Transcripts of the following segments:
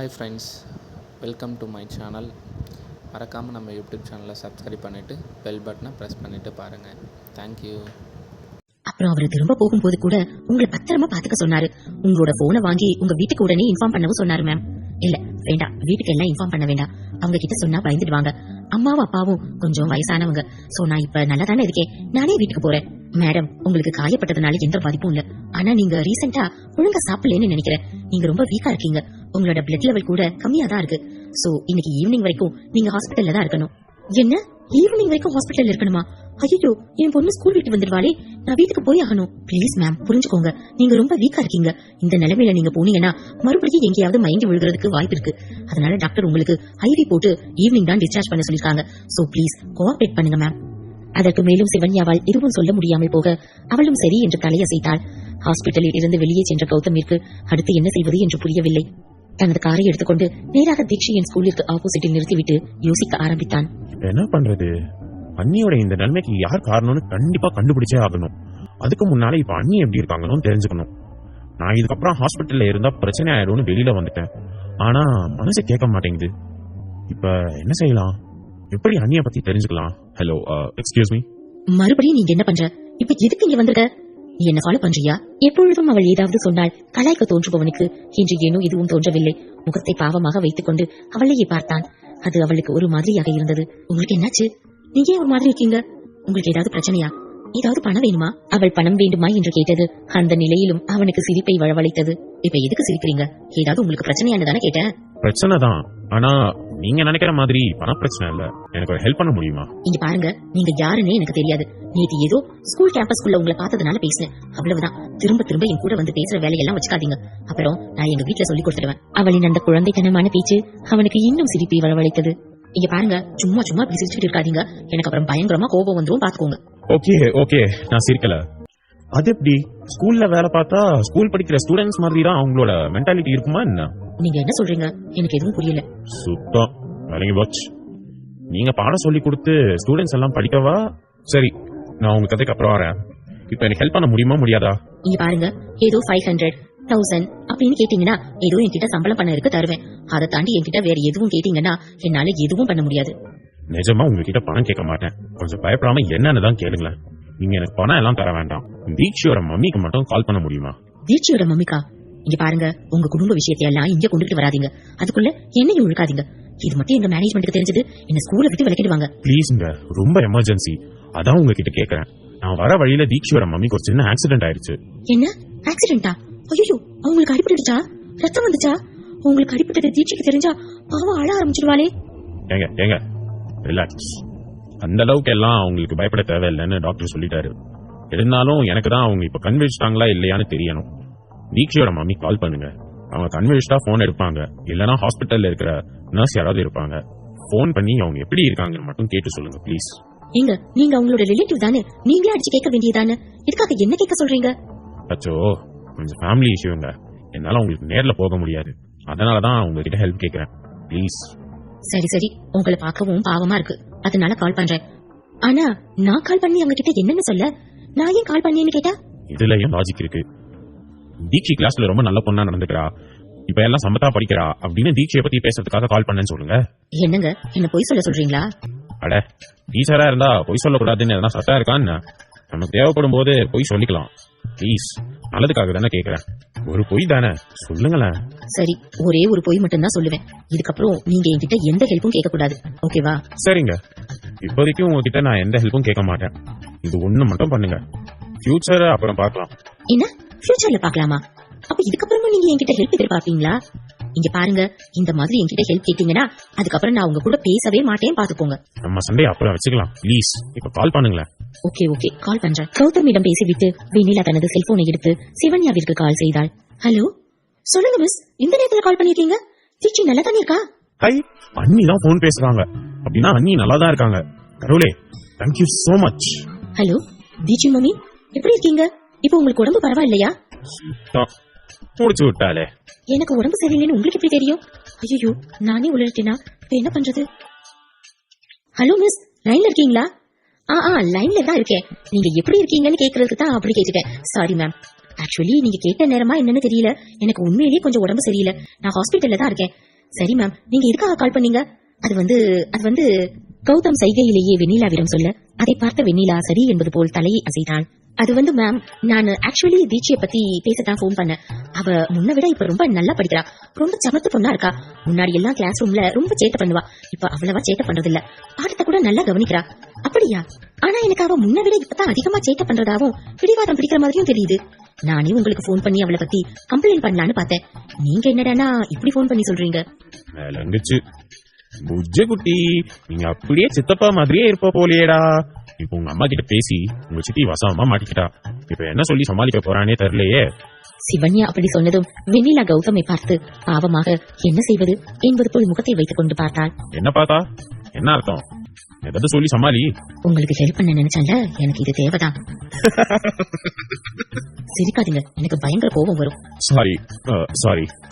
Hi friends, welcome to my channel. மறக்காமல் நம்ம YouTube சேனலை சப்ஸ்கிரைப் பண்ணிவிட்டு பெல் பட்டனை ப்ரெஸ் பண்ணிவிட்டு பாருங்கள். தேங்க்யூ. அப்புறம் அவர் திரும்ப போகும்போது கூட உங்களை பத்திரமா பாத்துக்க சொன்னாரு. உங்களோட போனை வாங்கி உங்க வீட்டுக்கு உடனே இன்ஃபார்ம் பண்ணவும் சொன்னாரு. மேம் இல்ல வேண்டாம், வீட்டுக்கு எல்லாம் இன்ஃபார்ம் பண்ண வேண்டாம். அவங்க கிட்ட சொன்னா பயந்துடுவாங்க. அம்மாவும் அப்பாவும் கொஞ்சம் வயசானவங்க. சோ நான் இப்ப நல்லா தானே இருக்கேன், நானே வீட்டுக்கு போறேன். மேடம், உங்களுக்கு காயப்பட்டதுனால எந்த பாதிப்பும் இல்ல. ஆனா நீங்க ரீசெண்டா ஒழுங்கா சாப்பிடலன்னு நினைக்கிறேன். நீங்க ரொம்ப வீக்கா இருக்கீங்க. உங்களோட பிளட் லெவல் கூட கம்மியா தான் இருக்கு. சோ இன்னைக்கு ஈவினிங் வரைக்கும் நீங்க ஹாஸ்பிட்டல்ல தான் இருக்கணும். என்ன, ஈவினிங் வரைக்கும் ஹாஸ்பிட்டல்ல இருக்கணுமா? ஐயோ, என் பொண்ணு ஸ்கூல் விட்டு வந்துடுவாளே, நான் வீட்டுக்கு போய் ஆகணும். ப்ளீஸ் மேம், புரிஞ்சுக்கோங்க. நீங்க ரொம்ப வீக்கா இருக்கீங்க. இந்த நிலைமையில நீங்க போனீங்கன்னா மறுபடியும் எங்கேயாவது மயங்கி விழுகிறதுக்கு வாய்ப்பு இருக்கு. அதனால டாக்டர் உங்களுக்கு ஐவி போட்டு ஈவினிங் தான் டிஸ்சார்ஜ் பண்ண சொல்லிருக்காங்க. சோ ப்ளீஸ் கோஆபரேட் பண்ணுங்க மேம். அதற்கு மேலும் சிவன்யாவால் எதுவும் சொல்ல முடியாமல் போக அவளும் சரி என்று தலையசைத்தாள். ஹாஸ்பிட்டலில் இருந்து வெளியே சென்ற கௌதமிற்கு அடுத்து என்ன செய்வது என்று புரியவில்லை. தனது காரை எடுத்துக்கொண்டு நேராக தீக்ஷியின் ஸ்கூலிற்கு ஆப்போசிட்டில் நிறுத்திவிட்டு யோசிக்க ஆரம்பித்தான். என்ன பண்றது? அண்ணியோட இந்த நன்மைக்கு யார் காரணம்னு கண்டிப்பா கண்டுபிடிச்சே ஆகணும். அதுக்கு முன்னால இப்ப அண்ணி எப்படி இருக்காங்கன்னு தெரிஞ்சுக்கணும். நான் இதுக்கப்புறம் ஹாஸ்பிட்டல்ல இருந்தா பிரச்சனை ஆயிடும்னு வெளியில வந்துட்டேன். ஆனா மனசு கேட்க மாட்டேங்குது. இப்ப என்ன செய்யலாம்? எப்படி அண்ணிய பத்தி தெரிஞ்சுக்கலாம்? Hello, excuse me. மறுபடியும் நீங்க என்ன பண்ற? இப்ப எதுக்கு இங்க வந்திருக்க? நீ என்ன ஃபாலோ பண்றியா? எப்பொழுதும் அவள் ஏதாவது சொன்னால் கலாய்க்க தோன்றுபவனுக்கு இன்று ஏனோ எதுவும் தோன்றவில்லை. முகத்தை பாவமாக வைத்துக் கொண்டு அவளையே பார்த்தான். அது அவளுக்கு ஒரு மாதிரியாக இருந்தது. உங்களுக்கு என்னாச்சு? நீங்க ஏன் ஒரு மாதிரி இருக்கீங்க? உங்களுக்கு ஏதாவது பிரச்சனையா? ஏதாவது பணம் வேணுமா? அவள் பணம் வேண்டுமா என்று கேட்டது. அந்த நிலையிலும் அவனுக்கு சிரிப்பை வரவழைத்தது. இப்ப எதுக்கு சிரிக்கிறீங்க? ஏதாவது உங்களுக்கு பிரச்சனையானு தானே கேட்டேன். பிரச்சனை தான், ஆனா நீங்க நினைக்கிற மாதிரி பண பிரச்சனை இல்ல. எனக்கு ஒரு ஹெல்ப் பண்ண முடியுமா? இங்க பாருங்க, நீங்க யாருன்னு எனக்கு தெரியாது. நேத்து ஏதோ ஸ்கூல் கேம்பஸ்குள்ள உங்களை பார்த்ததுனால பேசினேன், அவ்வளவுதான். திரும்ப திரும்ப என் கூட வந்து பேசுற வேலையெல்லாம் வச்சுக்காதீங்க. அப்புறம் நான் எங்க வீட்டுல சொல்லி கொடுத்துடுவேன். அவளின் அந்த குழந்தைத்தனமான பேச்சு அவனுக்கு இன்னும் சிரிப்பை வரவழைத்தது. இங்க பாருங்க, சும்மா சும்மா இப்படி சிரிச்சுட்டு இருக்காதீங்க. எனக்கு அப்புறம் பயங்கரமா கோபம் வந்துரும், பாத்துக்கோங்க. ஓகே ஓகே, நான் சிரிக்கல. அது எப்படி? ஸ்கூல்ல வேலை பார்த்தா ஸ்கூல் படிக்கிற ஸ்டூடெண்ட்ஸ் மாதிரி தான் அவங்களோட மென்டாலிட்டி இருக்குமா என்ன? நீங்க என்ன சொல்றீங்க? எனக்கு எதுவும் புரியல. சுத்தம் வேலைங்க போச்சு. நீங்க பாடம் சொல்லி கொடுத்து ஸ்டூடெண்ட்ஸ் எல்லாம் படிக்கவா? சரி, நான் உங்க கதைக்கு அப்புறம் வரேன். இப்ப எனக்கு ஹெல்ப் பண்ண முடியுமா முடியாதா? இங்க பாருங்க, ஏதோ 500, 1000 அப்படின்னு கேட்டீங்கன்னா ஏதோ என்கிட்ட சம்பளம் பண்ண இருக்கு தருவேன். அதை தாண்டி என்கிட்ட வேற எதுவும் கேட்டீங்கன்னா என்னால எதுவும் பண்ண முடியாது. நிஜமா உங்ககிட்ட பணம் கேட்க மாட்டேன். கொஞ்சம் பயப்படாம என்னன்னு தான் கேளுங்களேன். நீங்க எனக்கு பணம் எல்லாம் தர வேண்டாம். தீக்ஷியோட மம்மிக்கு மட்டும் கால் பண்ண முடியுமா? தீக்ஷியோட மம்மிக்கா? இங்க பாருங்க, உங்க குடும்ப விஷயத்தை எல்லாம் இங்க கொண்டுட்டு வராதீங்க. அதுக்குள்ள என்னையும் இழுக்காதீங்க. இது மட்டும் எங்க மேனேஜ்மெண்ட்டுக்கு தெரிஞ்சது என்ன ஸ்கூலை விட்டு விலக்கிடுவாங்க. ப்ளீஸ்ங்க, ரொம்ப எமர்ஜென்சி. அதான் உங்ககிட்ட கேக்குறேன். நான் வர வழியில தீக்ஷியோட மம்மிக்கு ஒரு சின்ன ஆக்சிடென்ட் ஆயிருச்சு. என்ன ஆக்சிடென்டா? ஐயோ, அவங்களுக்கு அடிபட்டுச்சா? ரத்தம் வந்துச்சா? உங்களுக்கு அடிபட்டது தீட்சிக்கு தெரிஞ்சா பாவம் அழ ஆரம்பிச்சிருவாளே. ஏங்க ஏங்க, ரிலாக்ஸ். அந்த அளவுக்கு எல்லாம் அவங்களுக்கு பயப்பட தேவையில்லைன்னு டாக்டர் சொல்லிட்டாரு. இருந்தாலும் எனக்கு தான் அவங்க இப்ப கன்வின்ஸ்டாங்களா இல்லையான்னு தெரியணும். தீக்ஷியோட மம்மி கால் பண்ணுங்க. அவங்க கன்வின்ஸ்டா போன் எடுப்பாங்க. இல்லனா ஹாஸ்பிட்டல்ல இருக்கிற நர்ஸ் யாராவது இருப்பாங்க. போன் பண்ணி அவங்க எப்படி இருக்காங்கன்னு மட்டும் கேட்டு சொல்லுங்க ப்ளீஸ். ஏங்க, நீங்க அவங்களோட ரிலேட்டிவ் தானே, நீங்களே அடிச்சு கேட்க வேண்டியதானே. இதுக்காக என்ன கேட்க சொல்றீங்க? அச்சோ, கொஞ்சம் ஃபேமிலி இஷ்யூங்க. என்னால உங்களுக்கு நேர்ல போக முடியாது. அதனாலதான் உங்ககிட்ட ஹெல்ப் கேக்குறேன் ப்ளீஸ். சரி சரி, உங்களை பார்க்கவும் பாவமா இருக்கு, அதனால கால் பண்றேன். ஆனா நான் கால் பண்ணி அவங்க கிட்ட என்னன்னு சொல்ல? நான் ஏன் கால் பண்ணேன்னு கேட்டா? இதுலயும் லாஜிக் இருக்கு. தீக்ஷி கிளாஸ்ல ரொம்ப நல்ல பொண்ணா நடந்துக்கிறா, இப்ப எல்லாம் சமத்தா படிக்கிறா அப்படின்னு தீக்ஷியை பத்தி பேசுறதுக்காக கால் பண்ணேன்னு சொல்லுங்க. என்னங்க, என்ன பொய் சொல்ல சொல்றீங்களா? அட, டீச்சரா இருந்தா பொய் சொல்லக்கூடாதுன்னு எதனா சட்டா இருக்கான்னு? நமக்கு தேவைப்படும் போது பொய் சொல்லிக்கலாம் ப்ளீஸ். நல்லதுக்காக தானே கேக்குறேன். ஒரு பொய் தானே, சொல்லுங்களேன். சரி, ஒரே ஒரு பொய் மட்டும் தான் சொல்லுவேன். இதுக்கப்புறம் நீங்க என்கிட்ட எந்த ஹெல்ப்பும் கேட்க கூடாது, ஓகேவா? சரிங்க, இப்போதைக்கு உங்ககிட்ட நான் எந்த ஹெல்ப்பும் கேட்க மாட்டேன். இது ஒண்ணு மட்டும் பண்ணுங்க. ஃபியூச்சர் அப்புறம் பார்க்கலாம். என்ன ஃபியூச்சர்ல பார்க்கலாமா? அப்ப இதுக்கப்புறமா நீங்க என்கிட்ட ஹெல்ப் எதிர்பார்ப்பீங்களா? இங்க பாருங்க, இந்த மாதிரி என்கிட்ட ஹெல்ப் கேட்டீங்கன்னா அதுக்கப்புறம் நான் உங்க கூட பேசவே மாட்டேன், பாத்துக்கோங்க. நம்ம சண்டே அப்புறம் வச்சுக்கலாம் ப்ளீஸ். இப்ப கால் பண்ணுங்களேன். ஓகே ஓகே, கால் பண்றேன். கௌதமிடம் பேசிவிட்டு வெண்ணிலா தனது செல்போனை எடுத்து சிவன்யாவிற்கு கால் செய்தாள். ஹலோ, சொல்லுங்க மிஸ், இந்த நேரத்துல கால் பண்ணிருக்கீங்க? தீட்சி நல்லா தானே இருக்கா? ஹை, அண்ணி தான் போன் பேசுறாங்க. அப்படின்னா அண்ணி நல்லா தான் இருக்காங்க. கடவுளே, thank you so much. Hello Deekshi mummy, எப்படி இருக்கீங்க? இப்போ உங்களுக்கு உடம்பு பரவாயில்லையா? முடிச்சு விட்டாலே. எனக்கு உடம்பு சரியில்லைன்னு உங்களுக்கு எப்படி தெரியும்? ஐயோ, நானே உளறிட்டேனா? இப்ப என்ன பண்றது? ஹலோ மிஸ், லைன்ல இருக்கீங்களா? லைன்ல தான் இருக்கேன். நீங்க எப்படி இருக்கீங்கன்னு கேக்குறதுக்கு தான் அப்படி கேட்டுட்டேன். Sorry ma'am. ஆக்சுவலி நீங்க கேட்ட நேரமா என்னன்னு தெரியல, எனக்கு உண்மையிலேயே கொஞ்சம் உடம்பு சரியில்லை. நான் ஹாஸ்பிட்டல்ல தான் இருக்கேன். சரி மேம், நீங்க எதுக்காக கால் பண்ணீங்க? அது வந்து கௌதம் சைகையிலேயே வெண்ணிலாவிடம் சொல்ல அதை பார்த்த வெண்ணிலா சரி என்பது போல் தலையை அசைத்தாள். அது வந்து மேம், நான் ஆக்சுவலி தீட்சியை பத்தி பேசத்தான் போன் பண்ணேன். அவ முன்ன விட இப்ப ரொம்ப நல்லா படிக்கிறா, ரொம்ப சமத்து பொண்ணா இருக்கா. முன்னாடி எல்லாம் கிளாஸ் ரூம்ல ரொம்ப சேட்டை பண்ணுவா, இப்ப அவ்வளவா சேட்டை பண்றது இல்ல. பாடத்தை கூட நல்லா கவனிக்கிறா. அப்படியா? ஆனா எனக்கு அவ முன்ன விட இப்பதான் அதிகமா சேட்டை பண்றதாவும் பிடிவாதம் பிடிக்கிற மாதிரியும் தெரியுது. நானே உங்களுக்கு போன் பண்ணி அவளை பத்தி கம்ப்ளைண்ட் பண்ணலான்னு பார்த்தேன். நீங்க என்னடானா இப்படி போன் பண்ணி சொல்றீங்க? புஜ்ஜ குட்டி, நீங்க அப்படியே சித்தப்பா மாதிரியே இருப்ப போலியேடா. இப்ப உங்க அம்மா கிட்ட பேசி உங்க சித்தி வசமா மாட்டிக்கிட்டா. இப்ப என்ன சொல்லி சமாளிக்க போறானே தெரியலையே. சிவன்யா அப்படி சொன்னதும் வெண்ணிலா கௌதமை பார்த்து பாவமாக என்ன செய்வது என்பது போல் முகத்தை வைத்துக் கொண்டு பார்த்தாள். என்ன பார்த்தா என்ன அர்த்தம்? ஏதாவது சொல்லி சமாளி. உங்களுக்கு ஹெல்ப் பண்ண நினைச்சால, எனக்கு இது தேவைதான். சிரிக்காதீங்க, எனக்கு பயங்கர கோபம் வரும். சாரி.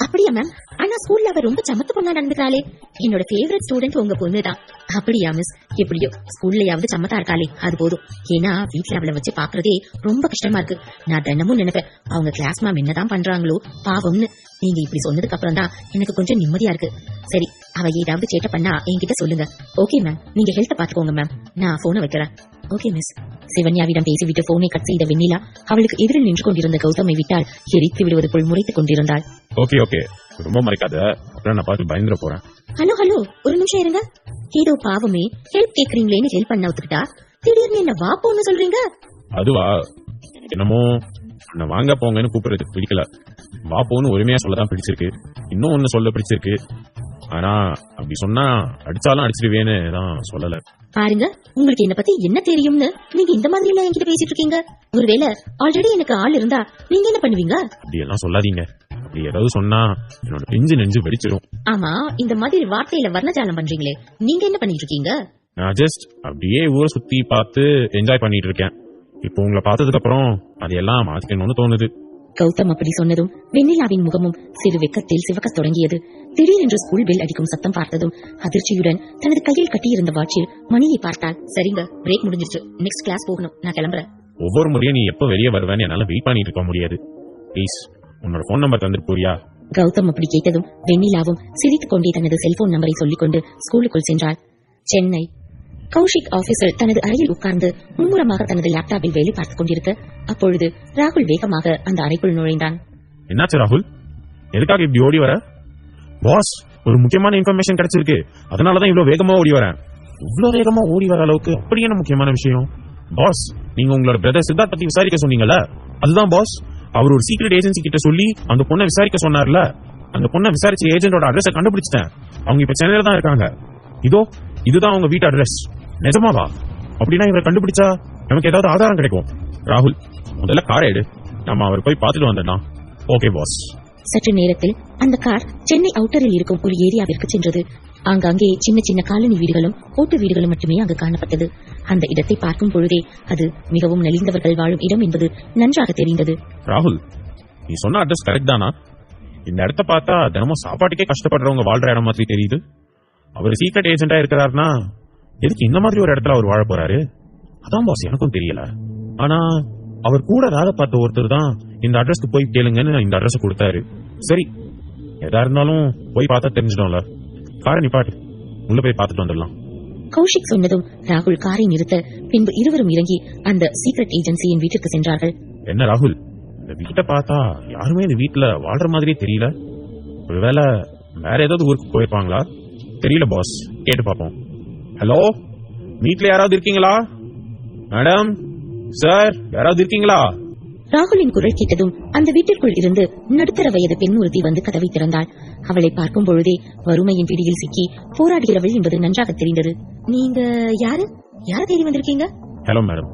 அப்படியா மேம்? ஆனா ஸ்கூல்ல அவ ரொம்ப சமத்து பொண்ணா நடந்துக்கிறாளே. என்னோட ஃபேவரட் ஸ்டூடெண்ட் உங்க பொண்ணுதான். அப்படியா மிஸ்? எப்படியோ ஸ்கூல்லயாவது சமத்தா இருக்காளே, அது போதும். ஏன்னா வீட்டுல அவளை வச்சு பாக்குறதே ரொம்ப கஷ்டமா இருக்கு. நான் தினமும் நினைப்பேன், அவங்க கிளாஸ் மேம் என்னதான் பண்றாங்களோ பாவம்னு. நீங்க இப்படி சொன்னதுக்கு அப்புறம் தான் எனக்கு கொஞ்சம் நிம்மதியா இருக்கு. சரி, அவ ஏதாவது சேட்டை பண்ணா என்கிட்ட சொல்லுங்க. ஓகே மேம், நீங்க ஹெல்த் பாத்துக்கோங்க மேம். நான் போனை வைக்கிறேன். Okay miss. சிவன்யாவிடம் பேசிவிட்டு போனை கட் செய்த வெண்ணிலா அவளுக்கு எதிரில் நின்று கொண்டிருந்த கௌதமை விட்டால் எரித்து விடுவது போல் முறைத்துக் கொண்டிருந்தாள். ஓகே, ரொம்ப மறைக்காத, அப்புறம் நான் பார்த்து பயந்துட போறேன். ஹலோ, ஒரு நிமிஷம் இருங்க. ஏதோ பாவமே ஹெல்ப் கேக்குறீங்களேன்னு ஹெல்ப் பண்ண ஒத்துக்கிட்டா திடீர்னு என்ன வா போன்னு சொல்றீங்க? அதுவா, என்னமோ வாங்க போங்கன்னு கூப்பிடுறதுக்கு பிடிக்கல, வா போன்னு ஒருமையா சொல்லதான் பிடிச்சிருக்கு. இன்னும் ஒன்னு சொல்ல பிடிச்சிருக்கு. ஆனா அப்படி சொன்னா அடிச்சாலும் அடிச்சிருவேன்னு தான் சொல்லல. பாருங்க, உங்களுக்கு என்ன பத்தி என்ன தெரியும்னு நீங்க இந்த மாதிரி எல்லாம் என்கிட்ட பேசிட்டு இருக்கீங்க. ஒருவேளை ஆல்ரெடி எனக்கு ஆள் இருந்தா நீங்க என்ன பண்ணுவீங்க? அப்படி எல்லாம் சொல்லாதீங்க. அப்படி ஏதாவது சொன்னா என்னோட நெஞ்சு வெடிச்சிடும். ஆமா, இந்த மாதிரி வார்த்தையில வர்ணஜாலம் பண்றீங்களே, நீங்க என்ன பண்ணிட்டு இருக்கீங்க? நான் ஜஸ்ட் அப்படியே ஊரை சுத்தி பார்த்து என்ஜாய் பண்ணிட்டு இருக்கேன். இப்போ உங்களை பார்த்ததுக்கு அப்புறம் அதையெல்லாம் மாத்திக்கணும்னு தோணுது. கௌதம் அப்படி சொன்னதும் வெண்ணிலாவின் முகமும் சிறு வெக்கத்தில் சிவக்க தொடங்கியது. திடீரென்று ஸ்கூல் பெல் அடிக்கும் சத்தம் பார்த்ததும் அதிர்ச்சியுடன் தனது கையில் கட்டியிருந்த வாட்சில் மணியை பார்த்தாள். சரிங்க, பிரேக் முடிஞ்சிருச்சு, நெக்ஸ்ட் கிளாஸ் போகணும், நான் கிளம்புறேன். ஒவ்வொரு முறையும் நீ எப்ப வெளியே வருவேன்னு என்னால வெயிட் பண்ணிட்டு இருக்க முடியாது. ப்ளீஸ் உன்னோட போன் நம்பர் தந்துட்டு போறியா? கௌதம் அப்படி கேட்டதும் வெண்ணிலாவும் சிரித்துக் கொண்டே தனது செல்போன் நம்பரை சொல்லிக் கொண்டு ஸ்கூலுக்குள் சென்றாள். சென்னை கௌஷிக் ஆபீஸில் தனது அறையில் உட்கார்ந்து மும்முரமாக தனது லேப்டாப்பில் வேலை பார்த்துக் கொண்டிருக்க அப்பொழுது ராகுல் வேகமாக அந்த அறைக்குள் நுழைந்தான். என்னாச்சு ராகுல், எதுக்காக இப்படி ஓடி வர? பாஸ், ஒரு முக்கியமான இன்ஃபர்மேஷன் கிடைச்சிருக்கு, அதனாலதான் இவ்வளவு வேகமா ஓடி வரேன். இவ்வளவு வேகமா ஓடி வர அளவுக்கு அப்படி என்ன முக்கியமான விஷயம்? பாஸ், நீங்க உங்களோட பிரதர் சித்தார்த் பத்தி விசாரிக்க சொன்னீங்கல்ல, அதுதான் பாஸ். அவர் ஒரு சீக்ரெட் ஏஜென்சி கிட்ட சொல்லி அந்த பொண்ணை விசாரிக்க சொன்னார்ல, அந்த பொண்ணை விசாரிச்ச ஏஜென்டோட அட்ரஸை கண்டுபிடிச்சிட்டேன். அவங்க இப்ப சென்னையில தான் இருக்காங்க. இதுதான் அவங்க வீட்டு அட்ரஸ். நிஜமாவா? அப்படின்னா இவரை கண்டுபிடிச்சா நமக்கு ஏதாவது ஆதாரம் கிடைக்கும். ராகுல், முதல்ல காரை எடு, நம்ம அவர் போய் பார்த்துட்டு வந்துடலாம். Okay boss. சற்று நேரத்தில் அந்த கார் சென்னை அவுட்டரில் இருக்கும் ஒரு ஏரியாவிற்கு சென்றது. ஆங்காங்கே சின்ன சின்ன காலனி வீடுகளும் ஓட்டு வீடுகளும் மட்டுமே அங்கு காணப்பட்டது. அந்த இடத்தை பார்க்கும் பொழுதே அது மிகவும் நலிந்தவர்கள் வாழும் இடம் என்பது நன்றாக தெரிந்தது. ராகுல், நீ சொன்ன அட்ரஸ் கரெக்ட் தானா? இந்த இடத்த பார்த்தா தினமும் சாப்பாட்டுக்கே கஷ்டப்படுறவங்க வாழ்ற இடம் மாதிரி தெரியுது. அவர் சீக்ரெட் ஏஜென்டா இருக்கிறாருன்னா எதுக்கு இந்த மாதிரி ஒரு இடத்துல அவர் வாழ போறாரு? அதான் பாஸ், எனக்கும் தெரியல. ஆனா அவர் கூட வேலை பார்த்த ஒருத்தர் தான் இந்த அட்ரஸ்க்கு போய் கேளுங்கன்னு இந்த அட்ரஸ் கொடுத்தாரு. சரி, எதா இருந்தாலும் போய் பார்த்தா தெரிஞ்சிடும்ல. காரை நிப்பாட்டு, உள்ள போய் பார்த்துட்டு வந்துடலாம். கௌஷிக் சொன்னதும் ராகுல் காரை நிறுத்த பின்பு இருவரும் இறங்கி அந்த சீக்ரெட் ஏஜென்சியின் வீட்டிற்கு சென்றார்கள். என்ன ராகுல், இந்த வீட்டை பார்த்தா யாருமே இந்த வீட்டுல வாழ்ற மாதிரியே தெரியல. ஒருவேளை வேற ஏதாவது ஊருக்கு போயிருப்பாங்களா? தெரியல பாஸ், கேட்டு பார்ப்போம். ஹலோ, வீட்டுல யாராவது இருக்கீங்களா? மேடம், சார், யாராவது இருக்கீங்களா? ராகுலின் குரல் கேட்டதும் அந்த வீட்டிற்குள் இருந்து நடுத்தர வயது பெண் ஒருத்தி வந்து கதவை திறந்தாள். அவளை பார்க்கும் பொழுதே வறுமையின் பிடியில் சிக்கி போராடுகிறவள் என்பது நன்றாக தெரிந்தது. நீங்க யாரு தேடி வந்திருக்கீங்க? ஹலோ மேடம்,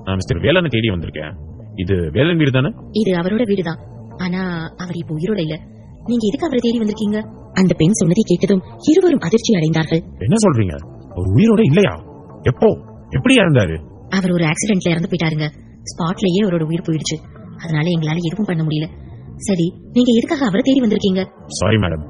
நான் மிஸ்டர் வேலனை தேடி வந்திருக்கேன். இது வேலன் வீடு தானே? இது அவரோட வீடுதான். ஆனா அவர் இப்போ உயிரோட இல்ல. நீங்க எதுக்கு அவரை தேடி வந்திருக்கீங்க? அந்த பெண் சொன்னதை கேட்டதும் இருவரும் அதிர்ச்சி அடைந்தார்கள். என்ன சொல்றீங்க? ஒரு உயிரோட இல்லையா? எப்போ, எப்படி இறந்தாரு? அவர் ஒரு ஆக்சிடென்ட்ல இறந்து போயிட்டாருங்க. ஸ்பாட்லயே அவரோட உயிர் போயிடுச்சு. அதனால எங்களால எதுவும் பண்ண முடியல. சரி, நீங்க எதுக்காக அவரை தேடி வந்திருக்கீங்க? சாரி மேடம்,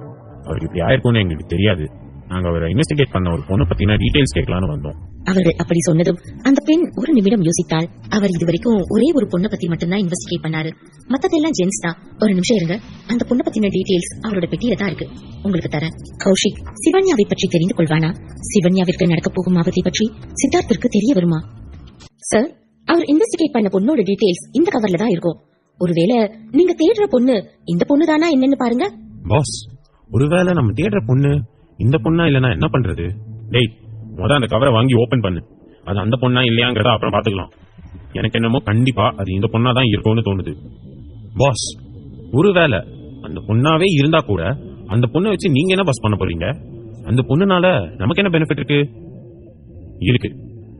அவருக்கு இப்படி ஆயிருக்கும்னு எங்களுக்கு தெரியாது. நாங்க அவரை இன்வெஸ்டிகேட் பண்ண ஒரு பொண்ணு பத்தின டீடைல்ஸ் கேட்கலான்னு வந்தோம். அவர்கள் அப்படி சொன்னதும் அந்த பெண் ஒரு நிமிடம் யோசித்தாள். அவர் இதுவரைக்கும் ஒரே ஒரு பொண்ணை பத்தி மட்டும்தான் இன்வெஸ்டிகேட் பண்ணாரு. மத்ததெல்லாம் ஜென்ஸ் தான். ஒரு நிமிஷம் இருங்க, அந்த பொண்ணை பத்தின டீடைல்ஸ் அவரோட பெட்டியில தான் இருக்கு, உங்களுக்கு தரேன். கௌஷிக் சிவன்யாவை பற்றி தெரிந்து கொள்வானா? சிவன்யாவிற்கு நடக்க போகும் ஆபத்தை பற்றி சித்தார்த்திற்கு தெரிய வருமா? சார், அவர் இன்வெஸ்டிகேட் பண்ண பொண்ணோட டீடைல்ஸ் இந்த கவர்ல தான் இருக்கும். ஒருவேளை நீங்க தேடுற பொண்ணு இந்த பொண்ணு தானா என்னன்னு பாருங்க. பாஸ், ஒருவேளை நம்ம தேடுற பொண்ணு இந்த பொண்ணா இல்லனா என்ன பண்றது? டேய், அந்த கவரை வாங்கி ஓபன் பண்ணு. அது அந்த பொண்ணா இல்லையாங்கிறத அப்புறம் பாத்துக்கலாம். எனக்கு என்னமோ கண்டிப்பா அது இந்த பொண்ணா தான் இருக்கும்னு தோணுது. பாஸ், ஒருவேளை அந்த பொண்ணாவே இருந்தா கூட அந்த பொண்ணை வச்சு நீங்க என்ன பாஸ் பண்ண போறீங்க? அந்த பொண்ணுனால நமக்கு என்ன பெனிஃபிட் இருக்கு? இருக்கு,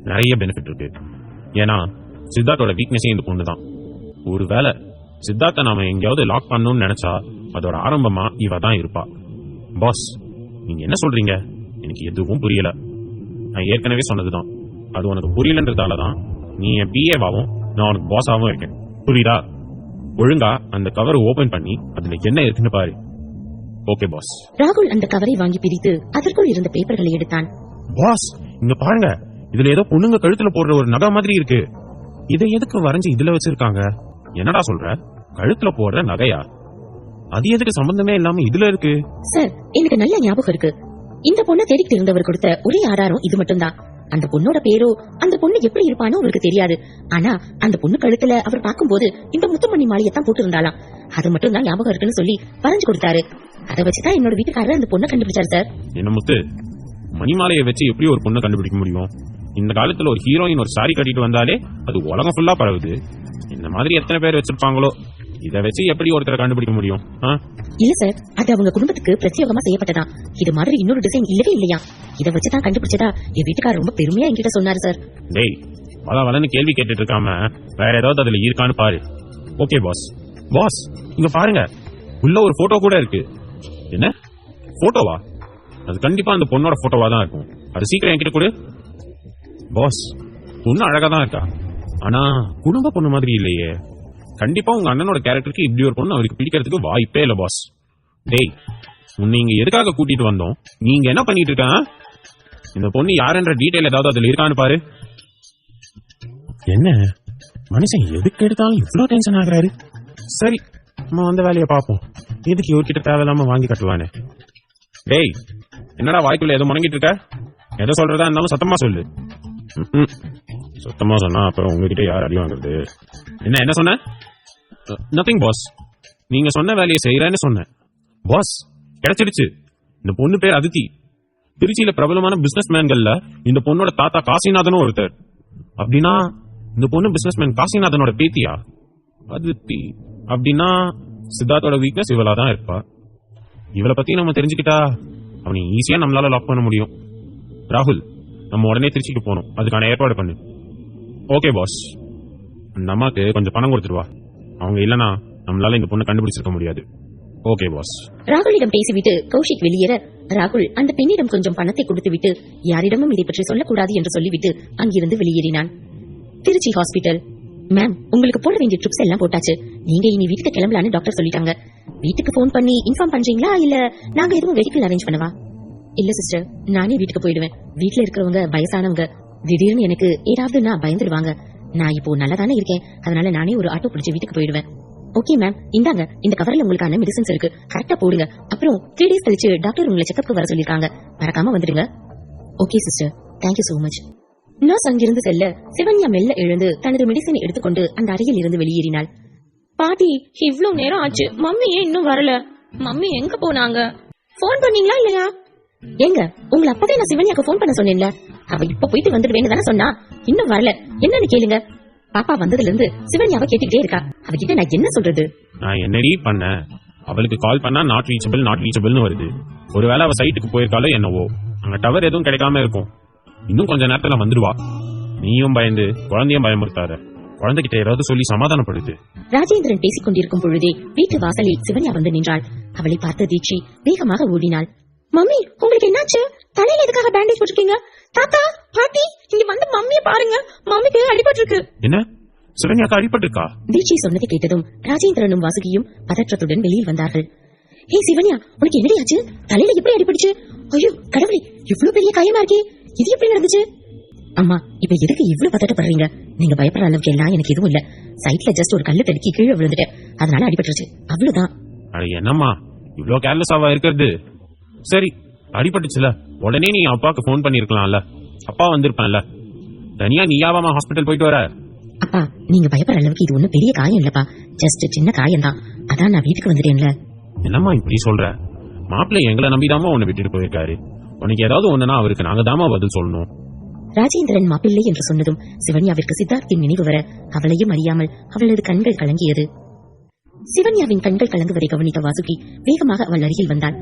நிறைய பெனிஃபிட் இருக்கு. ஏன்னா சித்தார்த்தோட வீக்னஸே இந்த பொண்ணு தான். ஒருவேளை சித்தார்த்த நாம எங்கேயாவது லாக் பண்ணணும்னு நினைச்சா அதோட ஆரம்பமா இவ தான் இருப்பா. பாஸ், நீங்க என்ன சொல்றீங்க? எனக்கு எதுவும் புரியல. நான் ஏற்கனவே சொன்னதுதான், அது உனக்கு புரியலன்றதாலதான் நீ என் பிஏவாவும் நான் உனக்கு பாஸாவும் இருக்கேன், புரியுதா? ஒழுங்கா அந்த கவர் ஓபன் பண்ணி அதுல என்ன இருக்குன்னு பாரு. Okay boss. ராகுல் அந்த கவரை வாங்கி பிரித்து அதற்குள் இருந்த பேப்பர்களை எடுத்தான். பாஸ், இங்க பாருங்க, இதுல ஏதோ பொண்ணுங்க கழுத்துல போடுற ஒரு நகை மாதிரி இருக்கு. இதை எதுக்கு வரைஞ்சு இதுல வச்சிருக்காங்க? என்னடா சொல்ற? கழுத்துல போடுற நகையா? அது எதுக்கு சம்பந்தமே இல்லாம இதுல இருக்கு? சார், எனக்கு நல்ல ஞாபகம் இருக்கு. இந்த பொண்ணை தேடிட்டு இருந்தவர் கொடுத்த ஒரே ஆதாரம் இது மட்டும்தான். அந்த பொண்ணோட பேரோ அந்த பொண்ணு எப்படி இருப்பானோ அவருக்கு தெரியாது. ஆனா அந்த பொண்ணு கழுத்துல அவர் பார்க்கும்போது இந்த முத்துமணி மாலையத்தான் போட்டு இருந்தாலாம். அது மட்டும் தான் ஞாபகம் இருக்குன்னு சொல்லி வரைஞ்சு கொடுத்தாரு. அதை வச்சுதான் என்னோட வீட்டுக்காரர் அந்த பொண்ணை கண்டுபிடிச்சாரு சார். என்ன முத்து, மணிமாலையை வச்சு எப்படி ஒரு பொண்ணை கண்டுபிடிக்க முடியும்? இந்த காலத்துல ஒரு ஹீரோயின் ஒரு சாரி கட்டிட்டு வந்தாலே அது உலகம் ஃபுல்லா பரவுது. இந்த மாதிரி எத்தனை பேர் வச்சிருப்பாங்களோ, இதை வச்சு எப்படி ஒருத்தரை கண்டுபிடிக்க முடியும்? இல்ல சார், அது அவங்க குடும்பத்துக்கு பிரத்யேகமா செய்யப்பட்டதா. இது மாதிரி இன்னொரு டிசைன் இல்லவே இல்லையா. இதை வச்சுதான் கண்டுபிடிச்சதா என் வீட்டுக்காரர் ரொம்ப பெருமையா என்கிட்ட சொன்னாரு சார். டேய், வளன்னு கேள்வி கேட்டுட்டு இருக்காம வேற ஏதாவது அதுல இருக்கான்னு பாரு. Okay pass. பாஸ், இங்க பாருங்க, உள்ள ஒரு போட்டோ கூட இருக்கு. என்ன போட்டோவா? அது கண்டிப்பா அந்த பொண்ணோட போட்டோவா தான் இருக்கும். அது சீக்கிரம் என்கிட்ட கொடு. பாஸ், பொண்ணு அழகா தான் இருக்கா, ஆனா குடும்ப பொண்ணு மாதிரி இல்லையே. கண்டிப்பா உங்க அண்ணனோட கேரக்டருக்கு இப்படி ஒரு பொண்ணு அவருக்கு பிடிக்கிறதுக்கு வாய்ப்பே இல்ல பாஸ். டேய், நீங்க எதுக்காக கூட்டிட்டு வந்தோம்? நீங்க என்ன பண்ணிட்டு இருக்க? இந்த பொண்ணு யாருன்ற டீடைல் ஏதாவது அதுல இருக்கான்னு பாரு. என்ன மனுஷன் எதுக்கு எடுத்தாலும் இவ்வளவு டென்ஷன் ஆகுறாரு? சரி, நம்ம வந்த வேலையை பார்ப்போம். எதுக்கு இவர்கிட்ட தேவையில்லாம வாங்கி கட்டுவானே. டேய், என்னடா வாய்க்குள்ள ஏதோ முடங்கிட்டு இருக்க? எதை சொல்றதா இருந்தாலும் சத்தமா சொல்லு. சத்தமா சொன்னா அப்புறம் உங்ககிட்ட யார் அடி வாங்குறது? என்ன சொன்ன? Nothing boss. நீங்க சொன்ன வேலையை செய்யறேன்னு சொன்னேன். பாஸ், கிடைச்சிருச்சு. இந்த பொண்ணு பேர் அதித்தி. திருச்சியில பிரபலமான பிசினஸ் மேன்கள்ல இந்த பொண்ணோட தாத்தா காசிநாதனும் ஒருத்தர். அப்படின்னா இந்த பொண்ணு பிசினஸ் மேன் காசிநாதனோட பேத்தியா? அதித்தி அப்படின்னா சித்தார்த்தோட வீக்னஸ் இவளா தான் இருப்பா. இவளை பத்தி நம்ம தெரிஞ்சுக்கிட்டா அவனை ஈஸியா நம்மளால லாக் பண்ண முடியும். ராகுல், நம்ம உடனே திருச்சிக்கு போகணும். அதுக்கான ஏற்பாடு பண்ணு. Okay boss. அந்த அம்மாக்கு கொஞ்சம் பணம் கொடுத்துருவா. அவங்க இல்லனா நம்மளால இந்த பொண்ணை கண்டுபிடிச்சிருக்க முடியாது. Okay pass. ராகுலிடம் பேசிவிட்டு கௌஷிக் வெளியேற ராகுல் அந்த பெண்ணிடம் கொஞ்சம் பணத்தை கொடுத்துவிட்டு யாரிடமும் இதை பற்றி சொல்லக்கூடாது என்று சொல்லிவிட்டு அங்கிருந்து வெளியேறினான். திருச்சி ஹாஸ்பிட்டல். மேம், உங்களுக்கு போட வேண்டிய ட்ரிப்ஸ் எல்லாம் போட்டாச்சு. நீங்க இனி வீட்டுக்கு கிளம்பலான்னு டாக்டர் சொல்லிட்டாங்க. வீட்டுக்கு போன் பண்ணி இன்ஃபார்ம் பண்றீங்களா இல்ல நாங்க எதுவும் வெஹிக்கிள் அரேஞ்ச் பண்ணவா? இல்ல சிஸ்டர், நானே வீட்டுக்கு போயிடுவேன். வீட்டுல இருக்கிறவங்க வயசானவங்க, திடீர்னு எனக்கு ஏதாவதுன்னா பயந்துருவாங்க. நான் இப்போ நல்லாதானே இருக்கேன், அதனால நானே ஒரு ஆட்டோ பிடிச்சி வீட்டுக்கு போயிடுவேன். ஓகே மேம், இந்தாங்க, இந்த கவர்ல உங்களுக்கான மெடிசன்ஸ் இருக்கு, கரெக்டா போடுங்க. அப்புறம் 3 days கழிச்சு டாக்டர் உங்களை செக்அப்க்கு வர சொல்லிருக்காங்க, மறக்காம வந்துடுங்க. Okay sister, thank you so much. Nurse அங்கிருந்து செல்ல சிவன்யா மெல்ல எழுந்து தனது மெடிசனை எடுத்துக்கொண்டு அந்த அறையில் இருந்து வெளியேறினாள். பாட்டி, இவ்ளோ நேரம் ஆச்சு, மம்மி ஏன் இன்னும் வரல? மம்மி எங்க போனாங்க? போன் பண்ணீங்களா இல்லையா? ஏங்க, உங்களை அப்பதே நான் சிவன்யாக்கு போன் பண்ண சொன்னேன்ல, அவ இப்ப போயிட்டு வந்துடுவேன்னு தானே சொன்னா, இன்னும் வரல. என்னன்னு கேளுங்க. பாப்பா வந்ததுல இருந்து சிவன்யாவை கேட்டுக்கிட்டே இருக்கா. அவகிட்ட நான் என்ன சொல்றது? நான் என்னடி பண்ண? அவளுக்கு கால் பண்ணா நாட் ரீச்சபிள்னு வருது. ஒருவேளை அவ சைட்டுக்கு போயிருக்காளோ என்னவோ. அங்க டவர் எதுவும் கிடைக்காம இருக்கும். இன்னும் கொஞ்ச நேரத்துல வந்துடுவா. நீயும் பயந்து குழந்தையும் பயமுறுத்தாத. குழந்தைகிட்ட ஏதாவது சொல்லி சமாதானப்படுது. ராஜேந்திரன் பேசிக் கொண்டிருக்கும் பொழுதே வீட்டு வாசலில் சிவன்யா வந்து நின்றாள். அவளை பார்த்த தீட்சி வேகமாக ஓடினாள். மம்மி, உங்களுக்கு என்னாச்சு? தலையில எதுக்காக பேண்டேஜ் போட்டிருக்கீங்க? தாத்தா, பாட்டி, இங்க வந்து மம்மியை பாருங்க, மம்மிக்கு அடிபட்டு இருக்கு. என்ன, சிவன்யாக்கு அடிபட்டு இருக்கா? தீட்சி சொன்னதை கேட்டதும் ராஜேந்திரனும் வாசுகியும் பதற்றத்துடன் வெளியில் வந்தார்கள். ஹே சிவன்யா, உனக்கு என்னடி ஆச்சு? தலையில எப்படி அடிபட்டுச்சு? ஐயோ கடவுளே, இவ்வளவு பெரிய காயமா இருக்கே, இது எப்படி நடந்துச்சு? அம்மா இப்ப எதுக்கு இவ்வளவு பதட்டப்படுறீங்க? நீங்க பயப்படுற அளவுக்கு எல்லாம் எனக்கு எதுவும் இல்ல. சைட்ல ஜஸ்ட் ஒரு கல்லு தடுக்கி கீழே விழுந்துட்டேன், அதனால அடிபட்டுருச்சு, அவ்வளவுதான். அட என்னம்மா இவ்ளோ கேர்லெஸ்ஸாவா இருக்கிறது? சரி அடிபட்டுச்சுல, உடனே நீ அப்பாவுக்கு ஃபோன் பண்ணிருக்கலாம்ல, அப்பா வந்திருப்பான்ல. தனியா நீயாவாமா ஹாஸ்பிட்டல் போயிட்டு வர? அப்பா நீங்க பயப்படுற அளவுக்கு இது ஒண்ணும் பெரிய காயம் இல்லப்பா, ஜஸ்ட் சின்ன காயம் தான். அதான் நான் வீட்டுக்கு வந்துட்டேன்ல. என்னம்மா இப்படி சொல்ற? மாப்பிள்ளை எங்களை நம்பிதாமா உன்னை விட்டுட்டு போயிருக்காரு. உனக்கு ஏதாவது ஒண்ணுனா அவருக்கு நாங்க தாமா பதில் சொல்லணும். ராஜேந்திரன் மாப்பிள்ளை என்று சொன்னதும் சிவன்யாவிற்கு சித்தார்த்தின் நினைவு வர அவளையும் அறியாமல் அவளது கண்கள் கலங்கியது. சிவன்யாவின் கண்கள் கலங்குவதை கவனித்த வாசுகி வேகமாக அவள் அருகில் வந்தாள்.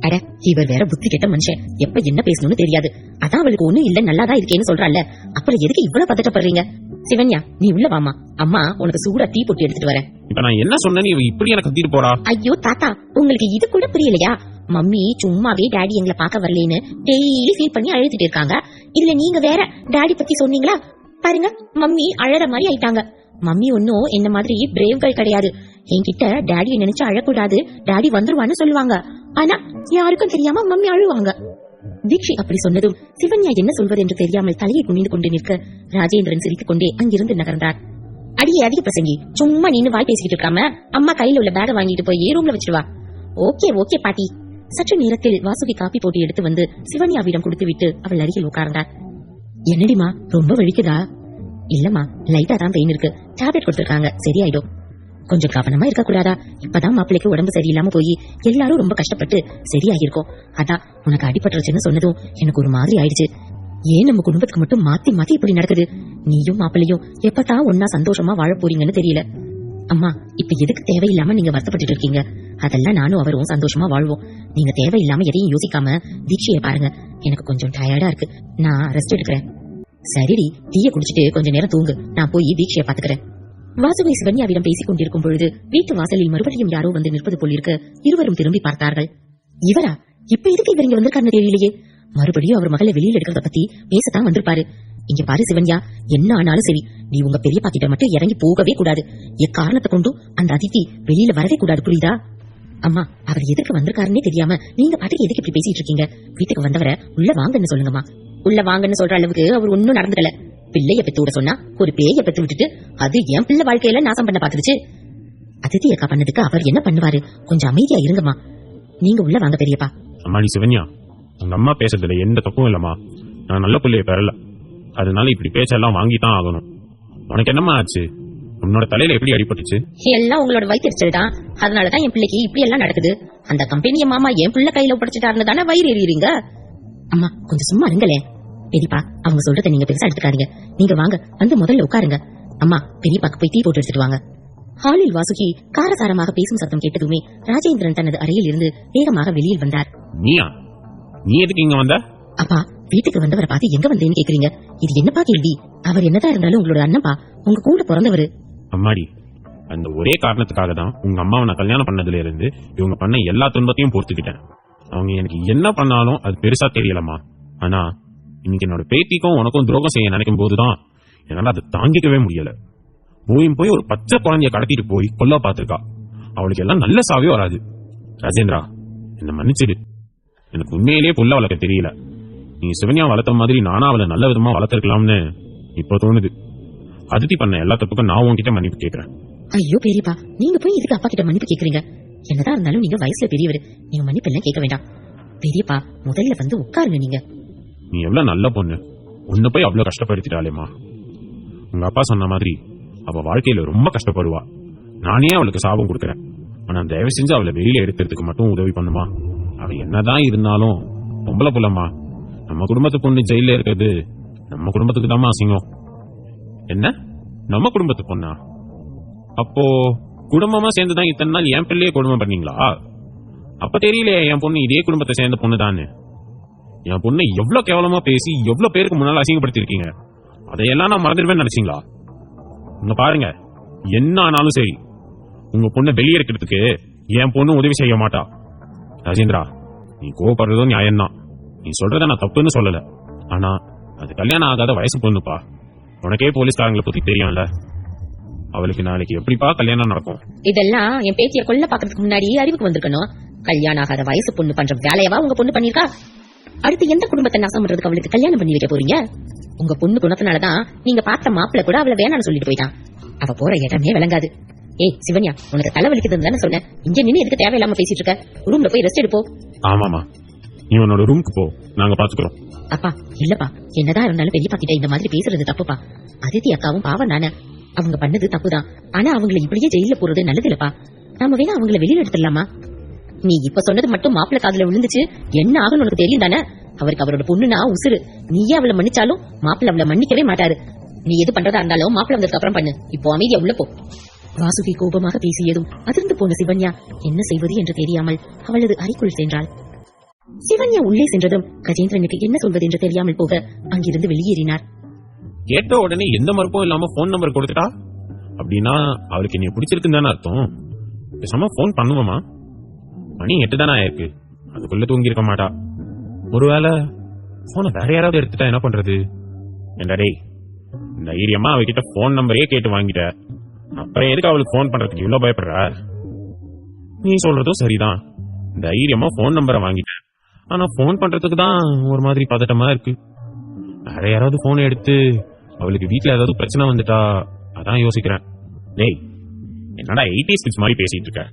அட இவர் வேற புத்தி கெட்ட மனுஷன், எப்ப என்ன பேசணும்னு தெரியாது. அதான் அவளுக்கு ஒண்ணும் இல்ல, நல்லாதான் இருக்கேன்னு சொல்றாள். அப்புறம் எதுக்கு இவ்வளவு பதட்டப்படுறீங்க? சிவன்யா நீ உள்ள வாமா, அம்மா உனக்கு சூடா டீ போட்டு எடுத்துட்டு வரேன். இப்ப நான் என்ன சொன்னேன்னு இவ இப்படி எனக்கு கத்திட்டு போறா? ஐயோ தாத்தா, உங்களுக்கு இது கூட புரியலையா? மம்மி சும்மாவே டாடி எங்களை பார்க்க வரலன்னு டெய்லி ஃபீல் பண்ணி அழுதுட்டு இருக்காங்க. இதுல நீங்க வேற டாடி பத்தி சொன்னீங்களா? பாருங்க மம்மி அழற மாதிரி ஆயிட்டாங்க. மம்மி ஒன்னும் என்ன மாதிரி பிரேவ்கள் கிடையாது. என்கிட்ட டாடியை நினைச்சு அழக்கூடாது, டாடி வந்துருவான்னு சொல்லுவாங்க. ஆனா யாருக்கும் தெரியாம மம்மி அழுவாங்க. தீக்ஷி அப்படி சொன்னதும் சிவன்யா என்ன சொல்வது என்று தெரியாமல் தலையை குனிந்து கொண்டு நிற்க ராஜேந்திரன் சிரித்துக் கொண்டே அங்கிருந்து நகர்ந்தார். அடியே அதிக பிரசங்கி, சும்மா நின்னு வாய் பேசிக்கிட்டு இருக்காம அம்மா கையில உள்ள பேக வாங்கிட்டு போய் ரூம்ல வச்சிருவா. ஓகே ஓகே பாட்டி. சற்று நேரத்தில் வாசுகி காப்பி போட்டு எடுத்து வந்து சிவன்யாவிடம் கொடுத்துவிட்டு அவள் அருகில் உட்கார்ந்தார். என்னடிமா ரொம்ப வலிக்குதா? இல்லம்மா லைட்டா தான் பெயின் இருக்கு, டேப்லெட் கொடுத்திருக்காங்க, சரியாயிடும். கொஞ்சம் கவனமா இருக்க கூடாதா? இப்பதான் மாப்பிள்ளைக்கு உடம்பு சரியில்லாம போய் எல்லாரும் ரொம்ப கஷ்டப்பட்டு சரியாகிருக்கோம். அதான் உனக்கு அடிபட்டுருச்சுன்னு சொன்னதும் எனக்கு ஒரு மாதிரி ஆயிடுச்சு. ஏன் நம்ம குடும்பத்துக்கு மட்டும் மாத்தி மாத்தி இப்படி நடக்குது? நீயும் மாப்பிள்ளையும் எப்பதான் ஒன்னா சந்தோஷமா வாழ போறீங்கன்னு தெரியல. அம்மா இப்ப எதுக்கு தேவையில்லாம நீங்க வருத்தப்பட்டு இருக்கீங்க? அதெல்லாம் நானும் அவரும் சந்தோஷமா வாழ்வோம். நீங்க தேவையில்லாம எதையும் யோசிக்காம தீட்சையை பாருங்க. எனக்கு கொஞ்சம் டயர்டா இருக்கு, நான் ரெஸ்ட் எடுக்கிறேன். சரிடி, டீயை குடிச்சிட்டு கொஞ்ச நேரம் தூங்கு, நான் போய் தீட்சையை பாத்துக்கிறேன். வாசுகி சிவன்யாவிடம் பேசிக் கொண்டிருக்கும் பொழுது வீட்டு வாசலில் மறுபடியும் யாரோ வந்து நிற்பது போல் இருக்க இருவரும் திரும்பி பார்த்தார்கள். இவரா? இப்ப எதுக்கு இவர் இங்க வந்திருக்காருன்னு தெரியலையே. மறுபடியும் அவர் மகளை வெளியில் எடுக்கிறத பத்தி பேசத்தான் வந்திருப்பாரு. இங்க பாரு சிவன்யா, என்ன ஆனாலும் சரி நீ உங்க பெரியப்பா கிட்ட மட்டும் இறங்கி போகவே கூடாது. எக்காரணத்தை கொண்டும் அந்த அதித்தி வெளியில வரவே கூடாது, புரியுதா? அம்மா அவர் எதுக்கு வந்திருக்காருன்னே தெரியாம நீங்க பாட்டுக்கு எதுக்கு இப்படி பேசிட்டு இருக்கீங்க? வீட்டுக்கு வந்தவரை உள்ள வாங்கன்னு சொல்லுங்கம்மா. உள்ள வாங்கன்னு சொல்ற அளவுக்கு அவர் ஒன்னும் நடந்துடல. பிள்ளைய பெத்து விட சொன்னா ஒரு பேய பெத்து விட்டுட்டு அது என் பிள்ளை வாழ்க்கையில நாசம் பண்ண பாத்துருச்சு. அதித்தி அக்கா பண்ணதுக்கு அவர் என்ன பண்ணுவாரு? கொஞ்சம் அமைதியா இருங்கம்மா. நீங்க உள்ள வாங்க பெரியப்பா. அம்மாடி சிவன்யா, உங்க அம்மா பேசுறதுல எந்த தப்பும் இல்லம்மா. நான் நல்ல பிள்ளைய பெறல, அதனால இப்படி பேச்செல்லாம் வாங்கித்தான் ஆகணும். உனக்கு என்னம்மா ஆச்சு? உன்னோட தலையில எப்படி அடிபட்டுச்சு? எல்லாம் உங்களோட வயிற்றுச்சல் தான், அதனாலதான் என் பிள்ளைக்கு இப்படி எல்லாம் நடக்குது. அந்த கம்பெனிய மாமா என் பிள்ளை கையில ஒப்படைச்சிட்டாருன்னு தானே வயிறு எறியறீங்க. அம்மா கொஞ்சம் சும்மா இருங்களே. பெரியப்பா அவங்க சொல்றதை நீங்க பெருசா எடுத்துக்காதீங்க. நீங்க வாங்க வந்து முதல்ல உட்காருங்க. அம்மா பெரியப்பாக்கு போய் டீ போட்டு எடுத்துட்டு வாங்க. ஹாலில் வாசுகி காரசாரமாக பேசும் சத்தம் கேட்டதுமே ராஜேந்திரன் தனது அறையில் இருந்து வேகமாக வெளியில் வந்தார். நீயா? நீ எதுக்கு இங்க வந்த? அப்பா வீட்டுக்கு வந்தவரை பார்த்து எங்க வந்தேன்னு கேக்குறீங்க? இது என்னப்பா கேள்வி? அவர் என்னதான் இருந்தாலும் உங்களோட அண்ணன்ப்பா, உங்க கூட பிறந்தவரு. அம்மாடி, அந்த ஒரே காரணத்துக்காக தான் உங்க அம்மாவை நான் கல்யாணம் பண்ணதுல இருந்து இவங்க பண்ண எல்லா துன்பத்தையும் பொறுத்துக்கிட்டேன். அவங்க எனக்கு என்ன பண்ணாலும் அது பெருசா தெரியலம்மா. ஆனா இன்னைக்கு என்னோட பேத்திக்கும் உனக்கும் துரோகம் செய்ய நினைக்கும் போதுதான் என்னால அதை தாங்கிக்கவே முடியல. போய் ஒரு பச்சை குழந்தைய கடத்திட்டு போய் கொல்ல பாத்திருக்கா. அவளுக்கு எல்லாம் நல்ல சாவே வராது. ராஜேந்திரா என்ன மன்னிச்சிடு. எனக்கு உண்மையிலேயே புள்ள வளர்க்க தெரியல. நீ சிவன்யா வளர்த்த மாதிரி நானா அவளை நல்ல விதமா வளர்த்திருக்கலாம்னு இப்ப தோணுது. அதித்தி பண்ண எல்லா தப்புக்கும் நான் உன்கிட்ட மன்னிப்பு கேட்கிறேன். ஐயோ பெரியப்பா, நீங்க போய் இதுக்கு அப்பா கிட்ட மன்னிப்பு கேக்குறீங்க? என்னதான் இருந்தாலும் நீங்க வயசுல பெரியவர், நீங்க மன்னிப்பு எல்லாம் கேட்க வேண்டாம். பெரியப்பா முதல்ல வந்து உட்காருங்க. நீங்க நீ எவ்வளவு நல்ல பொண்ணு, உன்னை போய் அவ்வளவு கஷ்டப்படுத்திட்டாலேமா. உங்க அப்பா சொன்ன மாதிரி அவ வாழ்க்கையில ரொம்ப கஷ்டப்படுவா. நானே அவளுக்கு சாபம் கொடுக்கறேன். ஆனா தயவு செஞ்சு அவளை வெளியில எடுக்கிறதுக்கு மட்டும் உதவி பண்ணுமா. அவ என்னதான் இருந்தாலும் பொம்பளை புள்ளம்மா. நம்ம குடும்பத்து பொண்ணு ஜெயில இருக்கிறது நம்ம குடும்பத்துக்கு தான் அசிங்கம். என்ன நம்ம குடும்பத்து பொண்ணா? அப்போ குடும்பமா சேர்ந்துதான் இத்தனை நாள் என் பிள்ளையே குடும்பம் பண்ணீங்களா? அப்ப தெரியலையே என் பொண்ணு இதே குடும்பத்தை சேர்ந்த பொண்ணு தானே. என் பொண்ணை எவ்வளவு கேவலமா பேசி எவ்வளவு பேருக்கு முன்னால அசிங்கப்படுத்தி இருக்கீங்க. அதையெல்லாம் நான் மறந்துடுவேன்னு நினைச்சீங்களா? இங்க பாருங்க, என்ன ஆனாலும் சரி உங்க பொண்ணை வெளியே இருக்கிறதுக்கு என் பொண்ணு உதவி செய்ய மாட்டா. ராஜேந்திரா நீ கோவப்படுறதும் நியாயம்தான். நீ சொல்றத நான் தப்புன்னு சொல்லல. ஆனா அது கல்யாணம் ஆகாத வயசு பொண்ணுப்பா. உனக்கே போலீஸ்காரங்களை பத்தி தெரியும்ல. அவளுக்கு நாளைக்கு எப்படிப்பா கல்யாணம் நடக்கும்? இதெல்லாம் என் பேத்திய கொல்ல பாக்குறதுக்கு முன்னாடி அறிவுக்கு வந்திருக்கணும். கல்யாணம் ஆகாத வயசு பொண்ணு பண்ற வேலையவா உங்க பொண்ணு பண்ணிருக்கா? அடுத்து எந்த குடும்பத்தை நாசம் பண்றதுக்கு அவளுக்கு கல்யாணம் பண்ணி வைக்க போறீங்க? உங்க பொண்ணு குணத்தினாலதான் நீங்க பார்த்த மாப்பிள்ள கூட அவளை வேணாம்னு சொல்லிட்டு போயிட்டான். அவ போற இடமே விளங்காது. ஏய் சிவன்யா, உனக்கு தலை வலிக்குதுன்னு தானே சொன்னேன். இங்க நின்னு எதுக்கு தேவையில்லாம பேசிட்டு இருக்க? ரூம்ல போய் ரெஸ்ட் எடுப்போ. ஆமாமா, நீ உன்னோட ரூமுக்கு போ, நாங்க பாத்துக்கிறோம். அப்பா இல்லப்பா, என்னதான் இருந்தாலும் பெரியப்பா கிட்ட இந்த மாதிரி பேசுறது தப்புப்பா. அதித்தி அக்காவும் பாவம் தானே, அவங்க பண்ணது தப்புதான். ஆனா அவங்களை இப்படியே ஜெயில போறது நல்லது இல்லப்பா. நாம வேணா அவங்களை வெளியில எடுத்துடலாமா? நீ இப்ப சொன்னது மட்டும் மாப்பிள்ள காதுல விழுந்துச்சு, என்ன ஆகுன்னு உனக்கு தெரியும் தானே? அவருக்கு அவரோட பொண்ணுனா உசுறு. நீயே அவளை மன்னிச்சாலும் மாப்பிள்ள அவளை மன்னிக்கவே மாட்டாரு. நீ எது பண்றதா இருந்தாலும் மாப்பிள்ள வந்ததுக்கு அப்புறம் பண்ணு. இப்போ அமைதியா உள்ள போ. வாசுகி கோபமாக பேசியதும் அதிர்ந்து போன சிவன்யா என்ன செய்வது என்று தெரியாமல் அவளது அறைக்குள் சென்றாள். சிவன்யா உள்ளே சென்றதும் கஜேந்திரனுக்கு என்ன சொல்வது என்று தெரியாமல் போக அங்கிருந்து வெளியேறினார். கேட்ட உடனே எந்த மறுப்பும் இல்லாம போன் நம்பர் கொடுத்துட்டா அப்படின்னா அவளுக்கு நீ பிடிச்சிருக்குன்னு தானே அர்த்தம். பேசாம போன் பண்ணுவோமா? மணி 8 தானே ஆயிருக்கு, அதுக்குள்ள தூங்கி இருக்க மாட்டா. ஒருவேளை போனை வேற யாராவது எடுத்துட்டா என்ன பண்றது? என்னடே, தைரியமா அவகிட்ட போன் நம்பரே கேட்டு வாங்கிட்ட, அப்புறம் எதுக்கு அவளுக்கு போன் பண்றதுக்கு இவ்வளவு பயப்படுற? நீ சொல்றதும் சரிதான், தைரியமா போன் நம்பரை வாங்கிட்ட, ஆனா போன் பண்றதுக்கு தான் ஒரு மாதிரி பதட்டமா இருக்கு. வேற யாராவது போன் எடுத்து அவளுக்கு வீட்டுல ஏதாவது பிரச்சனை வந்துட்டா அதான் யோசிக்கிறேன். டேய், என்னடா 80s கிட்ஸ் மாதிரி பேசிட்டு இருக்க?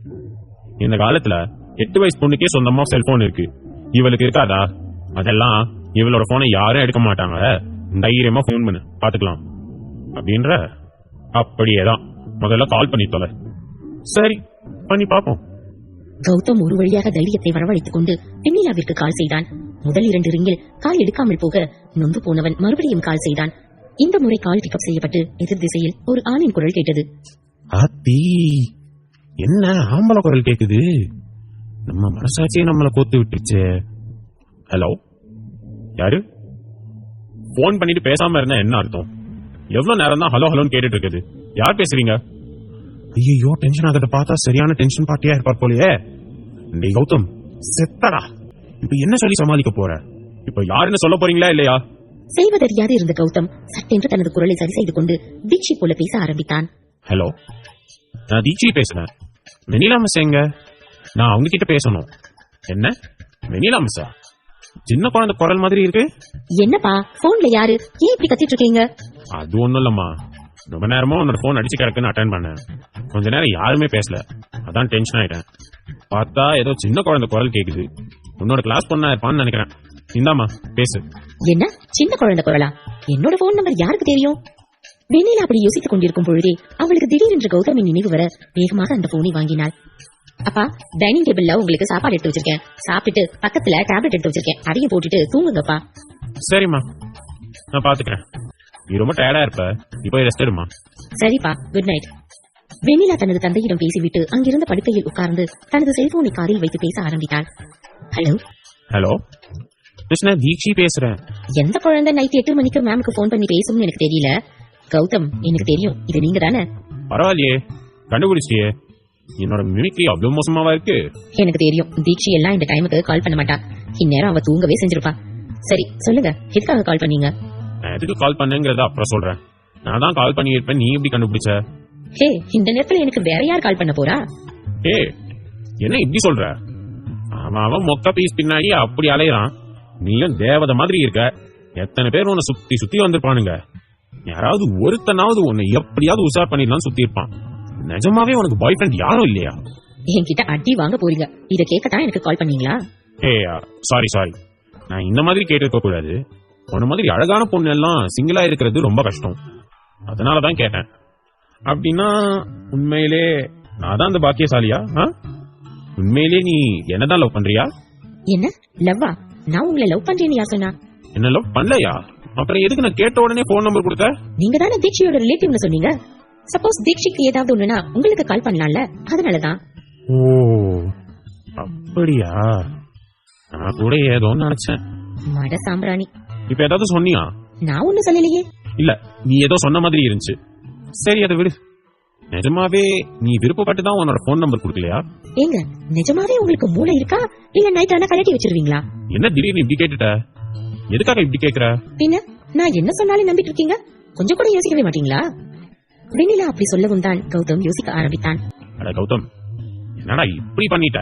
இந்த காலத்துல 8 வயசு பொண்ணுக்கே சொந்தமா செல்போன் இருக்கு, இவளுக்கு இருக்காதா? அதெல்லாம் இவளோட போனை யாரும் எடுக்க மாட்டாங்க, தைரியமா போன் பண்ணு பாத்துக்கலாம் அப்படின்ற. அப்படியேதான், முதல்ல கால் பண்ணி தொலை. சரி, பண்ணி பாப்போம். கௌதம் ஒரு வழியாக தைரியத்தை வரவழைத்துக் கொண்டு வெண்ணிலாவிற்கு கால் செய்தான். முதல் 2 ரிங்கில் கால் எடுக்காமல் போக நொந்து போனவன் மறுபடியும் கால் செய்தான். இந்த முறை கால் பிக்கப் செய்யப்பட்டு எதிர் திசையில் ஒரு ஆணின் குரல் கேட்டது. ஆத்தி, என்ன ஆம்பளை குரல் கேக்குது? நம்ம மனசாட்சியே நம்மள கோத்து விட்டுருச்சு. ஹலோ, யாரு? போன் பண்ணிட்டு பேசாம இருந்தா என்ன அர்த்தம்? எவ்வளவு நேரம் தான் ஹலோ ஹலோன்னு கேட்டுட்டு இருக்குது? யார் பேசுறீங்க? ஐயோ, டென்ஷன் ஆகிறத பார்த்தா சரியான டென்ஷன் பார்ட்டியா இருப்பார் போலயே. டேய் கௌதம், செத்தடா. இப்ப என்ன சொல்லி சமாளிக்க போற? இப்ப யாருன்னு சொல்ல போறீங்களா இல்லையா? செய்வதறியாது இருந்த கௌதம் சட்டென்று தனது குரலை சரி செய்து கொண்டு தீட்சி போல பேச ஆரம்பித்தான். ஹலோ, நான் தீட்சி பேசுறேன். வெண்ணிலா மிஸ் எங்க? நான் அவங்க கிட்ட பேசணும். என்ன வெண்ணிலா மிஸ்ஸா? சின்ன குழந்தை குரல் மாதிரி இருக்கு. என்னப்பா போன்ல யாரு? ஏன் இப்படி கத்திட்டு இருக்கீங்க? அது ஒண்ணும் இல்லம்மா, ரொம்ப நேரமா உன்னோட போன் அடிச்சு கிடக்குன்னு அட்டென்ட் பண்ணேன். கொஞ்ச நேரம் யாருமே பேசல, அதான் டென்ஷன் ஆயிட்டேன். பார்த்தா ஏதோ சின்ன குழந்தை குரல் கேக்குது. உன்னோட கிளாஸ் பொண்ணா இருப்பான்னு நினைக்கிறேன். இந்தாமா பேசு. என்ன சின்ன குழந்தை குரலா? என்னோட போன் நம்பர் யாருக்கு தெரியும்? வெண்ணிலா அப்படி யோசித்துக் கொண்டிருக்கும் பொழுதே அவளுக்கு திடீரென்று கௌதமின் நினைவு வர வேகமாக அந்த போனை வாங்கினாள். அப்பா, டைனிங் டேபிள்ல உங்களுக்கு சாப்பாடு எடுத்து வச்சிருக்கேன், சாப்பிட்டுட்டு பக்கத்துல டேப்லெட் எடுத்து வச்சிருக்கேன், அதையும் போட்டுட்டு தூங்குங்கப்பா. சரிம்மா, நான் பாத்துக்கிறேன். நீ ரொம்ப டயர்டா இருப்ப, இப்போ ரெஸ்ட் எடுமா. சரிப்பா, குட் நைட். வெண்ணிலா தனது தந்தையிடம் பேசிவிட்டு அங்கிருந்த படுக்கையில் உட்கார்ந்து தனது செல்போனை காதில் வைத்து பேச ஆரம்பித்தாள். ஹலோ. ஹலோ மிஸ், நான் தீக்ஷி பேசுறேன். எந்த குழந்தை நைட் 8 மணிக்கு மேமுக்கு போன் பண்ணி பேசும்னு எனக்கு தெரியல. கௌதம், எனக்கு தெரியும், இது நீங்க தானே? பரவாயில்லையே, கண்டுபிடிச்சிட்டியே. என்னோட மிமிக்ரி அவ்வளவு மோசமாவா இருக்கு? எனக்கு தெரியும், தீட்சி எல்லாம் இந்த டைமுக்கு கால் பண்ண மாட்டா. இந்நேரம் அவ தூங்கவே செஞ்சிருப்பா. சரி சொல்லுங்க, எதுக்காக கால் பண்ணீங்க? நான் எதுக்கு கால் பண்ணேங்கிறத அப்புறம் சொல்றேன். நான் தான் கால் பண்ணி இருப்பேன், நீ எப்படி கண்டுபிடிச்ச? ஹே, இந்த நேரத்துல எனக்கு வேற யார் கால் பண்ண போறா? ஏ, என்ன இப்படி சொல்ற? அவன் மொக்க பீஸ் பின்னாடி அப்படி அலையறான், நீயும் தேவதை மாதிரி இருக்க. எத்தனை பேர் உன்னை சுத்தி சுத்தி வந்திருப்பானுங்க. யாராவது ஒருத்தனாவது உன்னை எப்படியாவது உஷார் பண்ணிடலாம் சுத்தி இருப்பான். நிஜமாவே உனக்கு பாய் ஃப்ரெண்ட் யாரும் இல்லையா? என்கிட்ட அடி வாங்க போறீங்க, இத கேட்கத்தான் எனக்கு கால் பண்ணீங்களா? ஏ சாரி, நான் இந்த மாதிரி கேட்டிருக்க கூடாது. உன்ன மாதிரி அழகான பொண்ணு எல்லாம் சிங்கிளா இருக்கிறது ரொம்ப கஷ்டம், அதனாலதான் கேட்டேன். அப்படின்னா உண்மையிலே நான் தான் அந்த பாக்கியசாலியா? உண்மையிலே நீ என்னதான் லவ் பண்றியா? என்ன லவ்வா? நான் உங்களை லவ் பண்றேன்னு யார் சொன்னா? என்ன லவ் பண்ணலையா? அப்புறம் எதுக்கு நான் கேட்ட உடனே போன் நம்பர் கொடுத்த? நீங்க தானே தீக்ஷியோட ரிலேட்டிவ்னு சொன்னீங்க. சப்போஸ் தீக்ஷிக்கு ஏதாவது ஒண்ணுனா உங்களுக்கு கால் பண்ணலாம்ல, அதனாலதான். ஓ அப்படியா? நான் கூட ஏதோ நினைச்சேன். மட சாம்பிராணி. இப்ப ஏதாவது சொன்னியா? நான் ஒண்ணும் சொல்லலையே. இல்ல, நீ ஏதோ சொன்ன மாதிரி இருந்துச்சு. சரி, அதை விடு. நிஜமாவே நீ விருப்பப்பட்டு தான் உன்னோட போன் நம்பர் கொடுக்கலையா? ஏங்க, நிஜமாவே உங்களுக்கு மூளை இருக்கா இல்ல நைட் ஆனா கலட்டி வச்சிருவீங்களா? என்ன திடீர்னு இப்படி கேட்டுட்ட? எதுக்காக இப்படி கேக்குற? பின்ன நான் என்ன சொன்னாலும் நம்பிட்டு இருக்கீங்க, கொஞ்சம் கூட யோசிக்கவே மாட்டீங்களா? வெண்ணிலா அப்படி சொல்லவும் தான் கௌதம் யோசிக்க ஆரம்பித்தான். அட கௌதம், என்னடா இப்படி பண்ணிட்ட?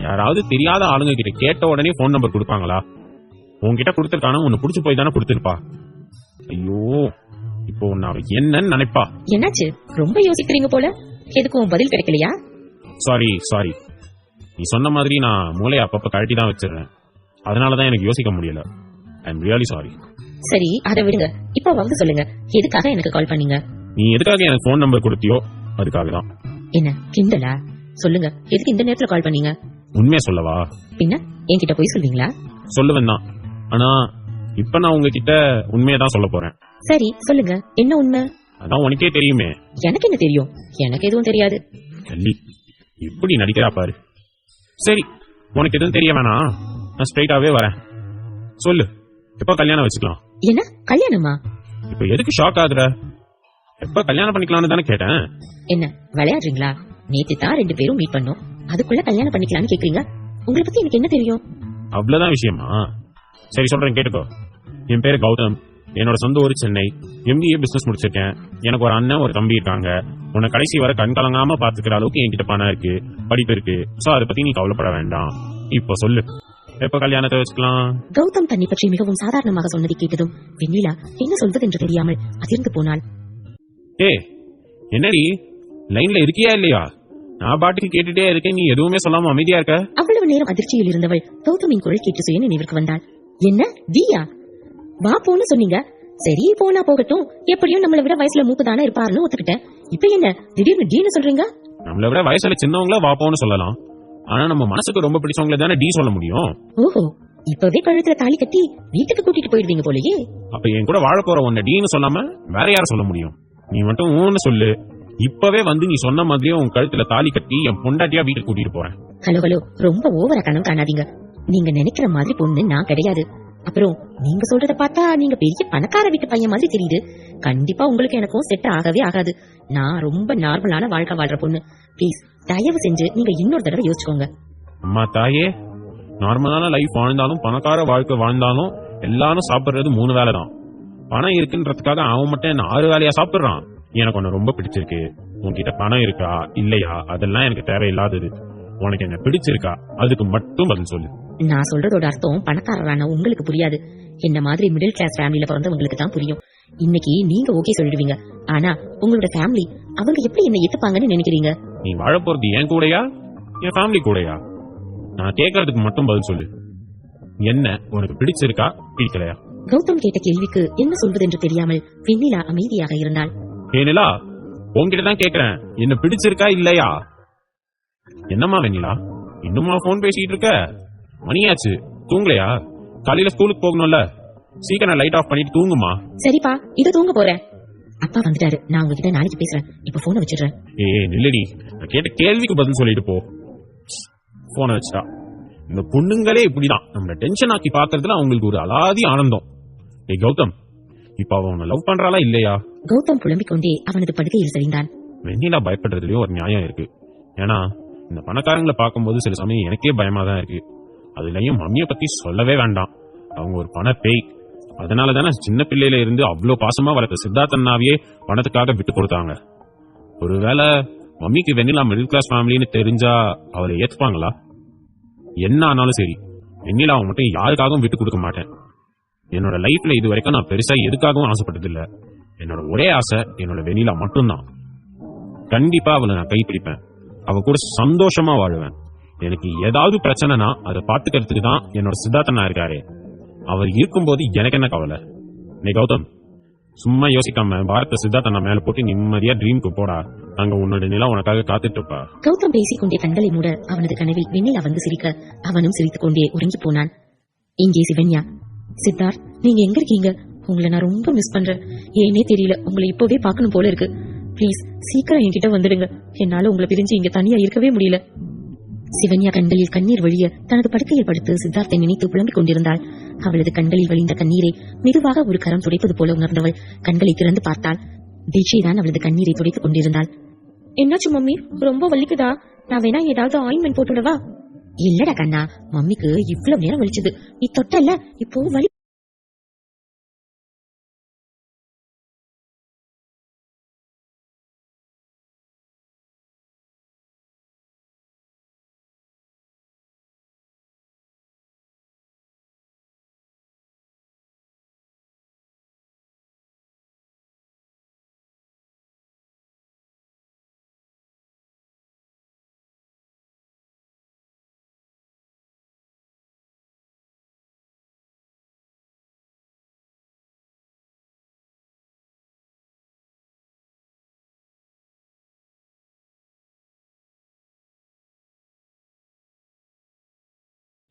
யாராவது தெரியாத ஆளுங்க கிட்ட கேட்ட உடனே போன் நம்பர் கொடுப்பாங்களா? உன்கிட்ட கொடுத்திருக்கான உன்னை புடிச்சு போய் தானே கொடுத்திருப்பா. ஐயோ, இப்போ நான் என்னன்னு நினைப்பா? என்னாச்சு, ரொம்ப யோசிக்கிறீங்க போல. எதுக்கும் பதில் கிடைக்கலையா? சாரி, நீ சொன்ன மாதிரி நான் மூளையை அப்பப்ப கழட்டி தான் வச்சிடுறேன். அதனாலதான் எனக்கு யோசிக்க முடியல. ஐ எம் ரியலி சாரி. சரி, அதை விடுங்க. இப்ப வந்து சொல்லுங்க, எதுக்காக எனக்கு கால் பண்ணீங்க? நீ எதுக்காக எனக்கு போன் நம்பர் கொடுத்தியோ அதுக்காக தான். என்ன கிண்டலா? சொல்லுங்க, எதுக்கு இந்த நேரத்துல கால் பண்ணீங்க? உண்மையா சொல்லவா? பின்ன என்கிட்ட போய் சொல்வீங்களா? சொல்லுவேன் தான். ஆனா இப்ப நான் உங்ககிட்ட உண்மையை தான் சொல்ல போறேன். சரி சொல்லுங்க, என்ன உண்மை? அதான் உனக்கே தெரியுமே. எனக்கு என்ன தெரியும்? எனக்கு எதுவும் தெரியாது. டெல்லி இப்படி நடிக்கிறா பாரு. சரி, உனக்கு எதுவும் தெரிய வேணாம், நான் ஸ்ட்ரைட்டாவே வரேன். சொல்லு, எப்ப கல்யாணம் வச்சுக்கலாம்? என்ன கல்யாணமா? இப்ப எதுக்கு ஷாக் ஆகுற? எப்ப கல்யாணம் பண்ணிக்கலாம்னு தானே கேட்டேன். என்ன விளையாடுறீங்களா? நேத்து தான் 2 பேரும் மீட் பண்ணோம், அதுக்குள்ள கல்யாணம் பண்ணிக்கலாம்னு கேக்குறீங்க. உங்களை பத்தி எனக்கு என்ன தெரியும்? அவ்வளவுதான் விஷயமா? சரி சொல்றேன் கேட்டுக்கோ. என் பேரு கௌதம், என்னோட சொந்த ஊர் சென்னை. MBA பிசினஸ் முடிச்சிருக்கேன். எனக்கு ஒரு அண்ணன் ஒரு தம்பி இருக்காங்க. உன்னை கடைசி வரை கண் கலங்காம பாத்துக்கிற அளவுக்கு என்கிட்ட பணம் இருக்கு, படிப்பு இருக்கு. சோ அதை பத்தி நீ கவலைப்பட வேண்டாம். இப்போ சொல்லு, எப்ப கல்யாணத்தை வச்சுக்கலாம்? கௌதம் தன்னை பற்றி மிகவும் சாதாரணமாக சொன்னதை கேட்டதும் வெண்ணிலா என்ன சொல்வது என்று தெரியாமல் அதிர்ந்து போனாள். என்னடி லைன்ல இருக்கியா இல்லையா? நான் பாட்டுக்கு கேட்டுட்டே இருக்கேன், நீ எதுவுமே சொல்லாம அமைதியா இருக்க. அவ்வளவு நேரம் அதிர்ச்சியில் இருந்தவள் கௌதமின் குரல் கேட்டு சுய நினைவிற்கு வந்தாள். என்ன தீயா? வா போன்னு சொன்னீங்க. சரி போனா போகட்டும், எப்படியும் நம்மளை விட வயசுல மூக்குதானே இருப்பாருன்னு ஒத்துக்கிட்டேன். இப்ப என்ன திடீர்னு டீன்னு சொல்றீங்க? நம்மளை விட வயசுல சின்னவங்கள வாப்போன்னு சொல்லலாம். ஆனா நம்ம மனசுக்கு ரொம்ப பிடிச்சவங்கள தானே டி சொல்ல முடியும். ஓஹோ, இப்பவே கழுத்துல தாலி கட்டி வீட்டுக்கு கூட்டிட்டு போயிடுவீங்க போலயே. அப்ப என் கூட வாழ போற உன்னை டீன்னு சொல்லாம வேற யார சொல்ல முடியும்? நீ மட்டும் ஊன்னு சொல்லு. இப்பவே வந்து நீ சொன்ன மாதிரியே உன் கழுத்துல தாலி கட்டி என் பொண்டாட்டியா வீட்டுக்கு கூட்டிட்டு போறேன். ஹலோ, ரொம்ப ஓவரா கனவு காணாதீங்க. நீங்க நினைக்கிற மாதிரி பொண்ணு நான் கிடையாது. அப்புறம் நீங்க சொல்றத பார்த்தா நீங்க பெரிய பணக்கார வீட்டு பையன் மாதிரி தெரியுது. கண்டிப்பா உங்களுக்கு எனக்கும் செட் ஆகவே ஆகாது. நான் ரொம்ப நார்மலான வாழ்க்கை வாழ்ற பொண்ணு. ப்ளீஸ் தயவு செஞ்சு நீங்க இன்னொரு தடவை யோசிச்சுக்கோங்க. அம்மா தாயே, நார்மலான லைஃப் வாழ்ந்தாலும் பணக்கார வாழ்க்கை வாழ்ந்தாலும் எல்லாரும் சாப்பிடுறது 3 வேளை தான். பணம் இருக்குன்றதுக்காக அவன் மட்டும் என்ன 6 வேளையா சாப்பிடுறான். எனக்கு உன்னை ரொம்ப பிடிச்சிருக்கு. உன்கிட்ட பணம் இருக்கா இல்லையா அதெல்லாம் எனக்கு தேவையில்லாதது. உனக்கு என்ன பிடிச்சிருக்கா அதுக்கு மட்டும் பதில் சொல்லு. நான் சொல்றதோட அர்த்தம் பணக்காரரான உங்களுக்கு புரியாது. என்ன மாதிரி மிடில் கிளாஸ் ஃபேமிலில பிறந்தவங்களுக்கு தான் புரியும். இன்னைக்கு நீங்க ஓகே சொல்லிடுவீங்க, ஆனா உங்களோட ஃபேமிலி அவங்க எப்படி என்ன ஏத்துப்பாங்கன்னு நினைக்கிறீங்க? நீ வாழ போறது என் கூடயா என் ஃபேமிலி கூடயா? நான் கேட்கறதுக்கு மட்டும் பதில் சொல்லு. என்ன உனக்கு பிடிச்சிருக்கா பிடிக்கலையா? கௌதம் கேட்ட கேள்விக்கு என்ன சொல்வது என்று தெரியாமல் வெண்ணிலா அமைதியாக இருந்தாள். ஏனிலா, உன்கிட்ட தான் கேக்குறேன், என்ன பிடிச்சிருக்கா இல்லையா? என்னம்மா வெண்ணிலா, இன்னுமா போன் பேசிட்டு இருக்க? மணியாச்சு, தூங்கலையா? காலையில ஸ்கூலுக்கு போகணும்ல, சீக்கிரம் லைட் ஆஃப் பண்ணிட்டு தூங்குமா. சரிப்பா, இத தூங்க போறேன். அப்பா வந்துட்டாரு, நான் உங்ககிட்ட நாளைக்கு பேசுறேன். இப்ப போனை வச்சிடுறேன். நில்லடி, நான் கேட்ட கேள்விக்கு பதில் சொல்லிட்டு போ. போனை வச்சா இந்த பொண்ணுங்களே இப்படிதான் நம்மள டென்ஷன் ஆக்கி பாக்குறதுல அவங்களுக்கு ஒரு அலாதி ஆனந்தம். கௌதம், இப்ப அவன் லவ் பண்றாளா இல்லையா? கௌதம் புலம்பிக் கொண்டே அவனது படுக்கையில் சரிந்தான். வெண்ணிலா பயப்படுறதுலயும் ஒரு நியாயம் இருக்கு. ஏன்னா இந்த பணக்காரங்களை பார்க்கும்போது சில சமயம் எனக்கே பயமா தான் இருக்கு. அதுலயும் மம்மிய பத்தி சொல்லவே வேண்டாம். அவங்க ஒரு பண பேய். அதனாலதானே சின்ன பிள்ளையில இருந்து அவ்வளவு பாசமா வளர்த்த சித்தார்த்தன்னாவையே பணத்துக்காக விட்டு கொடுத்தாங்க. ஒருவேளை மம்மிக்கு வெண்ணிலா மிடில் கிளாஸ் ஃபேமிலின்னு தெரிஞ்சா அவளை ஏத்துப்பாங்களா? என்ன ஆனாலும் சரி, வெண்ணிலாவை மட்டும் யாருக்காகவும் விட்டு கொடுக்க மாட்டேன். என்னோட லைஃப்ல இது வரைக்கும் நான் பெருசா எதுக்காகவும் ஆசைப்பட்டது இல்ல. என்னோட ஒரே ஆசை என்னோட வெண்ணிலா மட்டும்தான். கண்டிப்பா அவளை நான் கைப்பிடிப்பேன், அவ கூட சந்தோஷமா வாழுவேன். எனக்கு ஏதாவது பிரச்சனைனா அதை பாத்துக்கிறதுக்கு தான் என்னோட சித்தார்த்தனா இருக்காரு. அவர் இருக்கும்போது எனக்கு என்ன கவலை? நீ கௌதம், சும்மா யோசிக்காம பாரத சித்தார்த்தனா மேல போட்டு நிம்மதியா ட்ரீம்க்கு போடா. அங்க உன்னோட நிலா உனக்காக காத்துட்டு இருப்பா. கௌதம் பேசிக்கொண்டே கண்களை மூட அவனது கனவில் வெண்ணிலா வந்து சிரிக்க அவனும் சிரித்துக் கொண்டே உறங்கி போனான். இங்கே சிவன்யா, சித்தார்த் நீங்க எங்க இருக்கீங்க? உங்களை நான் ரொம்ப மிஸ் பண்றேன். ஏனே தெரியல, உங்களை இப்பவே பார்க்கணும் போல இருக்கு. ப்ளீஸ் சீக்கிரம் என்கிட்ட வந்துடுங்க. என்னால உங்களை பிரிஞ்சு இங்க தனியா இருக்கவே முடியல. சிவன்யா கண்களில் கண்ணீர் வழிய தனது படுக்கையில் படுத்து சித்தார்த்தை நினைத்து புலம்பிக் கொண்டிருந்தாள். அவளது கண்களில் வழிந்த கண்ணீரை மெதுவாக ஒரு கரம் துடைப்பது போல உணர்ந்தவள் கண்களை திறந்து பார்த்தாள். தீட்சைதான் அவளது கண்ணீரை துடைத்துக் கொண்டிருந்தாள். என்னாச்சு மம்மி, ரொம்ப வலிக்குதா? நான் வேணா ஏதாவது ஆயின்மெண்ட் போட்டுடவா? இல்லடா கண்ணா, மம்மிக்கு இவ்வளவு நேரம் வலிச்சது, நீ தொட்டல்ல, இப்போ வலி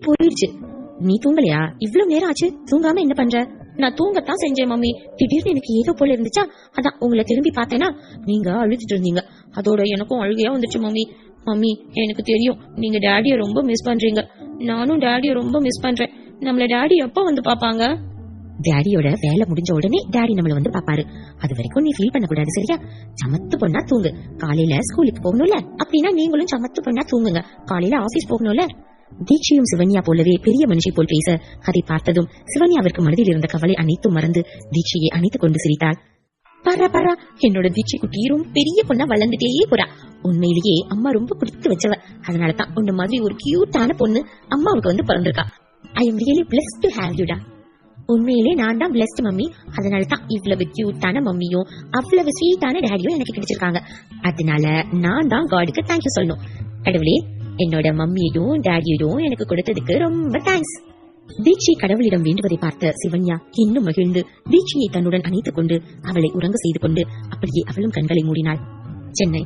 போயிடுச்சு. நீ தூங்கலையா? இவ்வளவு நேரம் ஆச்சு, தூங்காம என்ன பண்ற? நான் தூங்கத்தான் செஞ்சேன் மம்மி. திடீர்னு எனக்கு ஏதோ போல இருந்துச்சா, அதான் உங்களை திரும்பி பார்த்தேன்னா நீங்க அழுதுட்டு இருந்தீங்க. அதோட எனக்கும் அழுகையா வந்துச்சு மம்மி. மம்மி, எனக்கு தெரியும் நீங்க டாடிய ரொம்ப மிஸ் பண்றீங்க. நானும் டாடிய ரொம்ப மிஸ் பண்றேன். நம்மள டாடி எப்ப வந்து பாப்பாங்க? டாடியோட வேலை முடிஞ்ச உடனே டாடி நம்மள வந்து பாப்பாரு. அது வரைக்கும் நீ ஃபீல் பண்ண கூடாது, சரியா? சமத்து பொண்ணா தூங்கு. காலையில ஸ்கூலுக்கு போகணும்ல, அப்படின்னா நீங்களும் சமத்து பொண்ணா தூங்குங்க. காலையில ஆபீஸ் போகணும்ல. தீக்ஷியும் சிவன்யா போலவே பெரிய மனுஷி போல் பேச அதை பார்த்ததும் சிவன்யாவிற்கு மனதில் இருந்த கவலை அனைத்தும் மறந்து தீட்சியை அணைத்துக் கொண்டு சிரித்தாள். பரா என்னோட தீட்சி குட்டி ரொம்ப பெரிய பொண்ணா வளர்ந்துட்டே போறா. உண்மையிலேயே அம்மா ரொம்ப கொடுத்து வச்சவ. அதனாலதான் உன்ன மாதிரி ஒரு கியூட்டான பொண்ணு அம்மாவுக்கு வந்து பிறந்திருக்கா. I am really blessed to have you டா. உண்மையிலே நான் தான் பிளஸ்ட் மம்மி. அதனாலதான் இவ்வளவு கியூட்டான மம்மியும் அவ்வளவு ஸ்வீட்டான டேடியும் எனக்கு கிடைச்சிருக்காங்க. அதனால நான் தான் காடுக்கு தேங்க்யூ சொல்லணும். கடவுளே, என்னோட மம்மியையும் டாடியையும் எனக்கு கொடுத்ததுக்கு ரொம்ப தேங்க்ஸ். தீட்சி கடவுளிடம் வேண்டுவதை பார்த்த சிவன்யா இன்னும் மகிழ்ந்து தீட்சியை தன்னுடன் அணைத்துக் கொண்டு அவளை உறங்க செய்து கொண்டு அப்படியே அவளும் கண்களை மூடினாள். சென்னை.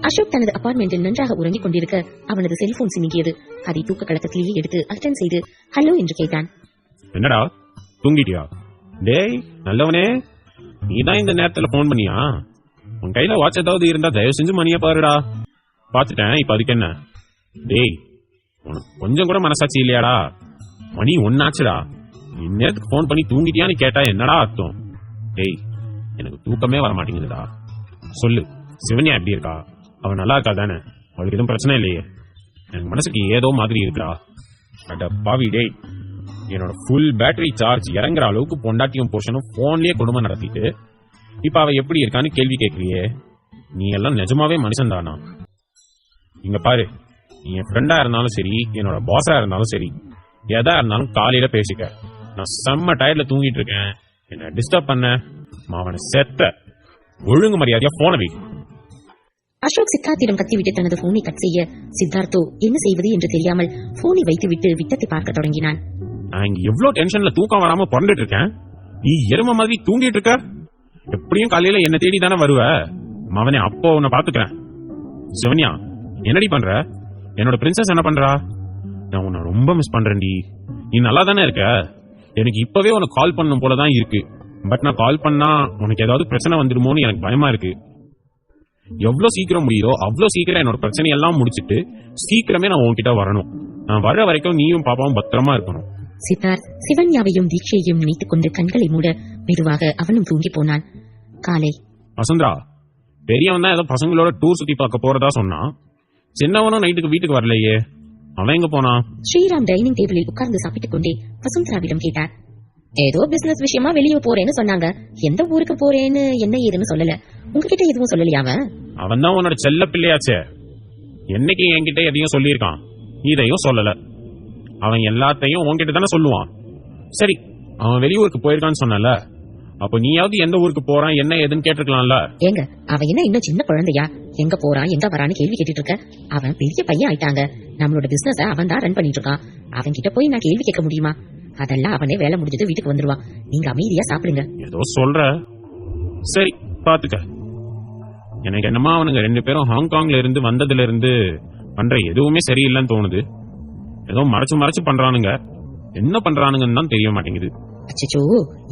அசோக் தனது அபார்ட்மெண்டில் நன்றாக உறங்கிக் கொண்டிருக்க அவனது செல்போன் சினிங்கியது. அதை தூக்க கலக்கத்திலேயே எடுத்து அட்டெண்ட் செய்து ஹலோ என்று கேட்டான். என்னடா தூங்கிட்டியா? டேய் நல்லவனே, நீதான் இந்த நேரத்துல போன் பண்ணியா? உன் கையில வாட்ச் ஏதாவது இருந்தா தயவு செஞ்சு மணியா பாருடா. பாத்துட்டேன், இப்ப அதுக்கு என்ன? டேய், உனக்கு கொஞ்சம் கூட மனசாட்சி இல்லையாடா? மணி ஒன்னாச்சுடா. இந்நேரத்துக்கு போன் பண்ணி தூங்கிட்டியான்னு கேட்டா என்னடா அர்த்தம்? டேய், எனக்கு தூக்கமே வர மாட்டேங்குதுடா. சொல்லு, சிவன்யா எப்படி இருக்கா? அவன் நல்லா இருக்கா தானே? அவளுக்கு எதுவும் பிரச்சனை இல்லையே? எனக்கு மனசுக்கு ஏதோ மாதிரி இருக்குடா. அட பாவி டேய், என்னோட ஃபுல் பேட்டரி சார்ஜ் இறங்குற அளவுக்கு பொண்டாட்டியும் போர்ஷனும் போன்லயே குடும்பம் நடத்திட்டு இப்ப அவ எப்படி இருக்கான்னு கேள்வி கேட்கறியே. நீ எல்லாம் நிஜமாவே மனுஷன் தானா? இங்க பாரு, நீ என் ஃப்ரெண்டா இருந்தாலும் சரி, என்னோட பாஸா இருந்தாலும் சரி, எதா இருந்தாலும் காலையில பேசிக்க. நான் செம்ம டயர்ல தூங்கிட்டு இருக்கேன், என்ன டிஸ்டர்ப் பண்ண அவனை செத்த. ஒழுங்கு மரியாதையா போன வை. அசோக் சித்தார்த்திடம் கத்திவிட்டு தனது போனை கட் செய்ய சித்தார்த்தோ என்ன செய்வது என்று தெரியாமல் போனை வைத்துவிட்டு விட்டத்தை பார்க்க தொடங்கினான். நான் இங்க எவ்வளவு டென்ஷன்ல தூக்கம் வராம பிறந்துட்டு இருக்கேன், நீ எரும மாதிரி தூங்கிட்டு இருக்க. எப்படியும் காலையில என்ன தேடி தானே வருவ. அவனே அப்போ உன்னை பாத்துக்கிறேன். சிவன்யா, என்னடி பண்ற? என்னோட பிரின்சஸ் என்ன பண்றா? நான் உன்னை ரொம்ப மிஸ் பண்றேன்டி. நீ நல்லா தானே இருக்க? எனக்கு இப்பவே உனக்கு கால் பண்ணும் போலதான் இருக்கு. பட் நான் கால் பண்ணா உனக்கு ஏதாவது பிரச்சனை வந்துடுமோன்னு எனக்கு பயமா இருக்கு. எவ்வளவு சீக்கிரம் முடியுதோ அவ்வளவு சீக்கிரம் என்னோட பிரச்சனையெல்லாம் முடிச்சிட்டு சீக்கிரமே நான் உன்கிட்ட வரணும். நான் வர்ற வரைக்கும் நீயும் பாப்பாவும் பத்திரமா இருக்கணும். சித்தார்த் சிவன்யாவையும் தீட்சையையும் நினைத்துக் கொண்டு கண்களை மூட மெதுவாக அவனும் தூங்கி போனான். காலை. வசுந்தரா, பெரியவன் தான் ஏதோ பசங்களோட டூர் சுத்தி பார்க்க போறதா சொன்னான். சின்னவனும் நைட்டுக்கு வீட்டுக்கு வரலையே, அவன் எங்க போனா? ஸ்ரீராம் டைனிங் டேபிளில் உட்கார்ந்து சாப்பிட்டுக் கொண்டே வசுந்தராவிடம் கேட்டார். ஏதோ பிசினஸ் விஷயமா வெளியே போறேன்னு சொன்னாங்க. எந்த ஊருக்கு போறேன்னு என்ன ஏதுன்னு சொல்லல. உங்ககிட்ட எதுவும் சொல்லலையா? அவன் தான் உன்னோட செல்ல பிள்ளையாச்சே. என்னைக்கு என்கிட்ட எதையும் சொல்லியிருக்கான், இதையும் சொல்லல. அவன் எல்லாத்தையும் உன்கிட்ட தானே சொல்லுவான். சரி, அவன் வெளியூருக்கு போயிருக்கான்னு சொன்னல, அப்ப நீயாவது எந்த ஊருக்கு போறான் என்ன ஏதுன்னு கேட்டிருக்கலாம்ல. ஏங்க, அவன் என்ன இன்னும் சின்ன குழந்தையா? எங்க போறான் எங்க வரான்னு கேள்வி கேட்டுட்டு இருக்க? அவன் பெரிய பையன் ஆயிட்டாங்க. நம்மளோட பிசினஸ் அவன் தான் ரன் பண்ணிட்டு இருக்கான். அவன் கிட்ட போய் நான் கேள்வி கேட்க முடியுமா? அதெல்லாம் அவனே வேலை முடிஞ்சது வீட்டுக்கு வந்துருவான். நீங்க அமைதியா சாப்பிடுங்க. ஏதோ சொல்ற, சரி பாத்துக்க. எனக்கு என்னமா அவனுங்க 2 பேரும் ஹாங்காங்ல இருந்து வந்ததுல இருந்து பண்ற எதுவுமே சரியில்லைன்னு தோணுது. ஏதோ மறைச்சு பண்றானுங்க. என்ன பண்றானுங்கன்னு தான் தெரிய மாட்டேங்குது. அச்சோ,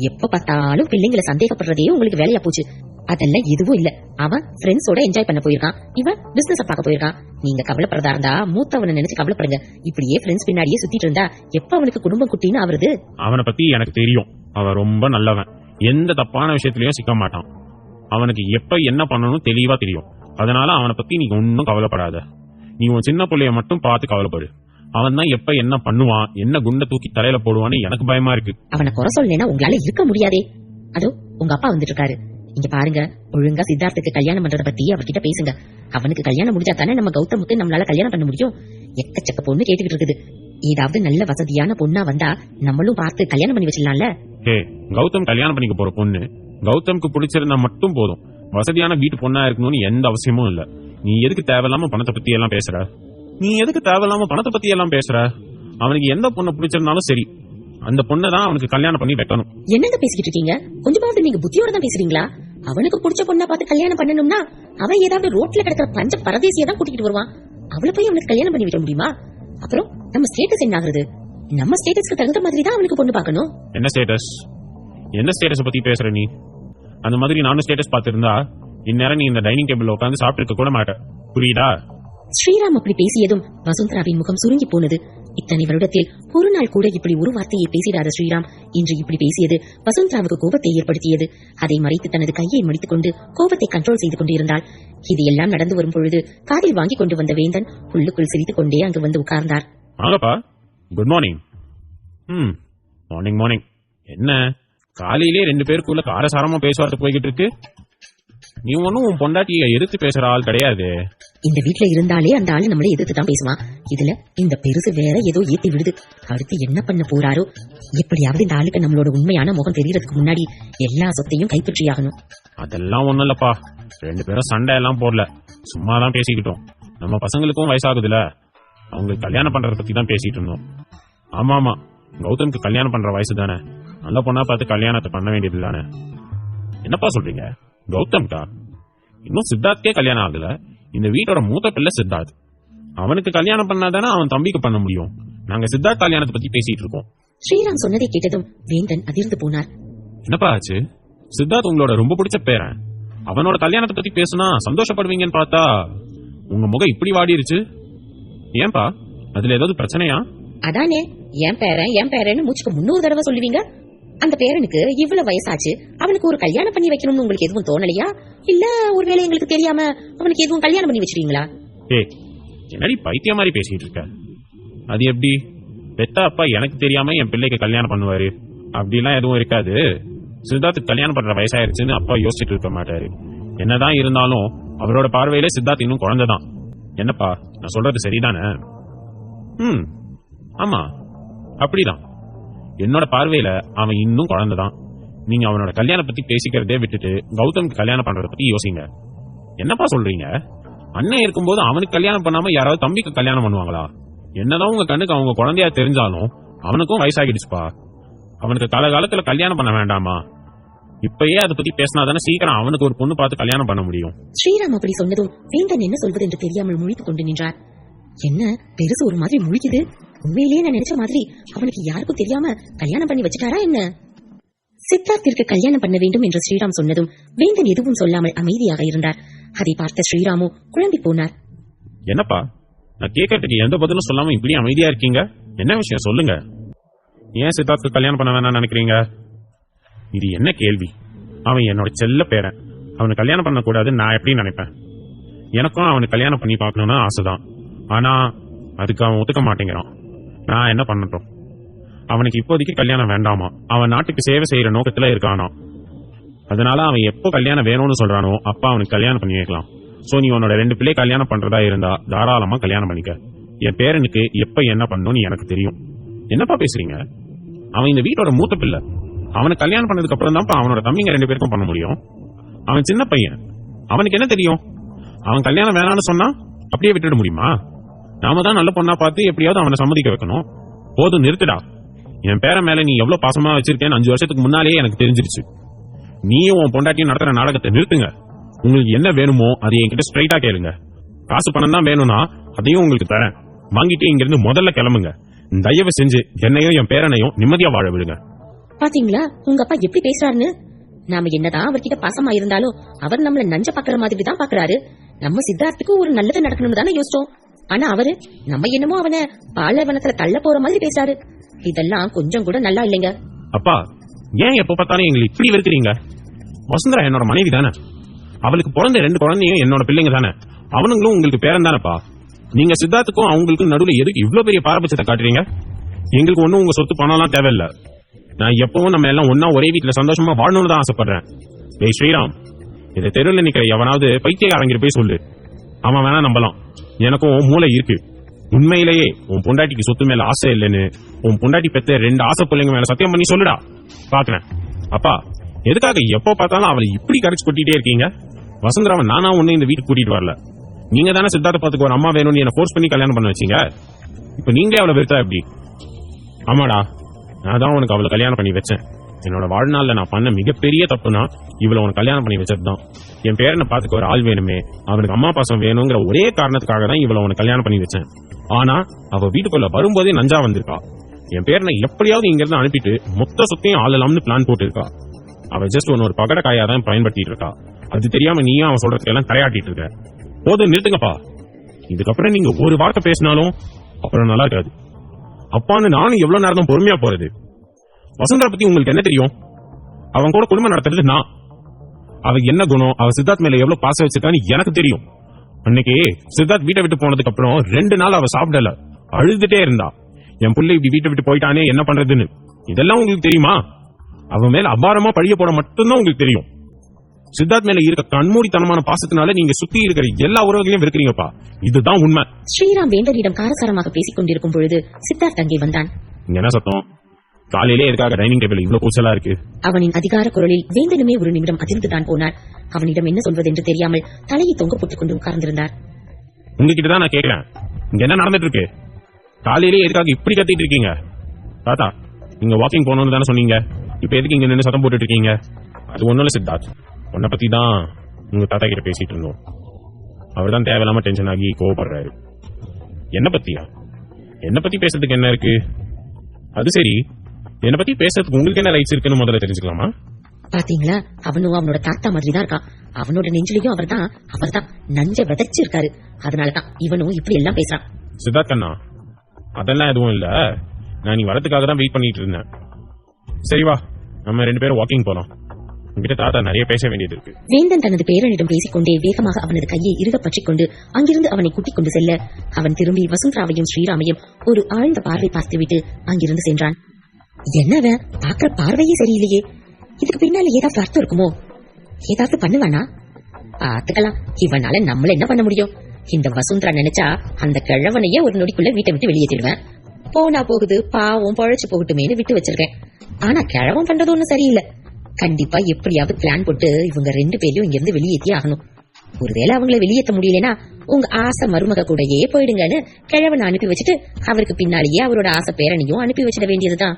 எப்ப பார்த்தாலும் பிள்ளைங்களை சந்தேகப்படுறதே உங்களுக்கு வேலையா போச்சு. அதெல்லாம் எதுவும் இல்ல. அவன் ஃப்ரெண்ட்ஸோட என்ஜாய் பண்ண போயிருக்கான், இவன் பிசினஸ் பார்க்க போயிருக்கான். நீங்க கவலைப்படுறதா இருந்தா மூத்தவனை நினைச்சு கவலைப்படுங்க. இப்படியே ஃப்ரெண்ட்ஸ் பின்னாடியே சுத்திட்டு இருந்தா எப்ப அவனுக்கு குடும்பம் குட்டின்னு ஆவறது? அவனை பத்தி எனக்கு தெரியும். அவன் ரொம்ப நல்லவன், எந்த தப்பான விஷயத்திலயும் சிக்க மாட்டான். அவனுக்கு எப்ப என்ன பண்ணணும் தெளிவா தெரியும். அதனால அவனை பத்தி நீ ஒன்னும் கவலைப்படாத. நீ உன் சின்ன பிள்ளைய மட்டும் பார்த்து கவலைப்படு. அவன் தான் எப்ப என்ன பண்ணுவான், என்ன குண்டை தூக்கி தலையில போடுவான்னு எனக்கு பயமா இருக்கு. அவனை குறை சொல்லலைன்னா உங்களால இருக்க முடியாதே. அதோ உங்க அப்பா வந்துட்டு இருக்காரு. இங்க பாருங்க, ஒழுங்கா சித்தார்த்துக்கு கல்யாணம் பண்றத பத்தி அவர்கிட்ட பேசுங்க. அவனுக்கு கல்யாணம் முடிஞ்சா தானே நம்ம கௌதமுக்கு நம்மளால கல்யாணம் பண்ண முடியும். எக்கச்சக்க பொண்ணு கேட்டுக்கிட்டு இருக்குது. ஏதாவது நல்ல வசதியான பொண்ணா வந்தா நம்மளும் பார்த்து கல்யாணம் பண்ணி வச்சிடலாம்ல. கௌதம் கல்யாணம் பண்ணிக்க போற பொண்ணு கௌதம்க்கு பிடிச்சிருந்தா மட்டும் போதும். வசதியான வீட்டு பொண்ணா இருக்கணும்னு எந்த அவசியமும் இல்ல. நீ எதுக்கு தேவையில்லாம பணத்தை பத்தி எல்லாம் பேசுற? அவனுக்கு எந்த பொண்ணை பிடிச்சிருந்தாலும் சரி, அந்த பொண்ணை தான் அவனுக்கு கல்யாணம் பண்ணி வைக்கணும். என்னங்க பேசிக்கிட்டு இருக்கீங்க? கொஞ்சமாவது நீங்க புத்தியோட தான் பேசுறீங்களா? அவனுக்கு பிடிச்ச பொண்ணா பார்த்து கல்யாணம் பண்ணணும்னா அவன் ஏதாவது ரோட்ல கிடக்கிற பஞ்ச பரதேசியை தான் கூட்டிட்டு வருவான். அவளை போய் அவனுக்கு கல்யாணம் பண்ணி வைக்க முடியுமா? அப்புறம் நம்ம ஸ்டேட்டஸ் என்ன ஆகுறது? நம்ம ஸ்டேட்டஸ்க்கு தகுந்த மாதிரி தான் அவனுக்கு பொண்ணு பார்க்கணும். என்ன ஸ்டேட்டஸ்? என்ன ஸ்டேட்டஸ் பத்தி பேசுற நீ? அந்த மாதிரி நானும் ஸ்டேட்டஸ் பார்த்திருந்தா இந்நேரம் நீ இந்த டைனிங் டேபிள்ல உட்காந்து சாப்பிட்டு கூட மாட்டேன். புரியுதா? ஸ்ரீராம் அப்படி பேசியதும் வசுந்தராவின் முகம் சுருங்கி போனது. இத்தனை வருடத்தில் ஒரு நாள் கூட இப்படி ஒரு வார்த்தையை பேசிடாத ஸ்ரீராம் இன்று இப்படி பேசியது வசுந்தராவுக்கு கோபத்தை ஏற்படுத்தியது. அதை மறைத்து தனது கையை மடித்துக் கொண்டு கோபத்தை கண்ட்ரோல் செய்து கொண்டிருந்தாள். இது எல்லாம் நடந்து வரும் பொழுது காதில் வாங்கி கொண்டு வந்த வேந்தன் உள்ளுக்குள் சிரித்துக் கொண்டே அங்கு வந்து உட்கார்ந்தார். Good morning. Morning morning. என்ன காலையிலே 2 பேருக்குள்ள காரசாரமா பேசுவார்த்து போய்கிட்டு இருக்கு? நீ ஒன்னும் உன் பொண்டாட்டியை எதிர்த்து பேசுற ஆள் கிடையாது. இந்த வீட்டுல இருந்தாலே அந்த ஆளு நம்மளை எதிர்த்து தான் பேசுவான். இதுல இந்த பெருசு வேற ஏதோ ஏத்தி விடுது. அடுத்து என்ன பண்ண போறாரோ? எப்படியாவது இந்த ஆளுக்கு நம்மளோட உண்மையான முகம் தெரியறதுக்கு முன்னாடி எல்லா சொத்தையும் கைப்பற்றியாகணும். அதெல்லாம் ஒண்ணும் இல்லப்பா. 2 பேரும் சண்டை எல்லாம் போடல, சும்மாதான் பேசிக்கிட்டோம். நம்ம பசங்களுக்கும் வயசாகுதுல, அவங்களுக்கு கல்யாணம் பண்றத பத்தி தான் பேசிட்டு இருந்தோம். ஆமா, கௌதம்க்கு கல்யாணம் பண்ற வயசு தானே, நல்ல பொண்ணா பார்த்து கல்யாணத்தை பண்ண வேண்டியது தானே. என்னப்பா சொல்றீங்க? கௌதம்கா? இன்னும் சித்தார்த்தே கல்யாணம் ஆகல. இந்த வீட்டோட மூத்த பிள்ளை சித்தார்த். அவனுக்கு கல்யாணம் பண்ணாதானே அவன் தம்பிக்கு பண்ண முடியும். நாங்க சித்தார்த் கல்யாணத்தை பத்தி பேசிட்டு இருக்கோம். ஸ்ரீராம் சொன்னதை கேட்டதும் வேந்தன் அதிர்ந்து போனார். என்னப்பா ஆச்சு? சித்தார்த் உங்களோட ரொம்ப பிடிச்ச பேரன். அவனோட கல்யாணத்தை பத்தி பேசுனா சந்தோஷப்படுவீங்கன்னு பார்த்தா உங்க முகம் இப்படி வாடிருச்சு. ஏன்பா, அதுல ஏதாவது பிரச்சனையா? அதானே, என் பேரன்னு மூச்சுக்கு 300 தடவை சொல்லுவீங்க. அந்த பேரனுக்கு இவ்வளவு வயசாச்சு, அவனுக்கு ஒரு கல்யாணம் பண்ணி வைக்கணும்னு உங்களுக்கு எதுவும் தோணலையா? இல்ல ஒருவேளை எங்களுக்கு தெரியாம அவனுக்கு எதுவும் கல்யாணம் பண்ணி வச்சிருக்கீங்களா? என்னடி பைத்திய மாதிரி பேசிட்டு இருக்க? அது எப்படி? பெத்த அப்பா எனக்கு தெரியாம என் பிள்ளைக்கு கல்யாணம் பண்ணுவாரு அப்படிலாம் எதுவும் இருக்காது. சித்தார்த்துக்கு கல்யாணம் பண்ற வயசாயிருச்சுன்னு அப்பா யோசிச்சுட்டு இருக்க மாட்டாரு. என்னதான் இருந்தாலும் அவரோட பார்வையில சித்தார்த் இன்னும் குழந்தைதான். என்னப்பா, நான் சொல்றது சரிதானே? ஆமா, அப்படிதான். என்னோட பார்வையில அவன் இன்னும் குழந்தைதான். நீங்க அவனோட கல்யாணம் பத்தி பேசிக்கிறதே விட்டுட்டு கௌதம்க்கு கல்யாணம் பண்றத பத்தி யோசிங்க. என்னப்பா சொல்றீங்க? அண்ணன் இருக்கும்போது அவனுக்கு கல்யாணம் பண்ணாம யாராவது தம்பிக்கு கல்யாணம் பண்ணுவாங்களா? என்னதான் உங்க கண்ணுக்கு அவங்க குழந்தையா தெரிஞ்சாலும் அவனுக்கும் வயசாகிடுச்சுப்பா. அவனுக்கு காலகாலத்துல கல்யாணம் பண்ண வேண்டாமா? இப்பயே அதை பத்தி பேசினாதானே சீக்கிரம் அவனுக்கு ஒரு பொண்ணு பார்த்து கல்யாணம் பண்ண முடியும். ஸ்ரீராம் அப்படி சொன்னதும் வேந்தன் என்ன சொல்வது என்று தெரியாமல் முழித்துக் கொண்டு நின்றார். என்ன பெருசு ஒரு மாதிரி முழிக்குது? உண்மையிலேயே நான் நினைச்ச மாதிரி அவனுக்கு யாருக்கும் தெரியாம கல்யாணம் பண்ணி வச்சுட்டாரா என்ன? சித்தார்த்திற்கு கல்யாணம் பண்ண வேண்டும் என்று ஸ்ரீராம் சொன்னதும் வேந்தன் எதுவும் சொல்லாமல் அமைதியாக இருந்தார். அதை பார்த்த ஸ்ரீராமு குழம்பி போனார். என்னப்பா, நான் கேட்கறதுக்கு எந்த பதிலும் சொல்லாம இப்படி அமைதியா இருக்கீங்க? என்ன விஷயம் சொல்லுங்க. ஏன் சித்தார்த்துக்கு கல்யாணம் பண்ண வேணாம்னு நினைக்கிறீங்க? இது என்ன கேள்வி? அவன் என்னோட செல்ல பேரன். அவனுக்கு கல்யாணம் பண்ணக்கூடாது நான் எப்படி நினைப்பேன்? எனக்கும் அவனுக்கு கல்யாணம் பண்ணி பார்க்கணும்னு ஆசைதான். ஆனா அதுக்கு அவன் ஒத்துக்க மாட்டேங்கிறான். நான் என்ன பண்ணட்டும்? அவனுக்கு இப்போதைக்கு கல்யாணம் வேண்டாமா. அவன் நாட்டுக்கு சேவை செய்யற நோக்கத்துல இருக்கானா. அதனால அவன் எப்போ கல்யாணம் வேணும்னு சொல்றானோ அப்ப அவனுக்கு கல்யாணம் பண்ணி வைக்கலாம். சோ நீ உன்னோட 2 பிள்ளை கல்யாணம் பண்றதா இருந்தா தாராளமா கல்யாணம் பண்ணிக்க. என் பேரனுக்கு எப்ப என்ன பண்ணணும்னு எனக்கு தெரியும். என்னப்பா பேசுறீங்க? அவன் இந்த வீட்டோட மூத்த பிள்ளை. அவனுக்கு கல்யாணம் பண்ணதுக்கு அப்புறம் தான் அவனோட தம்பிங்க 2 பேருக்கும் பண்ண முடியும். அவன் சின்ன பையன், அவனுக்கு என்ன தெரியும்? அவன் கல்யாணம் வேணான்னு சொன்னா அப்படியே விட்டுட முடியுமா? நாம தான் நல்ல பொண்ணா பார்த்து எப்படியாவது அவனை சம்மதிக்க வைக்கணும். போதும், நிறுத்துடா. என் பேரன் மேல நீ எவ்வளவு பாசமா வச்சிருக்கேன்னு 5 வருஷத்துக்கு முன்னாலேயே எனக்கு தெரிஞ்சிருச்சு. நீயும் உன் பொண்டாட்டியும் நடத்துற நாடகத்தை நிறுத்துங்க. உங்களுக்கு என்ன வேணுமோ அதை என்கிட்ட ஸ்ட்ரைட்டா கேளுங்க. காசு பணம் தான் வேணும்னா அதையும் உங்களுக்கு தரேன். வாங்கிட்டு இங்க இருந்து முதல்ல கிளம்புங்க. தயவு செஞ்சு என்னையும் என் பேரனையும் நிம்மதியா வாழ விடுங்க. பாத்தீங்களா உங்க அப்பா எப்படி பேசுறாருன்னு? நாம என்னதான் அவர்கிட்ட பாசமா இருந்தாலும் அவர் நம்மள நஞ்ச பாக்குற மாதிரி தான் பாக்குறாரு. நம்ம சித்தார்த்துக்கு ஒரு நல்லது நடக்கணும்னு தானே யோசிச்சோம். ஆனா அவரு நம்ம என்னமோ அவனை பாலைவனத்துல தள்ள போற மாதிரி பேசாரு. இதெல்லாம் கொஞ்சம் கூட நல்லா இல்லைங்க. அப்பா, ஏன் எப்ப பார்த்தாலும் எங்களை இப்படி வெறுக்கிறீங்க? வசுந்தரா என்னோட மனைவி தானே. அவளுக்கு பிறந்த 2 குழந்தையும் என்னோட பிள்ளைங்க தானே. அவனுங்களும் உங்களுக்கு பேரன் தானேப்பா. நீங்க சித்தார்த்துக்கும் அவங்களுக்கும் நடுவுல எதுக்கு இவ்வளவு பெரிய பாரபட்சத்தை காட்டுறீங்க? எங்களுக்கு ஒண்ணும் உங்க சொத்து பணம்லாம் தேவையில்ல. நான் எப்பவும் நம்ம எல்லாம் ஒன்னா ஒரே வீட்டுல சந்தோஷமா வாழணும்னு தான் ஆசைப்படுறேன். டேய் ஸ்ரீராம், இதை தெருவில் நிக்கிற எவனாவது பைத்தியக்காரங்கிற போய் சொல்லு. அவன் வேணா நம்பலாம். எனக்கும் மூளை இருக்கு. உண்மையிலேயே உன் பொண்டாட்டிக்கு சொத்து மேல ஆசை இல்லைன்னு உன் பொண்டாட்டி பெத்த 2 ஆசை பிள்ளைங்க மேல சத்தியம் பண்ணி சொல்லுடா, பாக்குறேன். அப்பா, எதுக்காக எப்போ பார்த்தாலும் அவளை இப்படி கரைச்சு கொட்டிட்டே இருக்கீங்க? வசுந்தராவன் நானா ஒண்ணு இந்த வீட்டுக்கு கூட்டிட்டு வரல. நீங்க தானே சித்தார்த்த பாத்துக்கு ஒரு அம்மா வேணும்னு என்ன ஃபோர்ஸ் பண்ணி கல்யாணம் பண்ண வச்சீங்க. இப்ப நீங்களே அவளை வெறுத்தா எப்படி? ஆமாடா, நான் தான் உனக்கு அவளை கல்யாணம் பண்ணி வச்சேன். என்னோட வாழ்நாள்ல நான் பண்ண மிகப்பெரிய தப்புனா இவளை உனக்கு கல்யாணம் பண்ணி வச்சதுதான். என் பேரனை பாத்துக்க ஒரு ஆள் வேணுமே, அவனுக்கு அம்மா பாசம் வேணுங்கிற ஒரே காரணத்துக்காக தான் இவளை உனக்கு கல்யாணம் பண்ணி வச்சேன். ஆனா அவ வீட்டுக்குள்ள வரும்போதே நஞ்சா வந்திருக்கா. என் பேரனை எப்படியாவது இங்க இருந்து அனுப்பிட்டு மொத்த சொத்தையும் ஆளலாம்னு பிளான் போட்டு இருக்கா. அவ ஜஸ்ட் ஒரு பகட காயா தான் பயன்படுத்திட்டு இருக்கா. அது தெரியாம நீயும் அவன் சொல்றதுக்கு எல்லாம் தலையாட்டிட்டு இருக்க. போதும், நிறுத்துங்கப்பா. இதுக்கப்புறம் நீங்க ஒரு வார்த்தை பேசினாலும் அப்புறம் நல்லா இருக்காது. அப்பான்னு நானும் எவ்வளவு நேரம் தான் பொறுமையா போறது. வசுந்தரா பத்தி உங்களுக்கு என்ன தெரியும்? அவன் கூட குடும்பம் நடத்துறது நான். அவ என்ன குணம், அவ சித்தார்த் மேல எவ்வளவு பாசம் வச்சிருக்கான்னு எனக்கு தெரியும். அன்னைக்கு சித்தார்த் வீட்டை விட்டு போனதுக்கு அப்புறம் 2 நாள் அவ சாப்பிடல, அழுதுட்டே இருந்தா. என் பிள்ளை இப்படி வீட்டை விட்டு போயிட்டானே, என்ன பண்றதுன்னு. இதெல்லாம் உங்களுக்கு தெரியுமா? அவன் மேல அபாரமா பழிய போட மட்டும்தான் உங்களுக்கு தெரியும். சித்தார்த் மேல இருக்க கண்மூடித்தனமான பாசத்தினால நீங்க சுத்தி இருக்கிற எல்லா உறவுகளையும் வெறுக்கிறீங்கப்பா. இதுதான் உண்மை. ஸ்ரீராம் வேந்தனிடம் காரசாரமாக பேசிக் கொண்டிருக்கும் பொழுது சித்தார்த் அங்கே வந்தான். இங்க என்ன சத்தம்? காலையிலே எதுக்காக டைனிங் டேபிள் இவ்வளவு கூச்சலா இருக்கு? அவனின் அதிகார குரலில் வேந்தனுமே ஒரு நிமிடம் அதிர்ந்துதான் போனார். அவனிடம் என்ன சொல்வது என்று தெரியாமல் தலையை தொங்க போட்டுக் கொண்டு உட்கார்ந்திருந்தார். உங்ககிட்ட தான் நான் கேட்கிறேன், இங்க என்ன நடந்துட்டு இருக்கு? காலையிலே எதுக்காக இப்படி கத்திட்டு இருக்கீங்க? தாத்தா, நீங்க வாக்கிங் போகணும்னு தானே சொன்னீங்க, இப்ப எதுக்கு இங்க நின்று சத்தம் போட்டுட்டு இருக்கீங்க? அது ஒண்ணும் இல்ல சித்தார்த், உன்னை பத்தி தான் உங்க தாத்தா கிட்ட பேசிட்டு இருந்தோம். அவர் தான் தேவையில்லாம டென்ஷன் ஆகி கோவப்படுறாரு. என்ன பத்தியா? என்ன பத்தி பேசுறதுக்கு என்ன இருக்கு? அது சரி, என்ன பத்தி பேசுறதுக்கு உங்களுக்கு என்ன ரைட்ஸ் இருக்குன்னு முதல்ல தெரிஞ்சுக்கலாமா? பாத்தீங்களா, அவனும் அவனோட தாத்தா மாதிரி தான் இருக்கான். அவனோட நெஞ்சிலையும் அவர்தான் நஞ்ச விதைச்சு இருக்காரு. அதனாலதான் இவனும் இப்படி எல்லாம் பேசுறான். சித்தார்த் அண்ணா, அதெல்லாம் எதுவும் இல்ல. நான் நீ வரதுக்காக தான் வெயிட் பண்ணிட்டு இருந்தேன். சரி வா, நம்ம 2 பேரும் வாக்கிங் போலாம். உங்ககிட்ட தாத்தா நிறைய பேச வேண்டியது இருக்கு. வேந்தன் தனது பேரனிடம் பேசிக்கொண்டே வேகமாக அவனது கையை இறுக பற்றிக் கொண்டு அங்கிருந்து அவனை கூட்டிக் கொண்டு செல்ல, அவன் திரும்பி வசுந்தராவையும் ஸ்ரீராமையும் ஒரு ஆழ்ந்த பார்வை பார்த்துவிட்டு அங்கிருந்து சென்றான். என்னவன் பாக்குற பார்வையே சரியில்லையே, இதுக்கு பின்னால ஏதாவது அர்த்தம் இருக்குமோ? ஏதாவது பண்ணுவானா? பாத்துக்கலாம், இவனால நம்மள என்ன பண்ண முடியும்? இந்த வசுந்தரா நினைச்சா அந்த கிழவனையே ஒரு நொடிக்குள்ள வீட்டை விட்டு வெளியேற்றிடுவேன். போனா போகுது, பாவம் பழச்சு போகட்டுமேனு விட்டு வச்சிருக்கேன். ஆனா கிழவன் பண்றது ஒண்ணும் சரியில்லை. கண்டிப்பா எப்படியாவது பிளான் போட்டு இவங்க 2 பேரையும் இங்க இருந்து வெளியேற்றி ஆகணும். ஒருவேளை அவங்களை வெளியேற்ற முடியலனா உங்க ஆசை மருமக கூடயே போயிடுங்கன்னு கிழவனை அனுப்பி வச்சுட்டு அவருக்கு பின்னாலேயே அவரோட ஆசை பேரனையும் அனுப்பி வச்சிட வேண்டியதுதான்.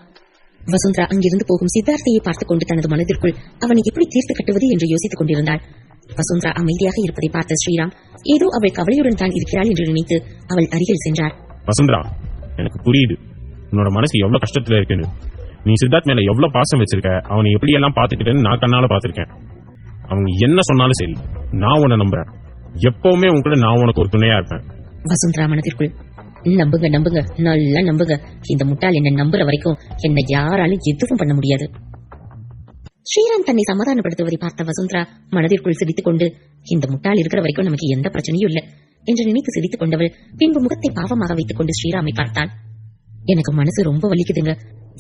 வசுந்தரா அங்கிருந்து போகும் சித்தார்த்தையை பார்த்துக் கொண்டு தனது மனதிற்குள் அவனை எப்படி தீர்த்து கட்டுவது என்று யோசித்துக் கொண்டிருந்தாள். வசுந்தரா அமைதியாக இருப்பதை பார்த்த ஸ்ரீராம் ஏதோ அவள் கவலையுடன் தான் இருக்கிறாள் என்று நினைத்து அவள் அருகில் சென்றார். வசுந்தரா, எனக்கு புரியுது உன்னோட மனசு எவ்வளவு கஷ்டத்துல இருக்குன்னு. நீ சித்தார்த் மேல எவ்வளவு பாசம் வச்சிருக்க, அவனை எப்படி எல்லாம் பாத்துக்கிட்டேன்னு நான் கண்ணால பாத்திருக்கேன். அவங்க என்ன சொன்னாலும் சரி, நான் உன்னை நம்புறேன். எப்பவுமே உன்கிட்ட நான் உனக்கு ஒரு துணையா இருப்பேன். வசுந்தரா மனதிற்குள், நம்புங்க நம்புங்க, நல்லா நம்புங்க. இந்த முட்டாள் என்ன நம்புற வரைக்கும் என்ன யாராலும் எதுவும் பண்ண முடியாது. ஸ்ரீராம் தன்னை சமாதானப்படுத்துவதை பார்த்த வசுந்தரா மனதிற்குள் சிரித்துக் கொண்டு, இந்த முட்டாள் இருக்கிற வரைக்கும் நமக்கு எந்த பிரச்சனையும் இல்ல என்று நினைத்து சிரித்துக் கொண்டவள் பின்பு முகத்தை பாவமாக வைத்துக் கொண்டு ஸ்ரீராமை பார்த்தான். எனக்கு மனசு ரொம்ப வலிக்குதுங்க.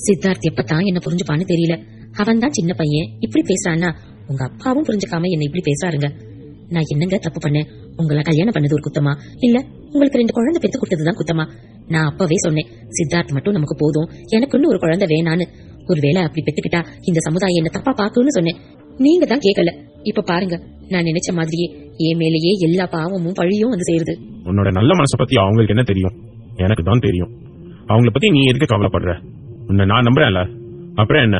சித்தார்த் எப்பதான் என்ன புரிஞ்சுப்பான்னு தெரியல. அவன் தான் சின்ன பையன், இப்படி பேசுறான்னா உங்க அப்பாவும் புரிஞ்சுக்காம என்ன இப்படி பேசுறாருங்க. நான் என்னங்க தப்பு பண்ணேன்? உங்களை கல்யாணம் பண்ணது ஒரு குத்தமா, இல்ல உங்களுக்கு 2 குழந்தை பெத்து கொடுத்ததுதான் குத்தமா? நான் அப்பவே சொன்னேன், சித்தார்த் மட்டும் நமக்கு போதும், எனக்குன்னு ஒரு குழந்தை வேணான்னு. ஒருவேளை அப்படி பெத்துக்கிட்டா இந்த சமுதாயம் என்ன தப்பா பாக்குன்னு சொன்னேன். நீங்க தான் கேட்கல. இப்ப பாருங்க, நான் நினைச்ச மாதிரியே என் மேலேயே எல்லா பாவமும் பழியும் வந்து சேருது. உன்னோட நல்ல மனசை பத்தி அவங்களுக்கு என்ன தெரியும்? எனக்கு தான் தெரியும். அவங்கள பத்தி நீ எதுக்கு கவலைப்படுற? உன்னை நான் நம்புறேன்ல, அப்புறம் என்ன,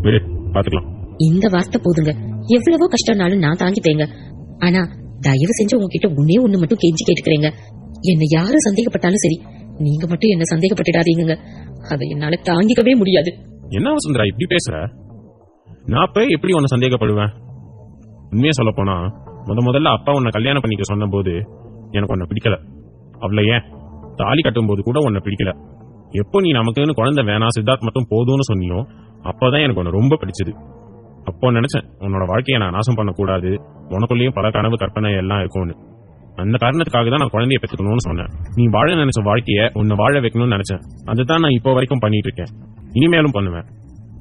விடு, பாத்துக்கலாம். இந்த வார்த்தை போதுங்க. எவ்வளவோ கஷ்டம்னாலும் நான் தாங்கிப்பேங்க. ஆனா தயவு செஞ்சு உங்ககிட்ட ஒண்ணு மட்டும் கெஞ்சி கேட்டுக்கிறேங்க. என்ன யாரும் சந்தேகப்பட்டாலும் சரி, நீங்க மட்டும் என்ன சந்தேகப்பட்டுடாதீங்க. அதை என்னால தாங்கிக்கவே முடியாது. என்ன வசுந்தரா இப்படி பேசுற? நான் போய் எப்படி உன்னை சந்தேகப்படுவேன்? உண்மையா சொல்ல போனா, முதல்ல அப்பா உன்னை கல்யாணம் பண்ணிக்க சொன்ன போது எனக்கு உன்னை பிடிக்கல. அவளை ஏன் தாலி கட்டும் போது கூட உன்னை பிடிக்கல. எப்போ நீ நமக்குன்னு குழந்தை வேணா, சித்தார்த் மட்டும் போதும்னு சொன்னியோ அப்பதான் எனக்கு உன்னை ரொம்ப பிடிச்சது. அப்போ நினைச்சேன், உன்னோட வாழ்க்கையை நான் நாசம் பண்ணக்கூடாது, உனக்குள்ளேயும் பல கனவு கற்பனை எல்லாம் இருக்கும்னு. அந்த காரணத்துக்காக தான் நான் குழந்தைய பெற்றுக்கணும்னு சொன்னேன். நீ வாழ நினைச்ச வாழ்க்கைய உன்னை வாழ வைக்கணும்னு நினைச்சேன். அதுதான் நான் இப்போ வரைக்கும் பண்ணிட்டு இருக்கேன், இனிமேலும் பண்ணுவேன்.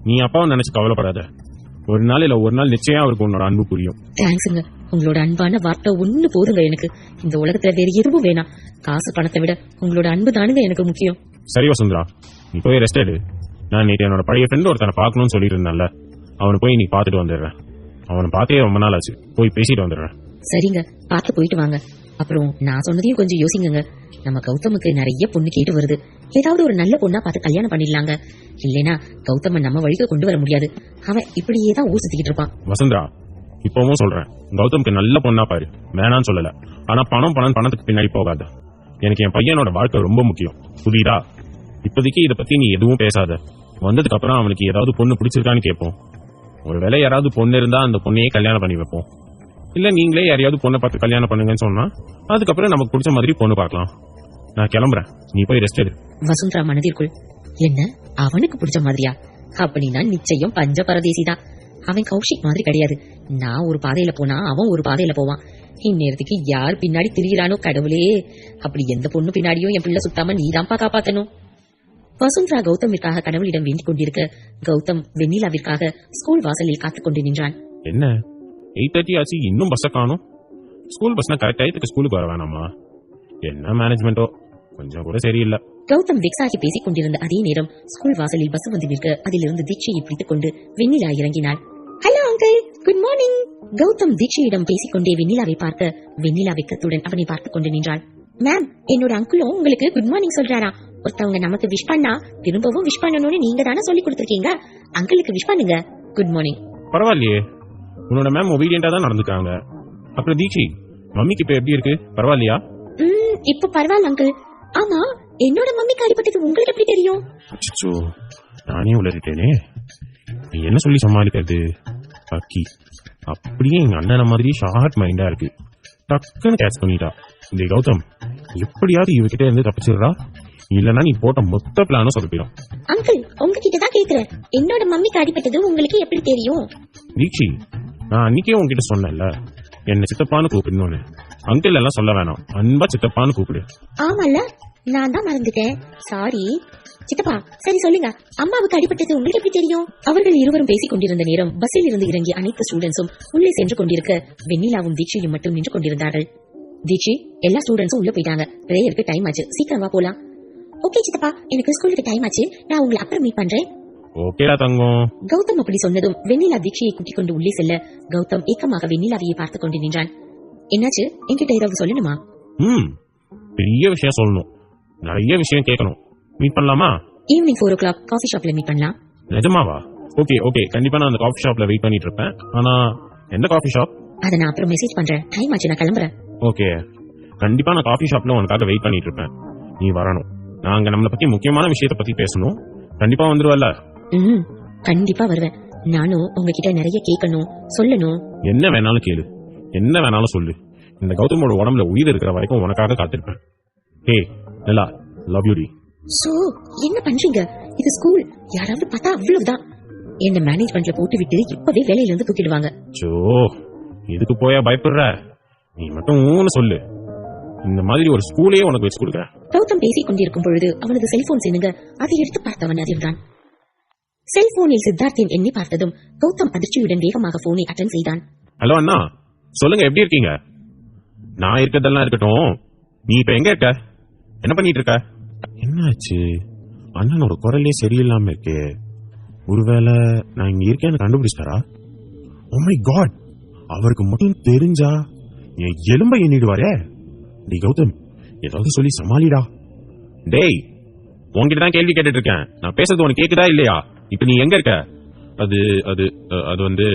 நீ அப்பாவை நினைச்சு கவலைப்படாத. ஒரு நாள் இல்ல ஒரு நாள் நிச்சயம் அவருக்கு உன்னோட அன்பு புரியும். தேங்க்ஸுங்க. உங்களோட அன்பான வார்த்தை ஒண்ணு போதுங்க. எனக்கு இந்த உலகத்துல வேற எதுவும் வேணாம். காசு பணத்தை விட உங்களோட அன்பு தானுங்க எனக்கு முக்கியம். சரி வசுந்தரா, நீ போய் ரெஸ்ட் எடு. நான் நேற்று என்னோட பழைய ஃப்ரெண்டு ஒருத்தனை பார்க்கணும்னு சொல்லிட்டு இருந்தேன்ல, அவனை போய் நீ பாத்துட்டு வந்துடுறேன். அவனை பார்த்தே ரொம்ப நாள் ஆச்சு, போய் பேசிட்டு வந்துடுறேன். சரிங்க, பார்த்து போயிட்டு வாங்க. அப்புறம் நான் சொன்னதையும் கொஞ்சம் யோசிங்க. நம்ம கௌதமுக்கு நிறைய பொண்ணு கேட்டு வருது. ஏதாவது ஒரு நல்ல பொண்ணா பார்த்து கல்யாணம் பண்ணிடலாங்க. இல்லைன்னா கௌதமன் நம்ம வழிக்கு கொண்டு வர முடியாது. அவன் இப்படியே தான் ஊர் சுத்திக்கிட்டு இருப்பான். வசுந்தரா, இப்பவும் சொல்றேன், கௌதமுக்கு நல்ல பொண்ணா பாரு, வேணான்னு சொல்லல. ஆனா பணத்துக்கு பின்னாடி போகாத. எனக்கு என் பையனோட வாழ்க்கை ரொம்ப முக்கியம், புரியுதா? இப்போதைக்கு இதை பத்தி நீ எதுவும் பேசாத. வந்ததுக்கு அப்புறம் அவனுக்கு ஏதாவது பொண்ணு பிடிச்சிருக்கான்னு கேட்போம். ஒருவேளை யாராவது பொண்ணு இருந்தா அந்த பொண்ணையே கல்யாணம் பண்ணி வைப்போம். இல்ல நீங்களே யாரையாவது பொண்ணை பார்த்து கல்யாணம் பண்ணுங்கன்னு சொன்னா அதுக்கப்புறம் நமக்கு பிடிச்ச மாதிரி பொண்ணு பார்க்கலாம். நான் கிளம்புறேன், நீ போய் ரெஸ்ட் எடு. வசுந்தரா மனதிற்குள், என்ன அவனுக்கு பிடிச்ச மாதிரியா? அப்படின்னா நிச்சயம் பஞ்ச பரதேசிதான். அவன் கௌஷிக் மாதிரி கிடையாது. நான் ஒரு பாதையில போனா அவன் ஒரு பாதையில போவான். இந்நேரத்துக்கு யார் பின்னாடி திரியிறானோ கடவுளே. அப்படி எந்த பொண்ணு பின்னாடியும் என் பிள்ளை சுத்தாம நீதான்ப்பா காப்பாத்தணும். வசுந்தரா கௌதமிற்காக கடவுளிடம் வேண்டிக் கொண்டிருக்க, கௌதம் வெண்ணிலாவிற்காக ஸ்கூல் வாசலில் காத்துக் கொண்டு நின்றான். என்ன 8:30 ஆச்சு, இன்னும் பஸ்ஸை காணும்? ஸ்கூல் பஸ்னா கரெக்ட் டயத்துக்கு ஸ்கூலுக்கு வர வேணாமா? என்ன மேனேஜ்மெண்டோ, கொஞ்சம் கூட சரியில்லை. கௌதம் வெக்ஸாகி பேசிக் கொண்டிருந்த அதே நேரம் ஸ்கூல் வாசலில் பஸ் வந்து நிற்க, அதிலிருந்து தீட்சையை பிடித்துக் கொண்டு வெண்ணிலா இறங்கினாள். Hello uncle, good morning. Gautham தீட்சையிடம் பேசிக்கொண்டே வெண்ணிலாவை பார்க்க, வெண்ணிலா வெக்கத்துடன் அவனை பார்த்துக் கொண்டு நின்றாள். மேம், என்னோட அங்கிளும் உங்களுக்கு குட் மார்னிங் சொல்றாரா? ஒருத்தவங்க நமக்கு விஷ் பண்ணா திரும்பவும் விஷ் பண்ணணும்னு நீங்க தானே சொல்லி கொடுத்துருக்கீங்க. அங்கிளுக்கு விஷ் பண்ணுங்க. Good morning. பரவாயில்லையே, உன்னோட மேம் ஒபீடியண்டா தான் நடந்துக்காங்க. அப்புறம் தீட்சி, மம்மிக்கு இப்ப எப்படி இருக்கு? பரவாயில்லையா? இப்ப பரவாயில்ல அங்கிள். ஆமா, என்னோட மம்மிக்கு அடிபட்டது உங்களுக்கு எப்படி தெரியும்? அச்சோ, நானே உளறிட்டேனே. நீ என்ன சொல்லி சமாளிக்கிறது? அக்கி அப்படியே எங்க அண்ணன மாதிரி ஷார்ட் மைண்டா இருக்கு. டக்குன்னு கேட்ச் பண்ணிட்டா. இந்த கௌதம் எப்படியாவது இவகிட்ட இருந்து தப்பிச்சிடுறா, இல்லன்னா நீ போட்ட மொத்த பிளானும் சொதப்பிடும். அங்கிள், உங்ககிட்ட தான் கேக்குறேன், என்னோட மம்மிக்கு அடிபட்டது உங்களுக்கு எப்படி தெரியும்? தீட்சி, நான் அன்னைக்கே உங்ககிட்ட சொன்னேன்ல, என்ன சித்தப்பான்னு கூப்பிடணும்னு. அங்கிள் எல்லாம் சொல்ல வேணாம், அன்பா சித்தப்பான்னு கூப்பிடு. ஆமால, நான் தான் மறந்துட்டேன், சாரி. சித்தப்பா, சரி சொல்லுங்க, அம்மாவுக்கு அடிபட்டது உங்களுக்கு எப்படி தெரியும்? அவர்கள் இருவரும் பேசிக் கொண்டிருந்த நேரம் பஸ்ஸில் இருந்து இறங்கிய அனைத்து ஸ்டூடெண்ட்ஸும் உள்ளே சென்று கொண்டிருக்க, வெண்ணிலாவும் தீட்சியும் மட்டும் நின்று கொண்டிருந்தார்கள். தீட்சி, எல்லா ஸ்டூடெண்ட்ஸும் உள்ள போயிட்டாங்க, பிரேயருக்கு டைம் ஆச்சு, சீக்கிரமா போலாம். ஓகே சித்தப்பா, எனக்கு ஸ்கூலுக்கு டைம் ஆச்சு, நான் உங்களை அப்புறம் மீட் பண்றேன். ஓகேடா தங்கம். கௌதம் அப்படி சொன்னதும் வெண்ணிலா தீட்சியை கூட்டிக் கொண்டு உள்ளே செல்ல, கௌதம் ஏக்கமாக வெண்ணிலாவையே பார்த்துக் கொண்டு நின்றான். என்னாச்சு, என்கிட்ட ஏதாவது சொல்லணுமா? பெரிய விஷயம் சொல்லணும், நிறைய விஷயம் கேட்கணும். மீட் பண்ணலாமா? ஈவினிங் 4 o'clock காஃபி ஷாப்ல மீட் பண்ணலாம். நிஜமாவா? ஓகே ஓகே, கண்டிப்பா நான் அந்த காஃபி ஷாப்ல வெயிட் பண்ணிட்டு இருப்பேன். ஆனா எந்த காஃபி ஷாப்? அதை நான் அப்புறம் மெசேஜ் பண்றேன், டைம் ஆச்சு, நான் கிளம்புறேன். ஓகே, கண்டிப்பா நான் காஃபி ஷாப்ல உனக்காக வெயிட் பண்ணிட்டு இருப்பேன். நீ வரணும், நாங்க நம்மளை பத்தி முக்கியமான விஷயத்தை பத்தி பேசணும். கண்டிப்பா வந்துருவல்ல? கண்டிப்பா வருவேன். நானும் உங்ககிட்ட நிறைய கேட்கணும், சொல்லணும். என்ன வேணாலும் கேளு, என்ன வேணாலும் சொல்லு. இந்த கௌதமோட உடம்புல உயிர் இருக்கிற வரைக்கும் உனக்காக காத்திருப்பேன். ஹே நிலா, லவ் யூ டி. சோ என்ன பண்றீங்க? இது ஸ்கூல், யாராவது பார்த்தா அவ்வளவுதான். என்ன மேனேஜ்மெண்ட்ல போட்டு விட்டு இப்பவே வேலையில இருந்து தூக்கிடுவாங்க. சோ இதுக்கு போயா பயப்படுற? நீ மட்டும் ஊன்னு சொல்லு, இந்த மாதிரி ஒரு ஸ்கூலே உனக்கு வச்சு கொடுக்குறேன். கௌதம் பேசிக் கொண்டிருக்கும் பொழுது அவனது செல்போன் சின்னுங்க, அதை எடுத்து பார்த்தவன் அதிர்ந்தான். செல்போனில் சித்தார்த்தின் எண்ணி பார்த்ததும் கௌதம் அதிர்ச்சியுடன் வேகமாக போனை அட்டெண்ட் செய்தான். ஹலோ அண்ணா, சொல்லுங்க, எப்படி இருக்கீங்க? நான் இருக்கிறதெல்லாம் இருக்கட்டும், நீ இப்ப எங்க இருக்க? என்ன பண்ணிட்டு இருக்க? என்னாச்சு, அண்ணனோட குரலே சரியில்லாம இருக்கே. ஒருவேளை நான் இங்க இருக்கேன்னு கண்டுபிடிச்சாரா? ஓ மை காட், அவருக்கு மட்டும் தெரிஞ்சா என் எலும்பை எண்ணிடுவாரே. டி கௌதம், ஏதாவது சொல்லி சமாளிடா. டேய், உன்கிட்ட தான் கேள்வி கேட்டுட்டு இருக்கேன், நான் பேசுறது உனக்கு கேக்குதா இல்லையா? இப்ப நீ எங்க இருக்க? அது அது அது வந்து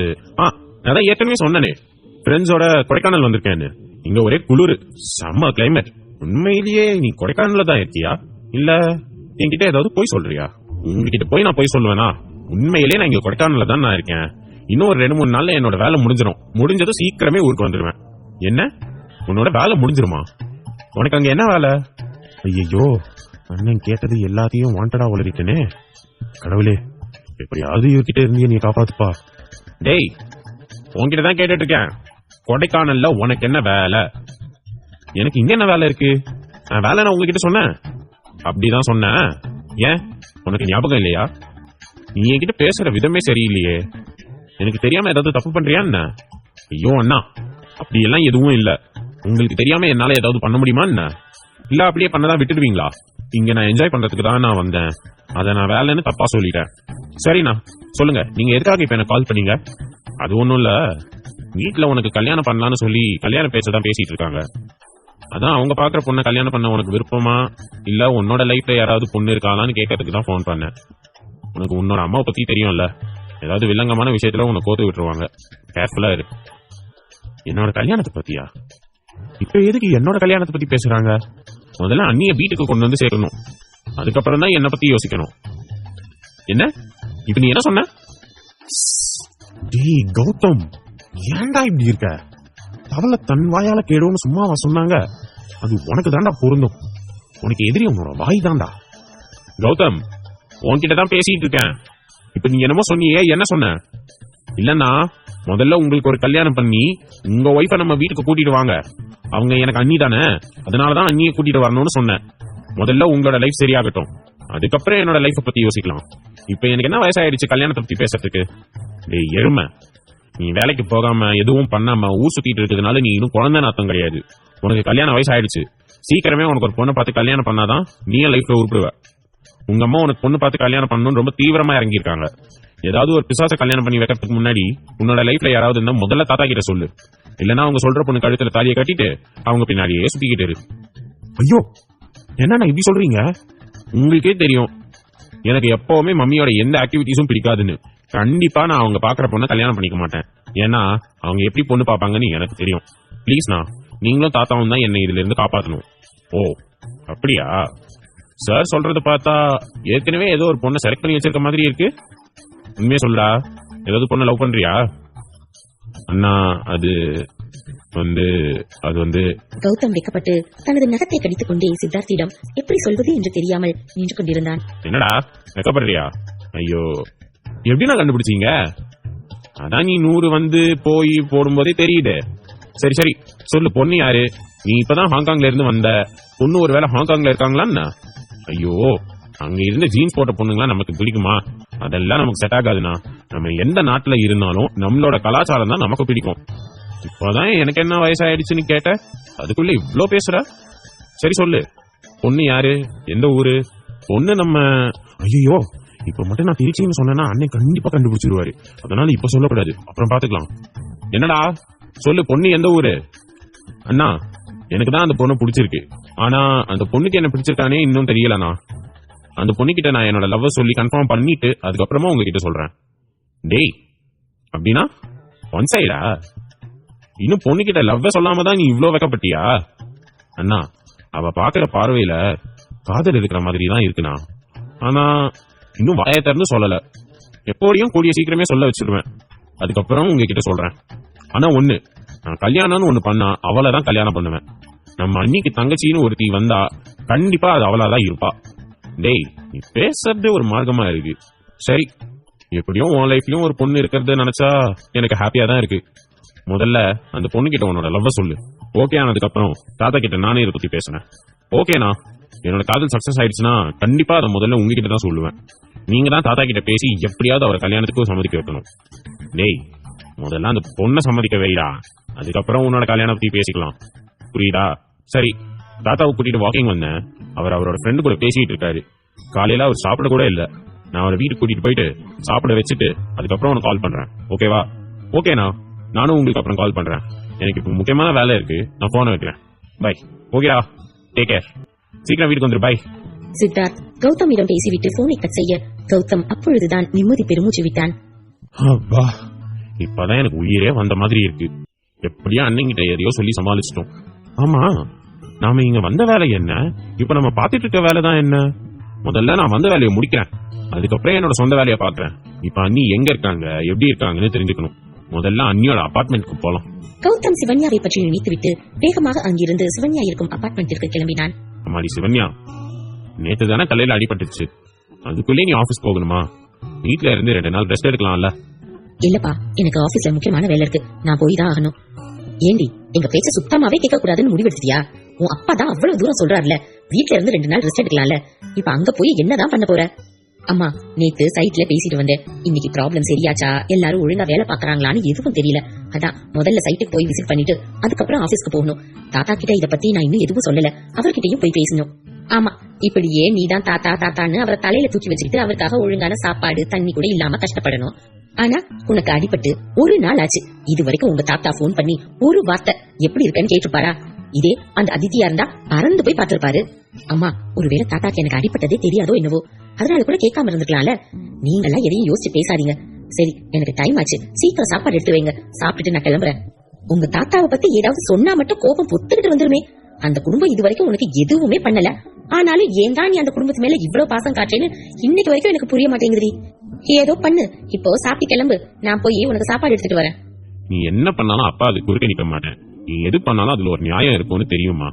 அதான் ஏற்கனவே சொன்னனே, ஃப்ரெண்ட்ஸோட கொடைக்கானல் வந்திருக்கேன்னு. இங்க ஒரே குளிர், செம்ம கிளைமேட். உண்மையிலேயே நீ கொடைக்கானல்ல தான் இருக்கியா, இல்ல என்கிட்ட ஏதாவது போய் சொல்றியா? உங்ககிட்ட போய் நான் போய் சொல்லுவேனா? உண்மையிலேயே நான் இங்க கொடைக்கானல்ல தான் நான் இருக்கேன். இன்னும் ஒரு 2-3 நாள்ல என்னோட வேலை முடிஞ்சிடும். முடிஞ்சதும் சீக்கிரமே ஊருக்கு வந்துருவேன். என்ன, உன்னோட வேலை முடிஞ்சிருமா? உனக்கு அங்க என்ன வேலை? ஐயோ, அண்ணன் கேட்டது எல்லாத்தையும் வாண்டடா உளறிட்டனே. கடவுளே, எப்படியாவது இவர்கிட்ட இருந்து நீ காப்பாத்துப்பா. டேய், உன்கிட்ட தான் கேட்டுட்டு இருக்கேன், கொடைக்கானல்ல உனக்கு என்ன வேலை? எனக்கு இங்க என்ன வேலை இருக்கு? நான் வேலை நான் உங்ககிட்ட சொன்னேன், அப்படிதான் சொன்னேன். ஏன், உனக்கு ஞாபகம் இல்லையா? நீ என்கிட்ட பேசுற விதமே சரியில்லையே. எனக்கு தெரியாம ஏதாவது தப்பு பண்றியா என்ன? ஐயோ அண்ணா, அப்படி எல்லாம் எதுவும் இல்ல. உங்களுக்கு தெரியாம என்னால ஏதாவது பண்ண முடியுமா என்ன? இல்ல அப்படியே பண்ணதான் விட்டுடுவீங்களா? இங்க நான் என்ஜாய் பண்றதுக்கு தான் நான் வந்தேன், அதை நான் வேலைன்னு தப்பா சொல்லிட்டேன். சரிண்ணா, சொல்லுங்க, நீங்க எதுக்காக இப்ப எனக்கு கால் பண்ணீங்க? அது ஒண்ணும் இல்ல, வீட்டுல உனக்கு கல்யாணம் பண்ணலான்னு சொல்லி கல்யாண பேச்சதான் பேசிட்டு இருக்காங்க. அதான் அவங்க பாக்குற பொண்ணை கல்யாணம் பண்ண உனக்கு விருப்பமா, இல்ல உன்னோட லைஃப்ல யாராவது பொண்ணு இருக்காளான்னு கேட்கறதுக்கு தான் போன் பண்ணேன். உனக்கு உன்னோட அம்மாவை பத்தி தெரியும்ல, ஏதாவது வில்லங்கமான விஷயத்துல உன்னை கோத்து விட்டுருவாங்க, கேர்ஃபுல்லா இரு. என்னோட கல்யாணத்தை பத்தியா? இப்ப எதுக்கு என்னோட கல்யாணத்தை பத்தி பேசுறாங்க? முதல்ல அண்ணிய வீட்டுக்கு கொண்டு வந்து சேர்க்கணும், அதுக்கப்புறம் தான் என்னை பத்தி யோசிக்கணும். என்ன இப்ப நீ என்ன சொன்ன? டேய் கௌதம், ஏன்டா இப்படி இருக்க? தவளை தன் வாயால கேடுன்னு சும்மாவா சொன்னாங்க? அது உனக்கு தாண்டா பொருந்தும். உனக்கு எதிரி உன்னோட வாய் தாண்டா. கௌதம், உன்கிட்ட தான் பேசிட்டு இருக்கேன். இப்ப நீ என்னமோ சொன்னியே, என்ன சொன்ன? இல்லன்னா முதல்ல உங்களுக்கு ஒரு கல்யாணம் பண்ணி உங்க ஒய்ஃபை நம்ம வீட்டுக்கு கூட்டிட்டு வாங்க, அவங்க எனக்கு அண்ணி தானே, அதனாலதான் அண்ணியை கூட்டிட்டு வரணும்னு சொன்னேன். முதல்ல உங்களோட லைஃப் சரியாகட்டும், அதுக்கப்புறம் என்னோட லைஃபை பத்தி யோசிக்கலாம். இப்ப எனக்கு என்ன வயசாயிடுச்சு கல்யாணத்தை பத்தி பேசுறதுக்கு? டேய் எருமை, நீ வேலைக்கு போகாம எதுவும் பண்ணாம ஊர் சுத்திட்டு இருக்கிறதுனால நீ இன்னும் குழந்தை நாத்தம் கிடையாது. உனக்கு கல்யாணம் வயசாயிடுச்சு. சீக்கிரமே உனக்கு ஒரு பொண்ணை பார்த்து கல்யாணம் பண்ணாதான் நீ லைஃப்ல உருப்பிடுவ. உங்க அம்மா உனக்கு பொண்ணு பார்த்து கல்யாணம் பண்ணணும்னு ரொம்ப தீவிரமா இறங்கியிருக்காங்க. ஏதாவது ஒரு பிசாச கல்யாணம் பண்ணி வைக்கிறதுக்கு முன்னாடி உன்னோட லைஃப்ல யாராவது இருந்தா முதல்ல தாத்தா கிட்ட சொல்லு. இல்லன்னா அவங்க சொல்ற பொண்ணு கழுத்துல தாலியை கட்டிட்டு அவங்க பின்னாடியே சுத்திக்கிட்டு இரு. ஐயோ, என்ன இப்படி சொல்றீங்க? உங்களுக்கே தெரியும் எனக்கு எப்பவுமே மம்மியோட எந்த ஆக்டிவிட்டிஸும் பிடிக்காதுன்னு. கண்டிப்பா நான் அவங்க பாக்குற பொண்ணை கல்யாணம் பண்ணிக்க மாட்டேன். ஏன்னா அவங்க எப்படி பொண்ணு பாப்பாங்கன்னு எனக்கு தெரியும். பிளீஸ்ண்ணா, நீங்களும் தாத்தாவும் தான் என்னை இதுல இருந்து காப்பாத்தணும். ஓ அப்படியா? சார் சொல்றத பார்த்தா ஏற்கனவே ஏதோ ஒரு பொண்ணை செலக்ட் பண்ணி வச்சிருக்க மாதிரி இருக்கு. உண்மையா சொல்றா, ஏதாவது பொண்ணை லவ் பண்றியா? அண்ணா அது வந்து கௌதம் வெக்கப்பட்டு தனது நகத்தை கடித்துக் கொண்டே சித்தார்த்திடம் எப்படி சொல்வது என்று தெரியாமல் நின்று கொண்டிருந்தான். என்னடா வெக்கப்படுறியா? ஐயோ, எப்படின்னா கண்டுபிடிச்சீங்க? அதான் நீ 100 வந்து போய் போடும்போதே தெரியுது. சரி சரி சொல்லு, பொண்ணு யாரு? நீ இப்பதான் ஹாங்காங்ல இருந்து வந்த பொண்ணு, ஒருவேளை ஹாங்காங்ல இருக்காங்களான்னு? ஐயோ, அங்க இருந்து ஜீன்ஸ் போட்ட பொண்ணுங்களா நமக்கு பிடிக்குமா? அதெல்லாம் நமக்கு செட் ஆகாதுண்ணா. நம்ம எந்த நாட்டுல இருந்தாலும் நம்மளோட கலாச்சாரம் தான் நமக்கு பிடிக்கும். இப்பதான் எனக்கு என்ன வயசாயிடுச்சுன்னு கேட்ட, அதுக்குள்ள இவ்ளோ பேசுற? சரி சொல்லு, பொண்ணு யாரு, எந்த ஊரு? பொண்ணு நம்ம... ஐயோ, இப்ப மட்டும் நான் திருச்சின்னு சொன்னேன்னா அண்ணன் கண்டிப்பா கண்டுபிடிச்சிருவாரு. அதனால இப்ப சொல்லக்கூடாது, அப்புறம் பாத்துக்கலாம். என்னடா சொல்லு, பொண்ணு எந்த ஊரு? அண்ணா எனக்கு தான் அந்த பொண்ணு பிடிச்சிருக்கு. ஆனா அந்த பொண்ணுக்கு என்ன பிடிச்சிருக்கானே இன்னும் தெரியலண்ணா. அந்த பொண்ணுகிட்ட நான் என்னோட லவ் சொல்லி கன்ஃபார்ம் பண்ணிட்டு அதுக்கப்புறமா உங்ககிட்ட சொல்றேன். டேய், அப்படின்னா ஒன் சைடா? இன்னும் பொண்ணுகிட்ட லவ் சொல்லாம தான் நீ இவ்ளோ வெக்கப்பட்டியா? அண்ணா, அவ பாக்குற பார்வையில காதல் இருக்கிற மாதிரி தான் இருக்குண்ணா. ஆனா இன்னும் வாயை திறந்து சொல்லல. எப்படியும் கூடிய சீக்கிரமே சொல்ல வச்சிருவேன். அதுக்கப்புறம் உங்ககிட்ட சொல்றேன். ஆனா ஒண்ணு, நான் கல்யாணம்னு ஒண்ணு பண்ணா அவளை தான் கல்யாணம் பண்ணுவேன். நம்ம அன்னிக்கு தங்கச்சின்னு ஒருத்தி வந்தா கண்டிப்பா அது அவளாதான் இருப்பா. டேய், நீ பேசுறது ஒரு மார்க்கமா இருக்கு. சரி, எப்படியும் உன் லைஃப்லயும் ஒரு பொண்ணு இருக்கிறத நினைச்சா எனக்கு ஹாப்பியா தான் இருக்கு. முதல்ல அந்த பொண்ணு கிட்ட உன்னோட லவ் சொல்லு. ஓகே ஆனதுக்கு அப்புறம் தாத்தா கிட்ட நானே இதை பத்தி பேசுறேன். ஓகேண்ணா, என்னோட காதல் சக்சஸ் ஆயிடுச்சுன்னா கண்டிப்பா அதை முதல்ல உங்ககிட்ட தான் சொல்லுவேன். நீங்க தான் தாத்தா கிட்ட பேசி எப்படியாவது அவர் கல்யாணத்துக்கு சம்மதிக்க வைக்கணும். டேய், முதல்ல அந்த பொண்ணை சம்மதிக்க வைடா, அதுக்கப்புறம் உன்னோட கல்யாணம் பத்தி பேசிக்கலாம். புரியுதா? சரி, தாத்தாவை கூட்டிட்டு வாக்கிங் வந்தேன். அவர் அவரோட ஃப்ரெண்டு கூட பேசிட்டு இருக்காரு. காலையில அவர் சாப்பிட கூட இல்ல. நான் அவரை வீட்டுக்கு கூட்டிட்டு போயிட்டு சாப்பிட வச்சுட்டு அதுக்கப்புறம் உனக்கு கால் பண்றேன். ஓகேவா? ஓகேண்ணா, நானும் உங்களுக்கு அப்புறம் கால் பண்றேன். எனக்கு இப்போ முக்கியமான வேலை இருக்கு, நான் போனை வைக்கிறேன். பை. ஓகேடா, டேக் கேர். சீக்கிரம் வீட்டுக்கு வந்துரு. பை. சித்தார்த் கௌதமிடம் பேசிவிட்டு போனை கட் செய்ய கௌதம் அப்பொழுதுதான் நிம்மதி பெருமூச்சு விட்டான். அப்பா, இப்பதான் எனக்கு உயிரே வந்த மாதிரி இருக்கு. எப்படியா அண்ணங்கிட்ட எதையோ சொல்லி சமாளிச்சிட்டோம். ஆமா, நாம இங்க வந்த வேலை என்ன? இப்ப நம்ம பாத்துட்டு இருக்க வேலை தான் என்ன? முதல்ல நான் வந்த வேலையை முடிக்கிறேன், அதுக்கப்புறம் என்னோட சொந்த வேலையை பாக்குறேன். இப்ப அண்ணி எங்க இருக்காங்க, எப்படி இருக்காங்கன்னு தெரிஞ்சுக்கணும். முதல்ல அண்ணியோட அபார்ட்மெண்ட்க்கு போலாம். கௌதம் சிவன்யாவை பற்றி நினைத்துவிட்டு வேகமாக அங்கிருந்து சிவன்யா இருக்கும் அபார்ட்மெண்ட்டிற்கு கிளம்பினான். அம்மாடி சிவன்யா, நேத்து தானே தலையில அடிபட்டுச்சு, அதுக்குள்ளே நீ ஆபீஸ் போகணுமா? வீட்டுல இருந்து 2 நாள் ரெஸ்ட் எடுக்கலாம்ல? இல்லப்பா, எனக்கு ஆபீஸ்ல முக்கியமான வேலை இருக்கு, நான் போய் தான் ஆகணும். ஏண்டி, எங்க பேச்ச சுத்தமாவே கேட்க கூடாதுன்னு முடிவெடுத்தியா? உன் அப்பா தான் அவ்வளவு தூரம் சொல்றாருல, வீட்டுல இருந்து 2 நாள் ரெஸ்ட் எடுக்கலாம்ல. இப்ப அங்க போய் என்னதான் பண்ண போற? அம்மா, நேத்து சைட்ல பேசிட்டு வந்தேன். இன்னைக்கு ப்ராப்ளம் சரியாச்சா, எல்லாரும் ஒழுங்கா வேலை பாக்குறாங்களான்னு எதுவும் தெரியல. அதான் முதல்ல சைட்டுக்கு போய் விசிட் பண்ணிட்டு அதுக்கப்புறம் ஆபீஸ்க்கு போகணும். தாத்தா கிட்ட இத பத்தி நான் இன்னும் எதுவும் சொல்லல, அவர்கிட்டயும் போய் பேசணும். ஆமா, இப்படியே நீதான் தாத்தா தாத்தான்னு அவரை தலையில தூக்கி வச்சுக்கிட்டு அவருக்காக ஒழுங்கான சாப்பாடு தண்ணி கூட இல்லாம கஷ்டப்படணும். ஆனா உனக்கு அடிபட்டு 1 நாள் ஆச்சு. இது வரைக்கும் உங்க தாத்தா போன் பண்ணி ஒரு வார்த்தை எப்படி இருக்கன்னு கேட்டுப்பாரா? இதே அந்த அதித்தியா இருந்தா பறந்து போய் பாத்துருப்பாரு. அம்மா, ஒருவேளை தாத்தாக்கு எனக்கு அடிப்பட்டதே தெரியாதோ என்னவோ, அதனால கூட கேட்காம இருந்துக்கலாம்ல. நீங்கெல்லாம் எதையும் யோசிச்சு பேசாதீங்க. சரி, எனக்கு டைம் ஆச்சு, சீக்கிரம் சாப்பாடு எடுத்து வைங்க, சாப்பிட்டுட்டு நான் கிளம்புறேன். உங்க தாத்தாவை பத்தி ஏதாவது சொன்னா மட்டும் கோபம் பொத்துக்கிட்டு வந்துருமே. அந்த குடும்பம் இது வரைக்கும் உனக்கு எதுவுமே பண்ணல. ஆனாலும் ஏன் தான் நீ அந்த குடும்பத்து மேல இவ்வளவு பாசம் காட்டுறேன்னு இன்னைக்கு வரைக்கும் எனக்கு புரிய மாட்டேங்குது. ஏதோ பண்ணு, இப்போ சாப்பிட்டு கிளம்பு, நான் போய் உனக்கு சாப்பாடு எடுத்துட்டு வரேன். நீ என்ன பண்ணாலும் அப்பா அது குறுக்க நிக்க மாட்டேன். நீ எது பண்ணாலும் அதுல ஒரு நியாயம் இருக்கும்னு தெரியுமா?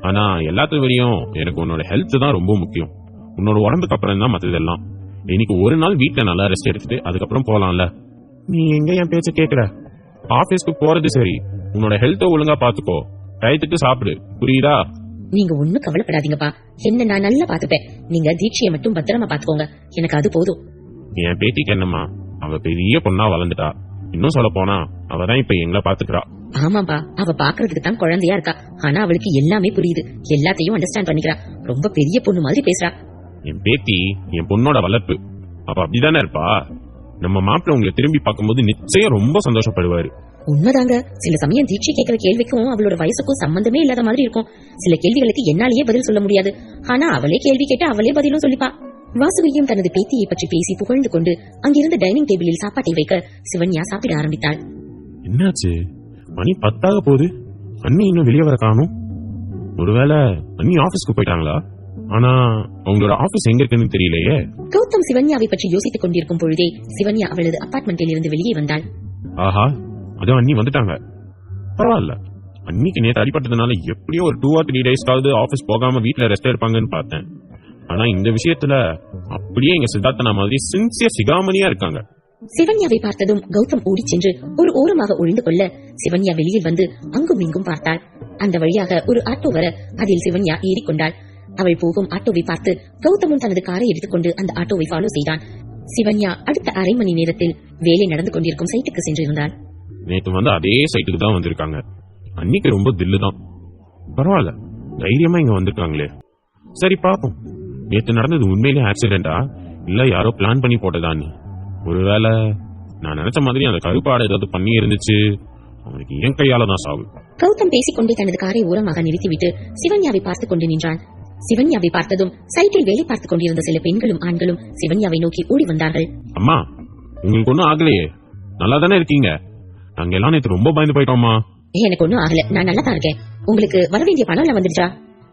ஆனா எல்லாத்து வரையும் எனக்கு உன்னோட ஹெல்த் தான் ரொம்ப முக்கியம். உன்னோட உடம்புக்கு அப்புறம் தான் மத்ததெல்லாம். இன்னைக்கு ஒரு நாள் வீட்டுல நல்லா ரெஸ்ட் எடுத்துட்டு அதுக்கப்புறம் போலாம்ல. நீ எங்க என் பேச்ச கேக்குற? ஆபீஸ்க்கு போறது சரி, உன்னோட ஹெல்த்த ஒழுங்கா பாத்துக்கோ, டயத்துக்கு சாப்பிடு, புரியுதா? நீங்க ஒண்ணும் கவலைப்படாதீங்கப்பா, என்ன நான் நல்லா பாத்துப்பேன். நீங்க தீட்சையை மட்டும் பத்திரமா பாத்துக்கோங்க, எனக்கு அது போதும். என் பேத்திக்கு என்னம்மா, அவ பெரிய பொண்ணா வளர்ந்துட்டா. இன்னும் சொல்ல போனா அவதான் இப்ப எங்களை பாத்துக்கிறா. ஆமாப்பா, அவ பாக்குறதுக்கு தான் குழந்தையா இருக்கா, ஆனா அவளுக்கு எல்லாமே புரியுது, எல்லாத்தையும் அண்டர்ஸ்டாண்ட் பண்ணிக்கிறா. ரொம்ப பெரிய பொண்ணு மாதிரி பேசுறா. என் பேத்தி என் பொண்ணோட வளர்ப்பு, அப்ப அப்படிதானே இருப்பா. நம்ம மாப்பிள்ள உங்களை திரும்பி பார்க்கும்போது நிச்சயம் ரொம்ப சந்தோஷப்படுவாரு. உண்மைதாங்க, சில சமயம் தீட்சை கேட்கிற கேள்விக்கும் அவளோட வயசுக்கும் சம்பந்தமே இல்லாத மாதிரி இருக்கும். சில கேள்விகளுக்கு என்னாலேயே பதில் சொல்ல முடியாது, ஆனா அவளே கேள்வி கேட்டு அவளே பதிலும் சொல்லிப்பா. வாசுகியும் தனது பேத்தியை பற்றி பேசி புகழ்ந்து கொண்டு அங்கிருந்த டைனிங் டேபிளில் சாப்பாட்டை வைக்க சிவன்யா சாப்பிட ஆரம்பித்தாள். என்னாச்சு, மணி 10 போகுது, அண்ணி இன்னும் வெளியே வர காணும். ஒருவேளை அண்ணி ஆபீஸ்க்கு போயிட்டாங்களா? ஆனா அவங்களோட ஆபீஸ் எங்க இருக்குன்னு தெரியலையே. கௌதம் சிவன்யாவை பற்றி யோசித்துக் கொண்டிருக்கும் பொழுதே சிவன்யா அவளது அபார்ட்மெண்டில் இருந்து வெளியே வந்தாள். ஆஹா, அதான் அண்ணி வந்துட்டாங்க. பரவாயில்ல, அன்னிக்கு நேற்று அடிப்பட்டதுனால எப்படியோ ஒரு 2 or 3 டேஸ்க்காவது ஆபீஸ் போகாம வீட்டுல ரெஸ்ட் எடுப்பாங்கன்னு பார்த்தேன். ஆனா இந்த விஷயத்துல அப்படியே எங்க சித்தார்த்தனா மாதிரி சின்சியர் சிகாமணியா இருக்காங்க. சிவன்யாவை பார்த்ததும் கௌதம் ஓடி சென்று ஒரு ஓரமாக ஒளிந்து கொள்ள சிவன்யா வெளியில் வந்து அங்கும் இங்கும் பார்த்தாள். அந்த வழியாக ஒரு ஆட்டோ வர அதில் சிவன்யா ஏறிக்கொண்டாள். அவள் போகும் ஆட்டோவை பார்த்து கௌதமும் தனது காரை எடுத்துக்கொண்டு அந்த ஆட்டோவை ஃபாலோ செய்தான். சிவன்யா அடுத்த அரை மணி நேரத்தில் வேலை நடந்து கொண்டிருக்கும் சைட்டுக்கு சென்றிருந்தாள். நேற்று வந்து அதே சைட்டுக்கு தான் வந்திருக்காங்க. அன்னிக்கு ரொம்ப தில்லு தான். பரவாயில்ல, தைரியமா இங்க வந்திருக்காங்களே. சரி பாப்போம், நேற்று நடந்தது உண்மையிலே ஆக்சிடென்டா இல்ல யாரோ பிளான் பண்ணி போட்டதான்னு. ஒருவேளை நான் நினைச்ச மாதிரி அந்த கருப்பாடு ஏதாவது பண்ணி இருந்துச்சு, அவனுக்கு என் கையால தான் சாவு. கௌதம் பேசிக்கொண்டே தனது காரை ஓரமாக நிறுத்திவிட்டு சிவன்யாவை பார்த்துக் கொண்டு நின்றான். சிவன்யாவை பார்த்ததும் சைட்டில் வேலை பார்த்துக் கொண்டிருந்த சில பெண்களும் ஆண்களும் சிவன்யாவை நோக்கி ஓடி வந்தார்கள். அம்மா, உங்களுக்கு ஒன்னும் ஆகலையே? நல்லா தானே இருக்கீங்க? நாங்க எல்லாம் நேற்று ரொம்ப பயந்து போயிட்டோம்மா. எனக்கு ஒன்னும் ஆகல, நான் நல்லா தான் இருக்கேன். உங்களுக்கு வர வேண்டிய பணம் எல்லாம் வந்துருச்சா?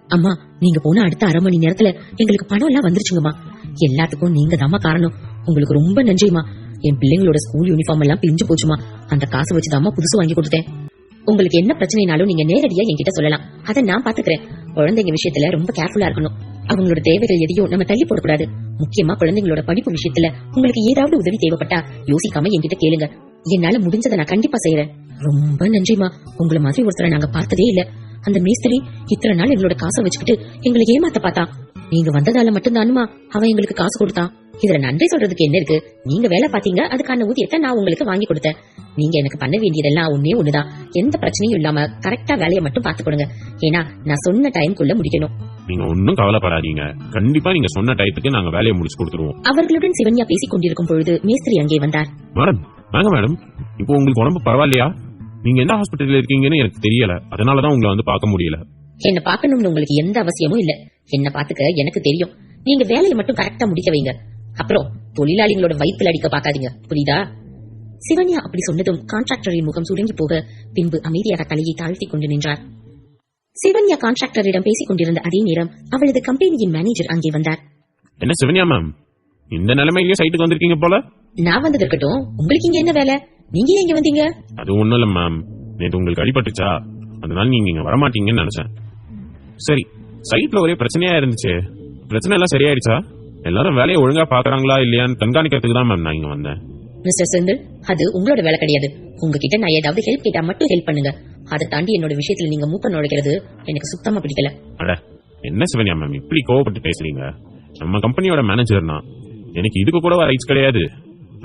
அம்மா, நீங்க போன அடுத்த அரை மணி நேரத்துல எங்களுக்கு பணம் எல்லாம் வந்துருச்சுங்கம்மா. எல்லாத்துக்கும் நீங்க தாம்மா காரணம். உங்களுக்கு ரொம்ப நன்றிமா. என் பிள்ளைங்களோட ஸ்கூல் யூனிஃபார்ம் எல்லாம் பிரிஞ்சு போச்சுமா, அந்த காசு வச்சுதாம்மா புதுசு வாங்கி கொடுத்தேன். உங்களுக்கு என்ன பிரச்சனைனாலும் நீங்க நேரடியா என்கிட்ட சொல்லலாம், அதை நான் பாத்துக்கிறேன். குழந்தைங்க விஷயத்துல ரொம்ப கேர்ஃபுல்லா இருக்கணும். அவங்களோட தேவைகள் எதையும் நம்ம தள்ளி போடக்கூடாது. முக்கியமா குழந்தைங்களோட படிப்பு விஷயத்துல உங்களுக்கு ஏதாவது உதவி தேவைப்பட்டா யோசிக்காம என்கிட்ட கேளுங்க. என்னால முடிஞ்சதை நான் கண்டிப்பா செய்யறேன். ரொம்ப நன்றிமா. உங்களை மாதிரி ஒருத்தரை நாங்க பார்த்ததே இல்ல. அந்த மேஸ்திரி இத்தனை நாள் எங்களோட காசை வச்சுக்கிட்டு எங்களை ஏமாத்த பார்த்தா. நீங்க வந்ததால மட்டும்தானுமா அவன் எங்களுக்கு காசு கொடுத்தான். இதுல நன்றி சொல்றதுக்கு என்ன இருக்கு? நீங்க வேலை பாத்தீங்க, அதுக்கான ஊதியத்தை நான் உங்களுக்கு வாங்கி கொடுத்தேன். நீங்க எனக்கு பண்ண வேண்டியதெல்லாம் ஒன்னே ஒண்ணுதான், எந்த பிரச்சனையும் இல்லாம கரெக்டா வேலையை மட்டும் பாத்து கொடுங்க. ஏன்னா நான் சொன்ன டைம்குள்ள முடிக்கணும். நீங்க ஒன்னும் கவலைப்படாதீங்க, கண்டிப்பா நீங்க சொன்ன டைத்துக்கு நாங்க வேலையை முடிச்சு கொடுத்துருவோம். அவர்களுடன் சிவன்யா பேசிக் கொண்டிருக்கும் பொழுது மேஸ்திரி அங்கே வந்தார். மேடம், வாங்க மேடம். இப்போ உங்களுக்கு உடம்பு பரவாயில்லையா? நீங்க எந்த ஹாஸ்பிட்டல்ல இருக்கீங்கன்னு எனக்கு தெரியல, அதனாலதான் உங்களை வந்து பார்க்க முடியல. என்ன பாக்கணும்னு உங்களுக்கு எந்த அவசியமும் இல்ல. என்ன பாத்துக்க எனக்கு தெரியும். நீங்க வேலையை மட்டும் கரெக்டா முடிக்க வைங்க. அப்புறம் தொழிலாளிகளோட வயிற்றுல அடிக்க பாக்காதீங்க, புரியுதா? சிவன்யா அப்படி சொன்னதும் கான்ட்ராக்டரின் முகம் சுருங்கி போக பின்பு அமைதியாக தலையை தாழ்த்தி கொண்டு நின்றார். சிவன்யா கான்ட்ராக்டரிடம் பேசிக் கொண்டிருந்த அதே நேரம் அவளது கம்பெனியின் மேனேஜர் அங்கே வந்தார். என்ன சிவன்யா மேம், இந்த நிலைமையிலேயே சைட்டுக்கு வந்திருக்கீங்க போல? நான் வந்தது இருக்கட்டும், உங்களுக்கு இங்க என்ன வேலை? நீங்க எங்க வந்தீங்க? அது ஒண்ணும் இல்ல மேம், நேற்று உங்களுக்கு அடிபட்டுச்சா, அதனால நீங்க இங்க வரமாட்டீங்கன்னு நினைச்சேன். சரி, சைட்ல ஒரே பிரச்சனையா இருந்துச்சு, பிரச்சனை எல்லாம் சரியாயிடுச்சா? எல்லாரும் வேலையை ஒழுங்கா பாக்குறாங்களா இல்லையான்னு கண்காணிக்கிறதுக்கு தான் மேம் நான் இங்க வந்தேன். மிஸ்டர் செந்தில், அது உங்களோட வேலை கிடையாது. உங்ககிட்ட நான் ஏதாவது ஹெல்ப் கேட்டா மட்டும் ஹெல்ப் பண்ணுங்க. அதை தாண்டி என்னோட விஷயத்துல நீங்க மூக்க நுழைக்கிறது எனக்கு சுத்தமா பிடிக்கல. அட என்ன சிவன்யா மேம் இப்படி கோவப்பட்டு பேசுறீங்க? நம்ம கம்பெனியோட மேனேஜர் நான், எனக்கு இதுக்கு கூட ரைட்ஸ் கிடையாது.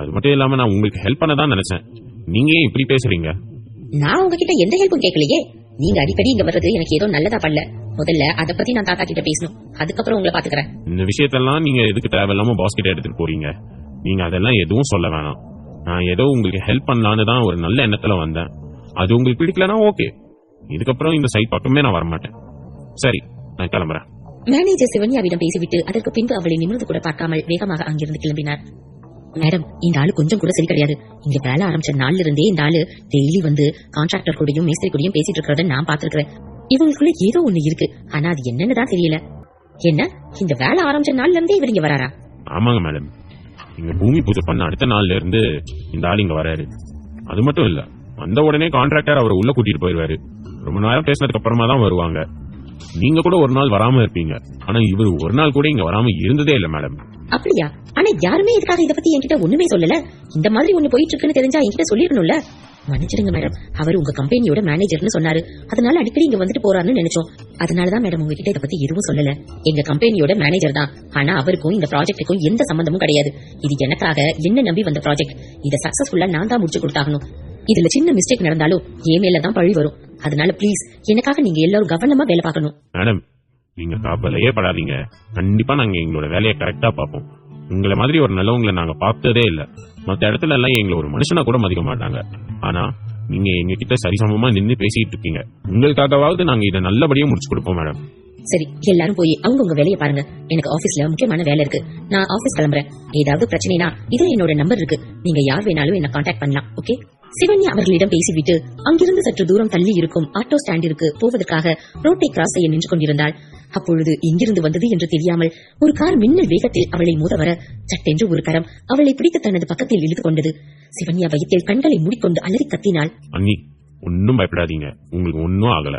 அது மட்டும் இல்லாம நான் உங்களுக்கு ஹெல்ப் பண்ணதான் நினைச்சேன், நீங்க ஏன் இப்படி பேசுறீங்க? நான் உங்ககிட்ட எந்த ஹெல்ப்பும் கேட்கலையே. நீங்க அடிக்கடி இங்க வர்றது எனக்கு ஏதோ நல்லதா பண்ணல. முதல்ல அதை பத்தி நான் தாத்தா கிட்ட பேசணும், அதுக்கப்புறம் உங்களை பாத்துக்கிறேன். இந்த விஷயத்தெல்லாம் நீங்க எதுக்கு தேவையில்லாம பாஸ் கிட்ட எடுத்துட்டு போறீங்க? நீங்க அதெல்லாம் எதுவும் சொல்ல வேணாம். நான் ஏதோ உங்களுக்கு ஹெல்ப் பண்ணலான்னு தான் ஒரு நல்ல எண்ணத்துல வந்தேன். அது உங்களுக்கு பிடிக்கலனா ஓகே, இதுக்கப்புறம் இந்த சைட் பக்கமே நான் வரமாட்டேன். சரி, நான் கிளம்புறேன். மேனேஜர் சிவன்யாவிடம் பேசிவிட்டு அதற்கு பின்பு அவளை நிமிர்ந்து கூட பார்க்காமல் வேகமாக அங்கிருந்து கிளம்பினார். மேடம், இந்த ஆளு கொஞ்சம் கூட சரி கிடையாது. இங்க வேலை ஆரம்பிச்ச நாள்ல இருந்தே இந்த ஆளு டெய்லி வந்து கான்ட்ராக்டர் கூடயும் மேஸ்திரி கூடயும் பேசிட்டு இருக்கிறத நான் பாத்துருக்கேன். இவங்களுக்குள்ள ஏதோ ஒண்ணு இருக்கு, ஆனா அது என்னன்னு தான் தெரியல. என்ன, இந்த வேலை ஆரம்பிச்ச நாள்ல இருந்தே இவர் இங்க வராரா? ஆமாங்க மேடம், இங்க பூமி பூஜை பண்ண அடுத்த நாள்ல இருந்து இந்த ஆள் இங்க வராரு. அது மட்டும் இல்ல, வந்த உடனே கான்ட்ராக்டர் அவரை உள்ள கூட்டிட்டு போயிருவாரு. ரொம்ப நேரம் பேசினதுக்கு அப்புறமா தான் வருவாங்க. நீங்க கூட ஒரு நாள் வராம இருப்பீங்க, ஆனா இவர் ஒரு நாள் கூட இங்க வராம இருந்ததே இல்ல மேடம். அப்படியா? ஆனா யாருமே இதுக்காக இத பத்தி என்கிட்ட ஒண்ணுமே சொல்லல. இந்த மாதிரி ஒண்ணு போயிட்டு இருக்குன்னு தெரிஞ்சா என்கிட்ட சொல்லிடணும்ல. மன்னிச்சிடுங்க மேடம், அவர் உங்க கம்பெனியோட மேனேஜர்னு சொன்னாரு. அதனால அடிக்கடி இங்க வந்துட்டு போறாருன்னு நினைச்சோம். அதனாலதான் மேடம் உங்ககிட்ட இத பத்தி எதுவும் சொல்லல. எங்க கம்பெனியோட மேனேஜர் தான், ஆனா அவருக்கும் இந்த ப்ராஜெக்ட்டுக்கும் எந்த சம்பந்தமும் கிடையாது. இது எனக்காக என்ன நம்பி வந்த ப்ராஜெக்ட். இத சக்சஸ்ஃபுல்லா நான் தான் முடிச்சு கொடுத்தாகணும். இதுல சின்ன மிஸ்டேக் நடந்தாலும் என் மேல தான் பழி வரும். அதனால ப்ளீஸ் எனக்காக நீங்க எல்லாரும் கவனமா வேலை பார்க்கணும். மேடம், நீங்க கவலையே படாதீங்க. கண்டிப்பா நாங்க எங்களோட வேலையை கரெக்டா பார்ப்போம். உங்களை மாதிரி ஒரு நல்லவங்களை நாங்க பார்த்ததே இல்ல. மத்த இடத்துல எல்லாம் எங்களை ஒரு மனுஷனா கூட மதிக்க மாட்டாங்க. ஆனா நீங்க எங்க கிட்ட சரிசமமா நின்னு பேசிட்டு இருக்கீங்க. உங்களுக்காகவாவது நாங்க இதை நல்லபடியா முடிச்சு கொடுப்போம் மேடம். சரி, எல்லாரும் போய் அவங்க வேலையை பாருங்க. எனக்கு ஆபீஸ்ல முக்கியமான வேலை இருக்கு. நான் ஆபீஸ் கிளம்புறேன். ஏதாவது பிரச்சனைனா இதுல என்னோட நம்பர் இருக்கு. நீங்க யார் வேணாலும் என்ன கான்டாக்ட் பண்ணலாம். ஓகே? சிவன்யா அவர்களிடம் பேசிவிட்டு அங்கிருந்து சற்று தூரம் தள்ளி இருக்கும் ஆட்டோ ஸ்டாண்டிற்கு போவதற்காக ரோட்டை கிராஸ் செய்ய நின்று கொண்டிருந்தாள். அப்பொழுது எங்கிருந்து வந்தது என்று தெரியாமல் ஒரு கார் மின்னல் வேகத்தில் அவளை மோத வர சட்டென்று ஒரு கரம் அவளை பிடித்து தனது பக்கத்தில் இழுத்து கொண்டது. சிவன்யா வயிற்றில் கண்களை மூடிக்கொண்டு அலறி கத்தினாள். அண்ணி, ஒன்னும் பயப்படாதீங்க, உங்களுக்கு ஒன்னும் ஆகல.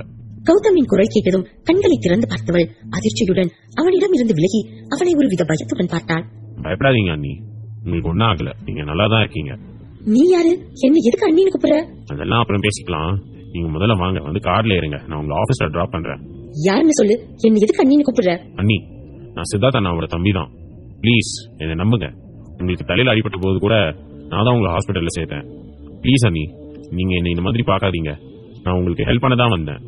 கௌதமின் குரல் கேட்டதும் கண்களை திறந்து பார்த்தவள் அதிர்ச்சியுடன் அவனிடம் இருந்து விலகி அவளை ஒரு வித பயத்துடன் பார்த்தாள். பயப்படாதீங்க அண்ணி, உங்களுக்கு ஒன்னும் ஆகல. நீங்க நல்லாதான் இருக்கீங்க. நீ யாரு? என்ன எதுக்கு அண்ணின்னு கூப்பிடுற? அதெல்லாம் அப்புறம் பேசிக்கலாம். நீங்க முதல்ல வாங்க, வந்து கார்ல ஏறுங்க. நான் உங்க ஆபீஸ்ல டிராப் பண்றேன். யாருன்னு சொல்லு. என்ன எதுக்கு அண்ணின்னு கூப்பிடுற? அண்ணி, நான் சித்தார்த் அண்ணாவோட தம்பி தான். ப்ளீஸ் என்னை நம்புங்க. உங்களுக்கு தலையில அடிபட்ட போது கூட நான் தான் உங்களை ஹாஸ்பிட்டல்ல சேர்த்தேன். ப்ளீஸ் அண்ணி, நீங்க என்ன இந்த மாதிரி பாக்காதீங்க. நான் உங்களுக்கு ஹெல்ப் பண்ண தான் வந்தேன்.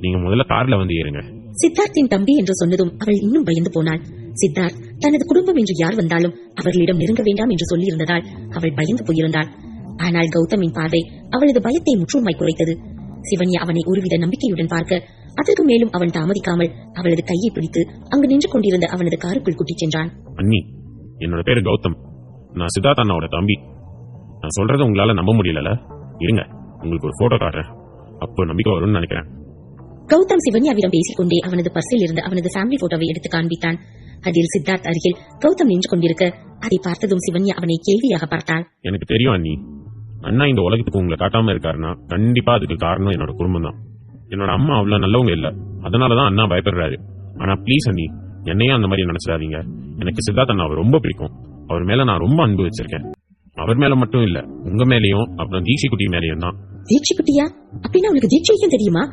நீங்க முதல்ல கார்ல வந்து ஏறுங்க. சித்தார்த்தின் தம்பி என்று சொன்னதும் அவள் இன்னும் பயந்து போனாள். சித்தார்த் தனது குடும்பம் என்று யார் வந்தாலும் அவர்களிடம் நெருங்க வேண்டாம் என்று சொல்லியிருந்ததால் அவள் பயந்து போயிருந்தாள். ஆனால் கௌதமின் பார்வை அவளது பயத்தை முற்றுமாய் குறைத்தது. சிவன்யா அவனை ஒருவித நம்பிக்கையுடன் பார்க்க அதற்கு மேலும் அவன் தாமதிக்காமல் அவளது கையை பிடித்து அங்கு நின்று கொண்டிருந்த அவனது காருக்குள் கூட்டிச் சென்றான். அண்ணி, என்னோட பேரு கௌதம். நான் சித்தார்த் அண்ணாவோட தம்பி. நான் சொல்றதை உங்களால நம்ப முடியல. இருங்க, உங்களுக்கு ஒரு போட்டோ காட்டுறேன். அப்போ நம்பிக்கை வரும்னு நினைக்கிறேன். கௌதம் சிவன்யாவிடம் பேசிக்கொண்டே அவனது பர்சில் இருந்து அவனது ஃபேமிலி போட்டோவை எடுத்து காண்பித்தான். அதில் சித்தார்த் அருகில் கௌதம் நின்று கொண்டிருக்க அதை பார்த்ததும் சிவன்யா அவனை கேள்வியாக பார்த்தாள். எனக்கு தெரியும் அண்ணி, அண்ணா இந்த உலகத்துக்கு உங்களை காட்டாம இருக்காருன்னா கண்டிப்பா அதுக்கு காரணம் என்னோட குடும்பம் தான். என்னோட அம்மா அவ்வளவு நல்லவங்க இல்ல, அதனாலதான் அண்ணா பயப்படுறாரு. ஆனா ப்ளீஸ் அண்ணி, என்னையும் அந்த மாதிரி நினைச்சிடாதீங்க. எனக்கு சித்தார்த் அண்ணாவை ரொம்ப பிடிக்கும். அவர் மேல நான் ரொம்ப அன்பு வச்சிருக்கேன். அவர் மேல மட்டும் இல்ல, உங்க மேலயும் அப்புறம் தீட்சி குட்டி மேலயும் தான். தீட்சி குட்டியா? அப்படின்னா உனக்கு தீட்சிக்கும் தெரியுமா?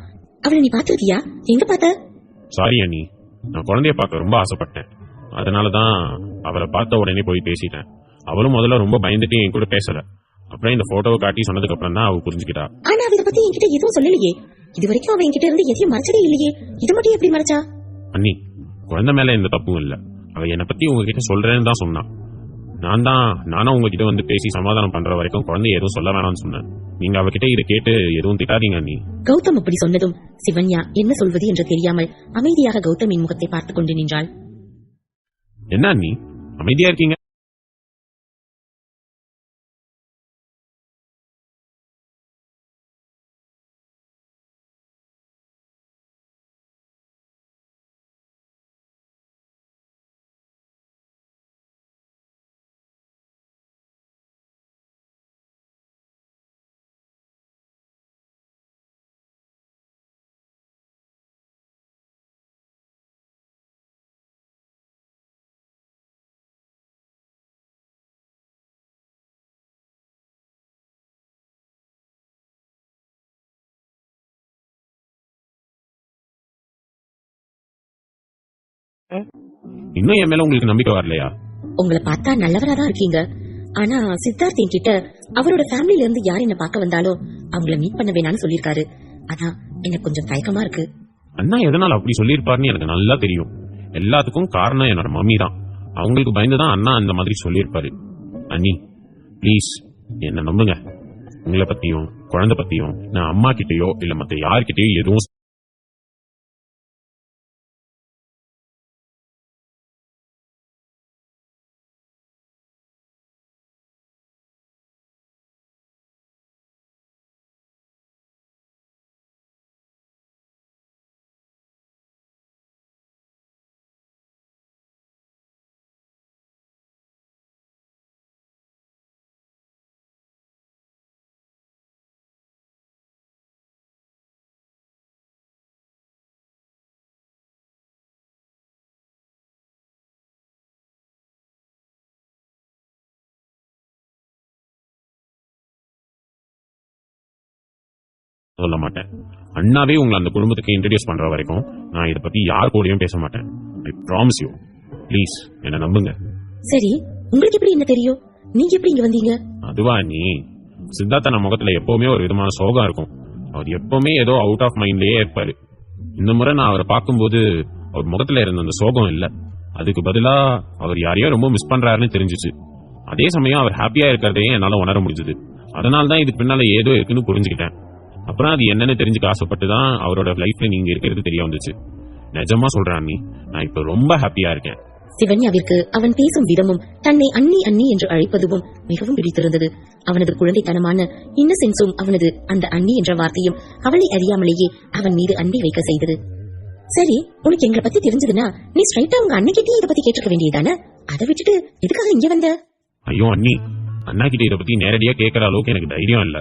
அவளை நீ பாத்திருக்கியா? எங்க பார்த்த? சாரி அண்ணி, நான் குழந்தைய பார்க்க ரொம்ப ஆசைப்பட்டேன். அதனாலதான் அவளை பார்த்த உடனே போய் பேசிட்டேன். அவளும் முதல்ல ரொம்ப பயந்துட்டு என் கூட பேசல. அப்புறம் இந்த போட்டோவை காட்டி சொன்னதுக்கு அப்புறம் தான் அவ புரிஞ்சுக்கிட்டா. ஆனா அவ இத பத்தி என்கிட்ட எதுவும் சொல்லலையே. இது வரைக்கும் அவ என்கிட்ட இருந்து எதையும் மறைச்சதே இல்லையே. இது மட்டும் எப்படி மறைச்சா? அண்ணி, குழந்தை மேல எந்த தப்பும் இல்ல. அவ என்னை பத்தி உங்ககிட்ட சொல்றேன்னு தான் சொன்னான். நானும் உங்ககிட்ட வந்து பேசி சமாதானம் பண்ற வரைக்கும் குழந்தைய எதுவும் சொல்ல வேணாம்னு சொன்னேன். நீங்க அவகிட்ட இதை கேட்டு எதுவும் திட்டாதீங்க அண்ணி. கௌதம் அப்படி சொன்னதும் சிவன்யா என்ன சொல்வது என்று தெரியாமல் அமைதியாக கௌதமின் முகத்தை பார்த்துக் கொண்டு நின்றாள். என்ன அண்ணி அமைதியா இருக்கீங்க? இன்னும் என் மேல உங்களுக்கு நம்பிக்கை வரலையா? உங்களை பார்த்தா நல்லவராதான் இருக்கீங்க. ஆனா சித்தார்த் என்கிட்ட அவரோட ஃபேமிலில இருந்து யார் என்ன பார்க்க வந்தாலும் அவங்கள மீட் பண்ண வேணாம்னு சொல்லிருக்காரு. அதான் எனக்கு கொஞ்சம் தயக்கமா இருக்கு. அண்ணா எதனால அப்படி சொல்லியிருப்பாருன்னு எனக்கு நல்லா தெரியும். எல்லாத்துக்கும் காரணம் என்னோட மம்மி தான். அவங்களுக்கு பயந்துதான் அண்ணா அந்த மாதிரி சொல்லியிருப்பாரு. அண்ணி ப்ளீஸ் என்ன நம்புங்க. உங்களை பத்தியும் குழந்தை பத்தியும் நான் அம்மா கிட்டயோ இல்ல மத்த யார்கிட்டயோ எதுவும் சொல்ல மாட்டேன். அண்ணாவே உங்களை அந்த குடும்பத்துக்கு இன்ட்ரடியூஸ் பண்ற வரைக்கும் நான் இதை பத்தி யார் கூடயும் பேச மாட்டேன். I promise you. ப்ளீஸ் என்ன நம்புங்க. சரி, உங்களுக்கு எப்படி என்ன தெரியும்? நீங்க எப்படி இங்க வந்தீங்க? அதுவா நீ சித்தார்த்தன முகத்துல எப்பவுமே ஒரு விதமான சோகம் இருக்கும். அவர் எப்பவுமே ஏதோ அவுட் ஆஃப் மைண்ட்லயே இருப்பாரு. இந்த முறை நான் அவரை பார்க்கும்போது அவர் முகத்துல இருந்த அந்த சோகம் இல்ல, அதுக்கு பதிலா அவர் யாரையோ ரொம்ப மிஸ் பண்றாருன்னு தெரிஞ்சிச்சு. அதே சமயம் அவர் ஹாப்பியா இருக்கிறதையும் என்னால உணர முடிஞ்சது. அதனால்தான் இதுக்கு பின்னால ஏதோ இருக்குன்னு புரிஞ்சுக்கிட்டேன். அப்புறம் அது என்னன்னு தெரிஞ்சுக்க ஆசைப்பட்டு தான் அவரோட லைஃப்ல நீங்க இருக்கிறது தெரிய வந்துச்சு. நிஜமா சொல்றேன் அண்ணி, நான் இப்ப ரொம்ப ஹாப்பியா இருக்கேன். சிவன்யாவிற்கு அவன் பேசும் விதமும் தன்னை அண்ணி அண்ணி என்று அழைப்பதும் மிகவும் பிடித்திருந்தது. அவனது குழந்தைத்தனமான இன்னசென்ஸும் அவனது அந்த அண்ணி என்ற வார்த்தையும் அவளை அறியாமலேயே அவன் மீது அன்பை வைக்க செய்தது. சரி, உனக்கு எங்களை பத்தி தெரிஞ்சதுன்னா நீ ஸ்ட்ரைட்டா உங்க அன்னைக்கிட்டே இதை பத்தி கேட்டுக்க வேண்டியதானே? அதை விட்டுட்டு எதுக்காக இங்க வந்த? ஐயோ அண்ணி, அண்ணா கிட்ட இதை பத்தி நேரடியா கேட்கற அளவுக்கு எனக்கு தைரியம் இல்ல.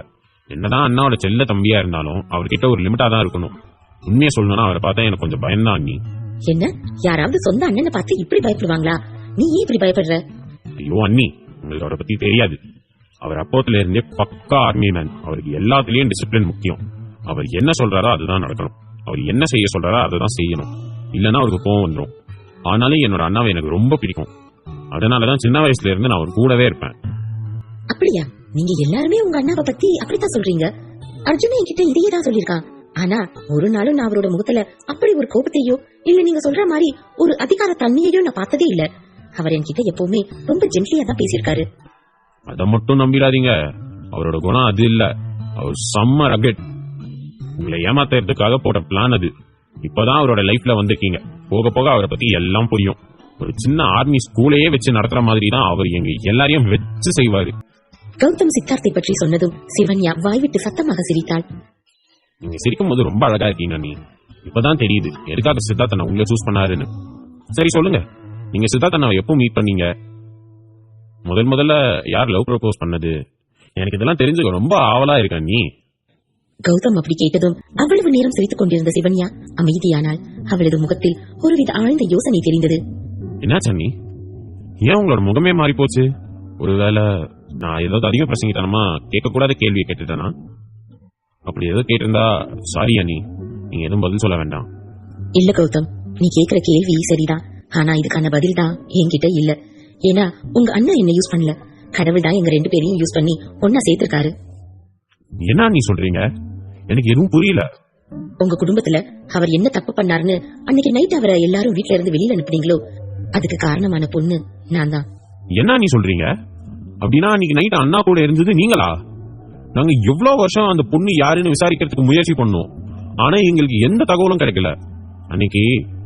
என்னதான் அண்ணாவோட செல்ல தம்பியா இருந்தாலும் அவர்கிட்ட ஒரு லிமிட்டா தான் இருக்கணும். உண்மையை சொல்லணும்னா அவரை பார்த்தா எனக்கு கொஞ்சம் பயம்தான் அண்ணி. என்ன, யாராவது சொந்த அண்ணனை பார்த்து இப்படி பயப்படுவாங்களா? நீ ஏன் இப்படி பயப்படுற? ஐயோ அண்ணி, உங்களுக்கு அவரை பத்தி தெரியாது. அவர் அப்போத்துல இருந்தே பக்கா ஆர்மி மேன். அவருக்கு எல்லாத்துலயும் டிசிப்ளின் முக்கியம். அவர் என்ன சொல்றாரோ அதுதான் நடக்கணும். அவர் என்ன செய்ய சொல்றாரோ அதுதான் செய்யணும். இல்லன்னா அவருக்கு கோவம் வந்துடும். ஆனாலும் என்னோட அண்ணாவை எனக்கு ரொம்ப பிடிக்கும். அதனாலதான் சின்ன வயசுல இருந்து நான் அவர் கூடவே இருப்பேன். அப்படியா? நீங்க எல்லாருமே உங்க அண்ணாவை பத்தி அப்படித்தான் சொல்றீங்க. அர்ஜுன் என்கிட்ட இதையே தான் சொல்லிருக்கான். ஆனா ஒரு நாளும் நான் அவரோட முகத்துல அப்படி ஒரு கோபத்தையோ இல்ல நீங்க சொல்ற மாதிரி ஒரு அதிகார தன்மையையோ நான் பார்த்ததே இல்ல. அவர் என்கிட்ட எப்பவுமே ரொம்ப ஜென்ட்லியா தான் பேசியிருக்காரு. அதை மட்டும் நம்பிடாதீங்க. அவரோட குணம் அது இல்ல. அவர் செம்ம ரகட். உங்களை ஏமாத்துறதுக்காக போட்ட பிளான் அது. இப்பதான் அவரோட லைஃப்ல வந்திருக்கீங்க. போக போக அவரை பத்தி எல்லாம் புரியும். ஒரு சின்ன ஆர்மி ஸ்கூலையே வச்சு நடத்துற மாதிரி தான் அவர் எங்க எல்லாரையும் வச்சு செய்வாரு. கௌதம் சித்தார்த்தை பற்றி சொன்னதும் சிவன்யா வாய்விட்டு சத்தமாக சிரித்தாள். நீங்க சிரிக்கும் போது ரொம்ப அழகா இருக்கீங்க நீ. இப்பதான் தெரியுது எதுக்காக சித்தார்த்தனை உங்களை சூஸ் பண்ணாருன்னு. சரி சொல்லுங்க, நீங்க சித்தார்த்தனை எப்போ மீட் பண்ணீங்க? முதல்ல யார் லவ் ப்ரப்போஸ் பண்ணது? எனக்கு இதெல்லாம் தெரிஞ்சுக்க ரொம்ப ஆவலா இருக்க நீ. கௌதம் அப்படி கேட்டதும் அவ்வளவு நேரம் சிரித்துக் கொண்டிருந்த சிவன்யா அமைதியானால். அவளது முகத்தில் ஒருவித ஆழ்ந்த யோசனை தெரிந்தது. என்னாச்சு அண்ணி, ஏன் உங்களோட முகமே மாறி போச்சு? ஒருவேளை நான் ஏதாவது அதிக பிரசங்கித்தனமா கேட்கக்கூடாத கேள்வியை கேட்டுட்டேனா? அப்படி ஏதோ கேட்டிருந்தா சாரி அண்ணி, நீங்க எதுவும் பதில் சொல்ல வேண்டாம். இல்ல கௌதம், நீ கேக்குற கேள்வி சரிதான். ஆனா இதுக்கான பதில் தான் என்கிட்ட இல்ல. ஏன்னா உங்க அண்ணன் என்ன யூஸ் பண்ணல, கடவுள் தான் எங்க 2 பேரையும் யூஸ் பண்ணி ஒன்னா சேர்த்திருக்காரு. என்ன நீ சொல்றீங்க? எனக்கு எதுவும் புரியல. உங்க குடும்பத்துல அவர் என்ன தப்பு பண்ணாருன்னு அன்னைக்கு நைட் அவரை எல்லாரும் வீட்ல இருந்து வெளியில அனுப்புனீங்களோ அதுக்கு காரணமான பொண்ணு நான் தான். என்ன நீ சொல்றீங்க? அப்படின்னா அன்னைக்கு நைட் அண்ணா கூட இருந்தது நீங்களா? நாங்க எவ்வளவு வருஷம் அந்த பொண்ணு யாருன்னு விசாரிக்கிறதுக்கு முயற்சி பண்ணோம். ஆனா எங்களுக்கு எந்த தகவலும் கிடைக்கல. அன்னைக்கு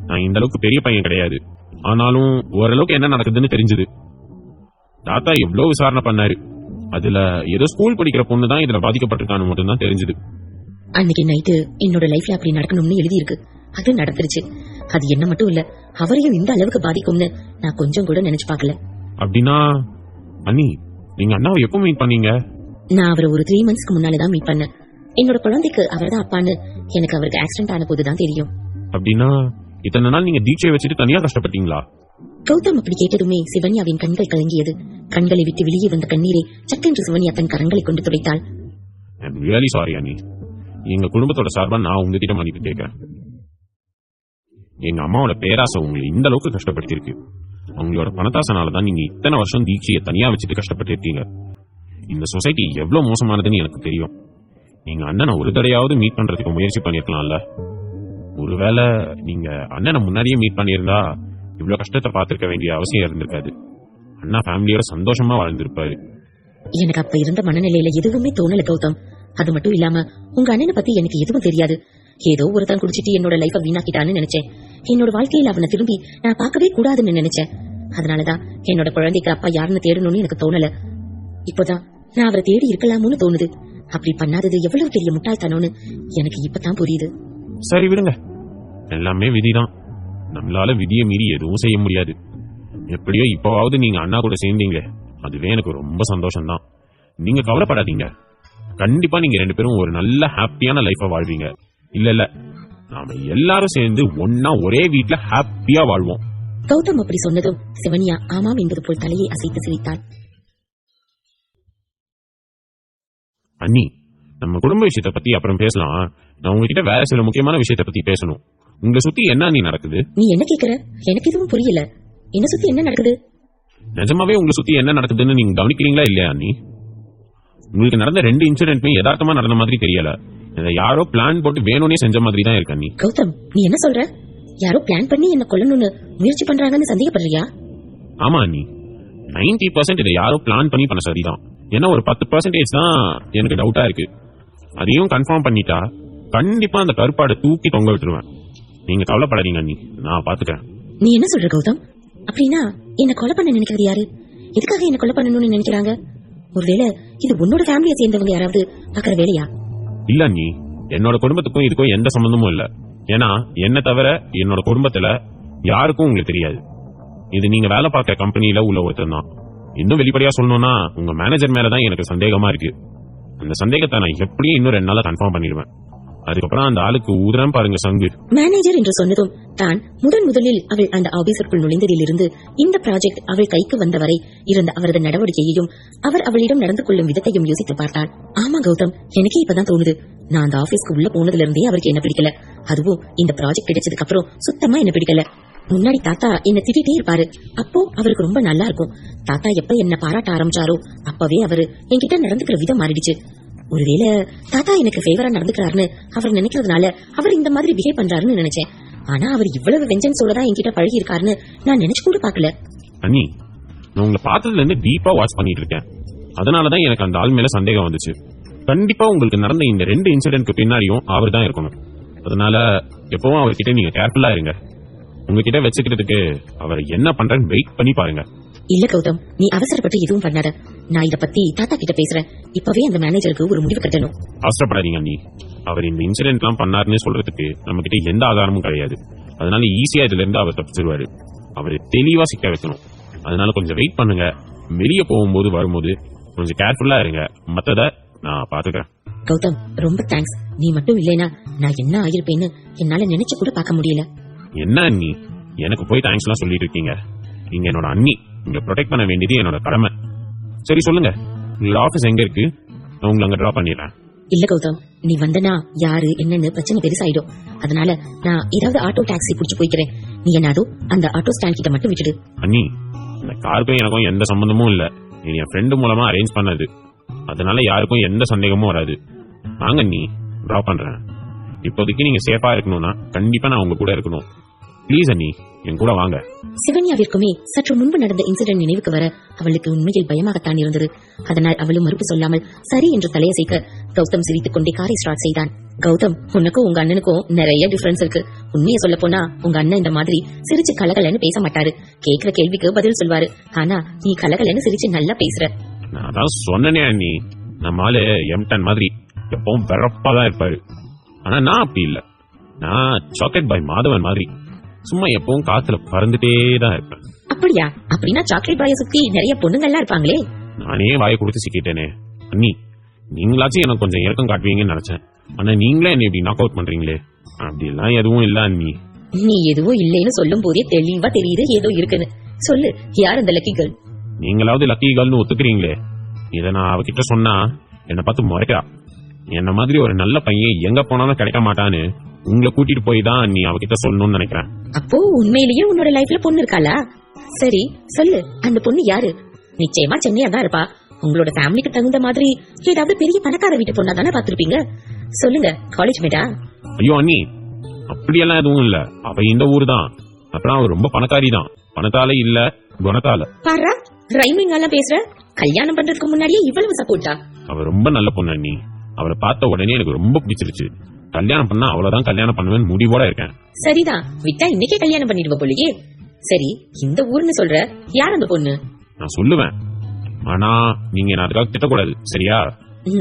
நான் இந்த அளவுக்கு பெரிய பையன் கிடையாது. ஆனாலும் ஓரளவுக்கு என்ன நடக்குதுன்னு தெரிஞ்சது. தாத்தா எவ்வளவு விசாரணை பண்ணாரு. அதுல ஏதோ ஸ்கூல் படிக்கிற பொண்ணு தான் இதுல பாதிக்கப்பட்டிருக்கான்னு மட்டும் தான் தெரிஞ்சது. அன்னைக்கு நைட்டு என்னோட லைஃப்ல அப்படி நடக்கணும்னு எழுதி இருக்கு. அது நடந்துருச்சு. அது என்ன மட்டும் இல்ல, அவரையும் இந்த அளவுக்கு பாதிக்கும்னு நான் கொஞ்சம் கூட நினைச்சு பாக்கல. அப்படின்னா அண்ணி, நீங்க அண்ணாவை எப்போ மீட் பண்ணீங்க? நான் அவரை ஒரு 3 monthsக்கு முன்னாலதான் மீட் பண்ணேன். என்னோட குழந்தைக்கு அவர்தான் அப்பான்னு எனக்கு அவருக்கு ஆக்சிடென்ட் ஆன போதுதான் தெரியும். அப்படின்னா இத்தனை நாள் நீங்க தீட்சையை வச்சுட்டு தனியா கஷ்டப்பட்டீங்களா? கௌதம் அப்படி கேட்டதுமே சிவன்யாவின் கண்கள் கலங்கியது. கண்களை விட்டு வெளியே வந்த கண்ணீரை சட்டென்று சிவன்யா தன் கரங்களை கொண்டு துடைத்தாள். ரியலி சாரி அண்ணி. எங்க குடும்பத்தோட சார்பா நான் உங்ககிட்ட மன்னிப்பு கேட்கிறேன். எங்க அம்மாவோட பேராசை உங்களை இந்த அளவுக்கு கஷ்டப்படுத்திருக்கு. அவங்களோட பணத்தாசனாலதான் நீங்க இத்தனை வருஷம் தீட்சையை தனியா வச்சுட்டு கஷ்டப்பட்டு இருக்கீங்க. இந்த சொசைட்டி எவ்வளவு மோசமானதுன்னு எனக்கு தெரியும். நீங்க அண்ணனை ஒரு தடையாவது மீட் பண்றதுக்கு முயற்சி பண்ணிருக்கலாம்ல. ஒருவேளை நீங்க அண்ணனை முன்னாடியே மீட் பண்ணியிருந்தா இவ்வளவு கஷ்டத்தை பார்த்திருக்க வேண்டிய அவசியம் இருந்திருக்காது. அண்ணா ஃபேமிலியோட சந்தோஷமா வாழ்ந்திருப்பாரு. எனக்கு அப்ப இருந்த மனநிலையில எதுவுமே தோணல கௌதம். அது மட்டும் இல்லாம உங்க அண்ணனை பத்தி எனக்கு எதுவும் தெரியாது. ஏதோ ஒருத்தன் குடிச்சிட்டு என்னோட லைஃப வீணாக்கிட்டான்னு நினைச்சேன். என்னோட வாழ்க்கையில அவனை திரும்பி நான் பார்க்கவே கூடாதுன்னு நினைச்சேன். அதனாலதான் என்னோட குழந்தைக்கு அப்பா யாருன்னு தேடணும்னு எனக்கு தோணல. இப்போதான் நான் அவரை தேடி இருக்கலாமோன்னு தோணுது. அப்படி பண்ணாதது எவ்வளவு பெரிய முட்டாள்தனம்னு எனக்கு இப்பதான் புரியுது. சரி விடுங்க, எல்லாமே விதிதான். நம்மளால விதியை மீறி எதுவும் செய்ய முடியாது. எப்படியோ இப்பவாவது நீங்க அண்ணா கூட சேர்ந்தீங்க, அதுவே எனக்கு ரொம்ப சந்தோஷம் தான். நீங்க கவலைப்படாதீங்க. கண்டிப்பா நீங்க 2 பேரும் ஒரு நல்ல ஹாப்பியான லைஃப வாழ்வீங்க. இல்ல நாம எல்லாரும் சேர்ந்து ஒன்னா ஒரே வீட்ல ஹாப்பியா வாழ்வோம். கௌதம் அப்படி சொன்னதும் சிவன்யா ஆமாம் என்பது போல் தலையை அசைத்து சிரித்தாள். அண்ணி, நம்ம குடும்ப விஷயத்தை பத்தி அப்புறம் பேசலாம். நான் உங்ககிட்ட வேற சில முக்கியமான விஷயத்தை பத்தி பேசணும். உங்களை சுத்தி என்ன நீ நடக்குது? நீ என்ன கேக்குற? எனக்கு எதுவும் புரியல. என்ன சுத்தி என்ன நடக்குது? நிஜமாவே உங்களை சுத்தி என்ன நடக்குதுன்னு நீங்க கவனிக்கிறீங்களா இல்லையா நீ? உங்களுக்கு நடந்த 2 இன்சிடென்ட்மே யதார்த்தமா நடந்த மாதிரி தெரியல. இதை யாரோ பிளான் போட்டு வேணும்னே செஞ்ச மாதிரி தான் இருக்க நீ. கௌதம், நீ என்ன சொல்ற? யாரோ பிளான் பண்ணி என்ன கொல்லணும்னு முயற்சி பண்றாங்கன்னு சந்தேகப்படுறியா? ஆமா நீ 90% இதை யாரோ பிளான் பண்ணி பண்ண சரிதான். ஏன்னா ஒரு 10% தான் எனக்கு டவுட்டா இருக்கு. அதையும் கன்ஃபார்ம் பண்ணிட்டா கண்டிப்பா அந்த கருப்பாடை தூக்கி தொங்க விட்டுருவேன். நீங்க கவலைப்படாதீங்க நீ, நான் பாத்துக்கிறேன். நீ என்ன சொல்ற கௌதம்? அப்படின்னா என்ன கொலை பண்ண நினைக்கிறது யாரு? எதுக்காக என்ன கொலை பண்ணணும்னு நினைக்கிறாங்க? ஒருவேளை இது உன்னோட ஃபேமிலியை சேர்ந்தவங்க யாராவது பாக்குற வேலையா? இல்ல நீ, என்னோட குடும்பத்துக்கும் இதுக்கும் எந்த சம்பந்தமும் இல்ல. ஏன்னா என்ன தவிர என்னோட குடும்பத்துல யாருக்கும் உங்களுக்கு தெரியாது. இது நீங்க வேலை பார்க்க கம்பெனியில உள்ள ஒருத்தர் தான். இன்னும் வெளிப்படையா சொல்லணும்னா உங்க மேனேஜர் மேலதான் எனக்கு சந்தேகமா இருக்கு. அந்த சந்தேகத்தை நான் எப்படியும் இன்னும் 2 நாள்ல கன்ஃபார்ம் பண்ணிடுவேன். அதுக்கப்புறம் அந்த ஆளுக்கு ஊதுறேன் பாருங்க சங்கு. மேனேஜர் என்று சொன்னதும் தான் முதலில் அவள் அந்த ஆபீஸருக்குள் நுழைந்ததிலிருந்து இந்த ப்ராஜெக்ட் அவள் கைக்கு வந்தவரை இருந்த அவரது நடவடிக்கையையும் அவர் அவளிடம் நடந்து கொள்ளும் விதத்தையும் யோசித்து பார்த்தாள். ஆமா கௌதம், எனக்கே இப்பதான் தோணுது. நான் அந்த ஆபீஸ்க்கு உள்ள போனதுல இருந்தே அவருக்கு என்ன பிடிக்கல. அதுவும் இந்த ப்ராஜெக்ட் கிடைச்சதுக்கு அப்புறம் சுத்தமா என்ன பிடிக்கல. முன்னாடி தாத்தா என்ன திட்டிட்டே இருப்பாரு. அப்போ அவருக்கு ரொம்ப நல்லா இருக்கும். தாத்தா எப்ப என்ன பாராட்ட ஆரம்பிச்சாரோ அப்பவே அவரு என்கிட்ட நடந்துக்கிற விதம் மாறிடுச்சு. ஒருவேளை தாத்தா எனக்கு ஃபேவரா நடந்துக்கிறாருன்னு அவர் நினைக்கிறதுனால அவர் இந்த மாதிரி பிஹேவ் பண்றாருன்னு நினைச்சேன். ஆனா அவர் இவ்வளவு வெஞ்சன்ஸோட தான் என்கிட்ட பழகி இருக்காருன்னு நான் நினைச்சு கூட பாக்கல. அண்ணி, நான் உங்களை பார்த்ததுல இருந்து டீப்பா வாட்ச் பண்ணிட்டு இருக்கேன். அதனாலதான் எனக்கு அந்த ஆள் மேல சந்தேகம் வந்துச்சு. கண்டிப்பா உங்களுக்கு நடந்த இந்த 2 இன்சிடென்ட்க்கு பின்னாடியும் அவர் தான் இருக்கணும். அதனால எப்பவும் அவர்கிட்ட நீங்க கேர்ஃபுல்லா இருங்க. உங்ககிட்ட வச்சுக்கிறதுக்கு அவர் என்ன பண்றேன்னு வெயிட் பண்ணி பாருங்க. இல்ல கௌதம், நீ அவசரப்பட்டு எதுவும் பண்ணாத. நான் இத பத்தி தாத்தா கிட்ட பேசுறேன். இப்பவே அந்த மேனேஜருக்கு ஒரு முடிவு கட்டணும். அவசரப்படாதீங்க அண்ணி. அவர் இந்த இன்சிடென்ட் எல்லாம் பண்ணாருன்னு சொல்றதுக்கு நம்ம கிட்ட எந்த ஆதாரமும் கிடையாது. அதனால ஈஸியா இதுல இருந்து அவர் தப்பிச்சிருவாரு. அவரு தெளிவா சிக்க வைக்கணும். அதனால கொஞ்சம் வெயிட் பண்ணுங்க. வெளியே போகும்போது வரும்போது கொஞ்சம் கேர்ஃபுல்லா இருங்க. மத்தத நான் பாத்துக்கிறேன். கௌதம், ரொம்ப தேங்க்ஸ். நீ மட்டும் இல்லைனா நான் என்ன ஆகிருப்பேன்னு என்னால நினைச்சு கூட பார்க்க முடியல. என்ன அண்ணி, எனக்கு போய் தேங்க்ஸ் எல்லாம் சொல்லிட்டு இருக்கீங்க? நீங்க என்னோட அண்ணி. உங்களை ப்ரொடெக்ட் பண்ண வேண்டியது என்னோட கடமை. சரி சொல்லுங்க, உங்களோட ஆபீஸ் எங்க இருக்கு? நான் உங்களை அங்க டிராப் பண்ணிடுறேன். இல்ல கௌதம், நீ வந்தனா யாரு என்னன்னு பிரச்சனை பெருசாயிடும். அதனால நான் ஏதாவது ஆட்டோ டாக்ஸி புடிச்சு போய்க்கிறேன். நீ என்னதோ அந்த ஆட்டோ ஸ்டாண்ட் கிட்ட மட்டும் விட்டுடு. அண்ணி, இந்த காருக்கும் எனக்கும் எந்த சம்பந்தமும் இல்ல. இது என் ஃப்ரெண்டு மூலமா அரேஞ்ச் பண்ணது. அதனால யாருக்கும் எந்த சந்தேகமும் வராது. வாங்க அண்ணி, டிராப் பண்றேன். இப்போதைக்கு நீங்க சேஃபா இருக்கணும்னா கண்டிப்பா நான் உங்க கூட இருக்கணும். ப்ளீஸ் அண்ணி, என் கூட வாங்க. சிவன்யாவிற்குமே சற்று முன்பு நடந்த இன்சிடென்ட் நினைவுக்கு வர அவளுக்கு உண்மையில் பயமாகத்தான் இருந்தது. அதனால் அவளும் மறுப்பு சொல்லாமல் சரி என்று தலையசைக்க கௌதம் சிரித்துக் கொண்டே காரை ஸ்டார்ட் செய்தான். கௌதம், உனக்கும் உங்க அண்ணனுக்கும் நிறைய டிஃபரன்ஸ் இருக்கு. உண்மையை சொல்ல போனா உங்க அண்ணன் இந்த மாதிரி சிரிச்சு கலகலன்னு பேச மாட்டாரு. கேட்கிற கேள்விக்கு பதில் சொல்வாரு. ஆனா நீ கலகலன்னு சிரிச்சு நல்லா பேசுற. நான் அதான் சொன்னனே அண்ணி, நம்ம ஆளு M10 மாதிரி எப்பவும் வெறப்பா தான் இருப்பாரு. ஆனா நான் அப்படி இல்ல. நான் சாக்லேட் பாய் மாதவன் மாதிரி சும்மா எப்பவும் காத்துல பறந்துட்டே தான் இருப்பேன். அப்படியா? அப்படின்னா சாக்லேட் பாய சுத்தி நிறைய பொண்ணுங்கள்லாம் இருப்பாங்களே. நானே வாயை கொடுத்து சிக்கிட்டேனே அண்ணி. நீங்களாச்சும் எனக்கு கொஞ்சம் இறக்கம் காட்டுவீங்கன்னு நினைச்சேன். ஆனா நீங்களே என்ன இப்படி நாக் அவுட் பண்றீங்களே. அப்படி எல்லாம் எதுவும் இல்ல அண்ணி. நீ எதுவும் இல்லைன்னு சொல்லும் போதே தெளிவா தெரியுது ஏதோ இருக்குன்னு. சொல்லு, யார் அந்த லக்கி கேர்ள்? நீங்களாவது லக்கி கேர்ள்னு ஒத்துக்கிறீங்களே. இதை நான் அவகிட்ட சொன்னா என்னை பார்த்து முறைக்கிறா. என்ன மாதிரி ஒரு நல்ல பையன் எங்க போனாலும் கிடைக்க மாட்டான்னு உங்களை கூட்டிட்டு போய் தான் நீ அவகிட்ட சொல்லணும்னு நினைக்கிறேன். அப்போ உண்மையிலேயே உன்னோட லைஃப்ல பொண்ணு இருக்காளா? சரி சொல்லு, அந்த பொண்ணு யாரு? நிச்சயமா சென்னையா தான் இருப்பா. உங்களோட ஃபேமிலிக்கு தகுந்த மாதிரி ஏதாவது பெரிய பணக்கார வீட்டு பொண்ணா தானே பாத்துருப்பீங்க. சொல்லுங்க, காலேஜ் மேட்டா? ஐயோ அண்ணி, அப்படியெல்லாம் எதுவும் இல்ல. அவ இந்த ஊர் தான். அப்புறம் அவ ரொம்ப பணக்காரி தான். பணத்தால இல்ல, குணத்தால. பாரா, ரைமிங் எல்லாம் பேசுற. கல்யாணம் பண்றதுக்கு முன்னாடியே இவ்வளவு சப்போர்ட்டா? அவ ரொம்ப நல்ல பொண்ணு அண்ணி. அவளை பார்த்த உடனே எனக்கு ரொம்ப பிடிச்சிருச்சு. கல்யாணம் பண்ணா அவ்வளவுதான் கல்யாணம் பண்ணுவேன் முடிவோட இருக்கேன். சரிதான், விட்டா இன்னைக்கே கல்யாணம் பண்ணிடுவ போலயே. சரி, இந்த ஊர்னு சொல்ற, யார் அந்த பொண்ணு? நான் சொல்லுவேன். ஆனா நீங்க என்ன அதுக்காக திட்டக்கூடாது, சரியா?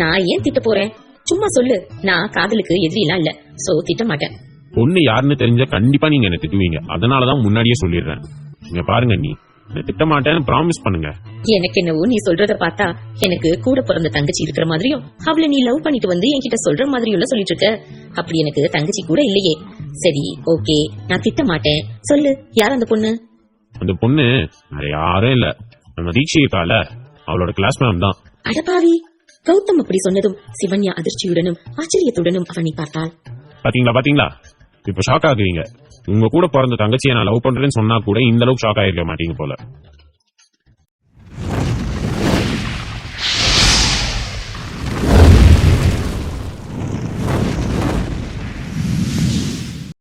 நான் ஏன் திட்ட போறேன்? சும்மா சொல்லு. நான் காதலுக்கு எதிரிலாம் இல்ல, சோ திட்ட மாட்டேன். பொண்ணு யாருன்னு தெரிஞ்சா கண்டிப்பா நீங்க என்ன திட்டுவீங்க. அதனாலதான் முன்னாடியே சொல்லிடுறேன். நீங்க பாருங்க நீ திட்ட மாட்டேன்னு ப்ராமிஸ் பண்ணுங்க. எனக்கு என்னவோ நீ சொல்றத பார்த்தா எனக்கு கூட பிறந்த தங்கச்சி இருக்கிற மாதிரியும் அவளை நீ லவ் பண்ணிட்டு வந்து என்கிட்ட சொல்ற மாதிரியும் சொல்லிட்டு இருக்க. அப்படி எனக்கு தங்கச்சி கூட இல்லையே. சரி, ஓகே, நான் திட்ட மாட்டேன். சொல்லு, யார் அந்த பொண்ணு? அந்த பொண்ணு வேற யாரும் இல்ல, நம்ம தீட்சி இருக்கால, அவளோட கிளாஸ் மேம் தான். அடப்பாவி, கௌதம் அப்படி சொன்னதும் சிவன்யா அதிர்ச்சியுடனும் ஆச்சரியத்துடனும் அவனை பார்த்தாள். பாத்தீங்களா இப்ப ஷாக் ஆகுவீங்க. உங்க கூட பிறந்த தங்கச்சியை நான் லவ் பண்றேன்னு சொன்னா கூட இந்த அளவுக்கு ஷாக் ஆயிருக்க மாட்டீங்க போல.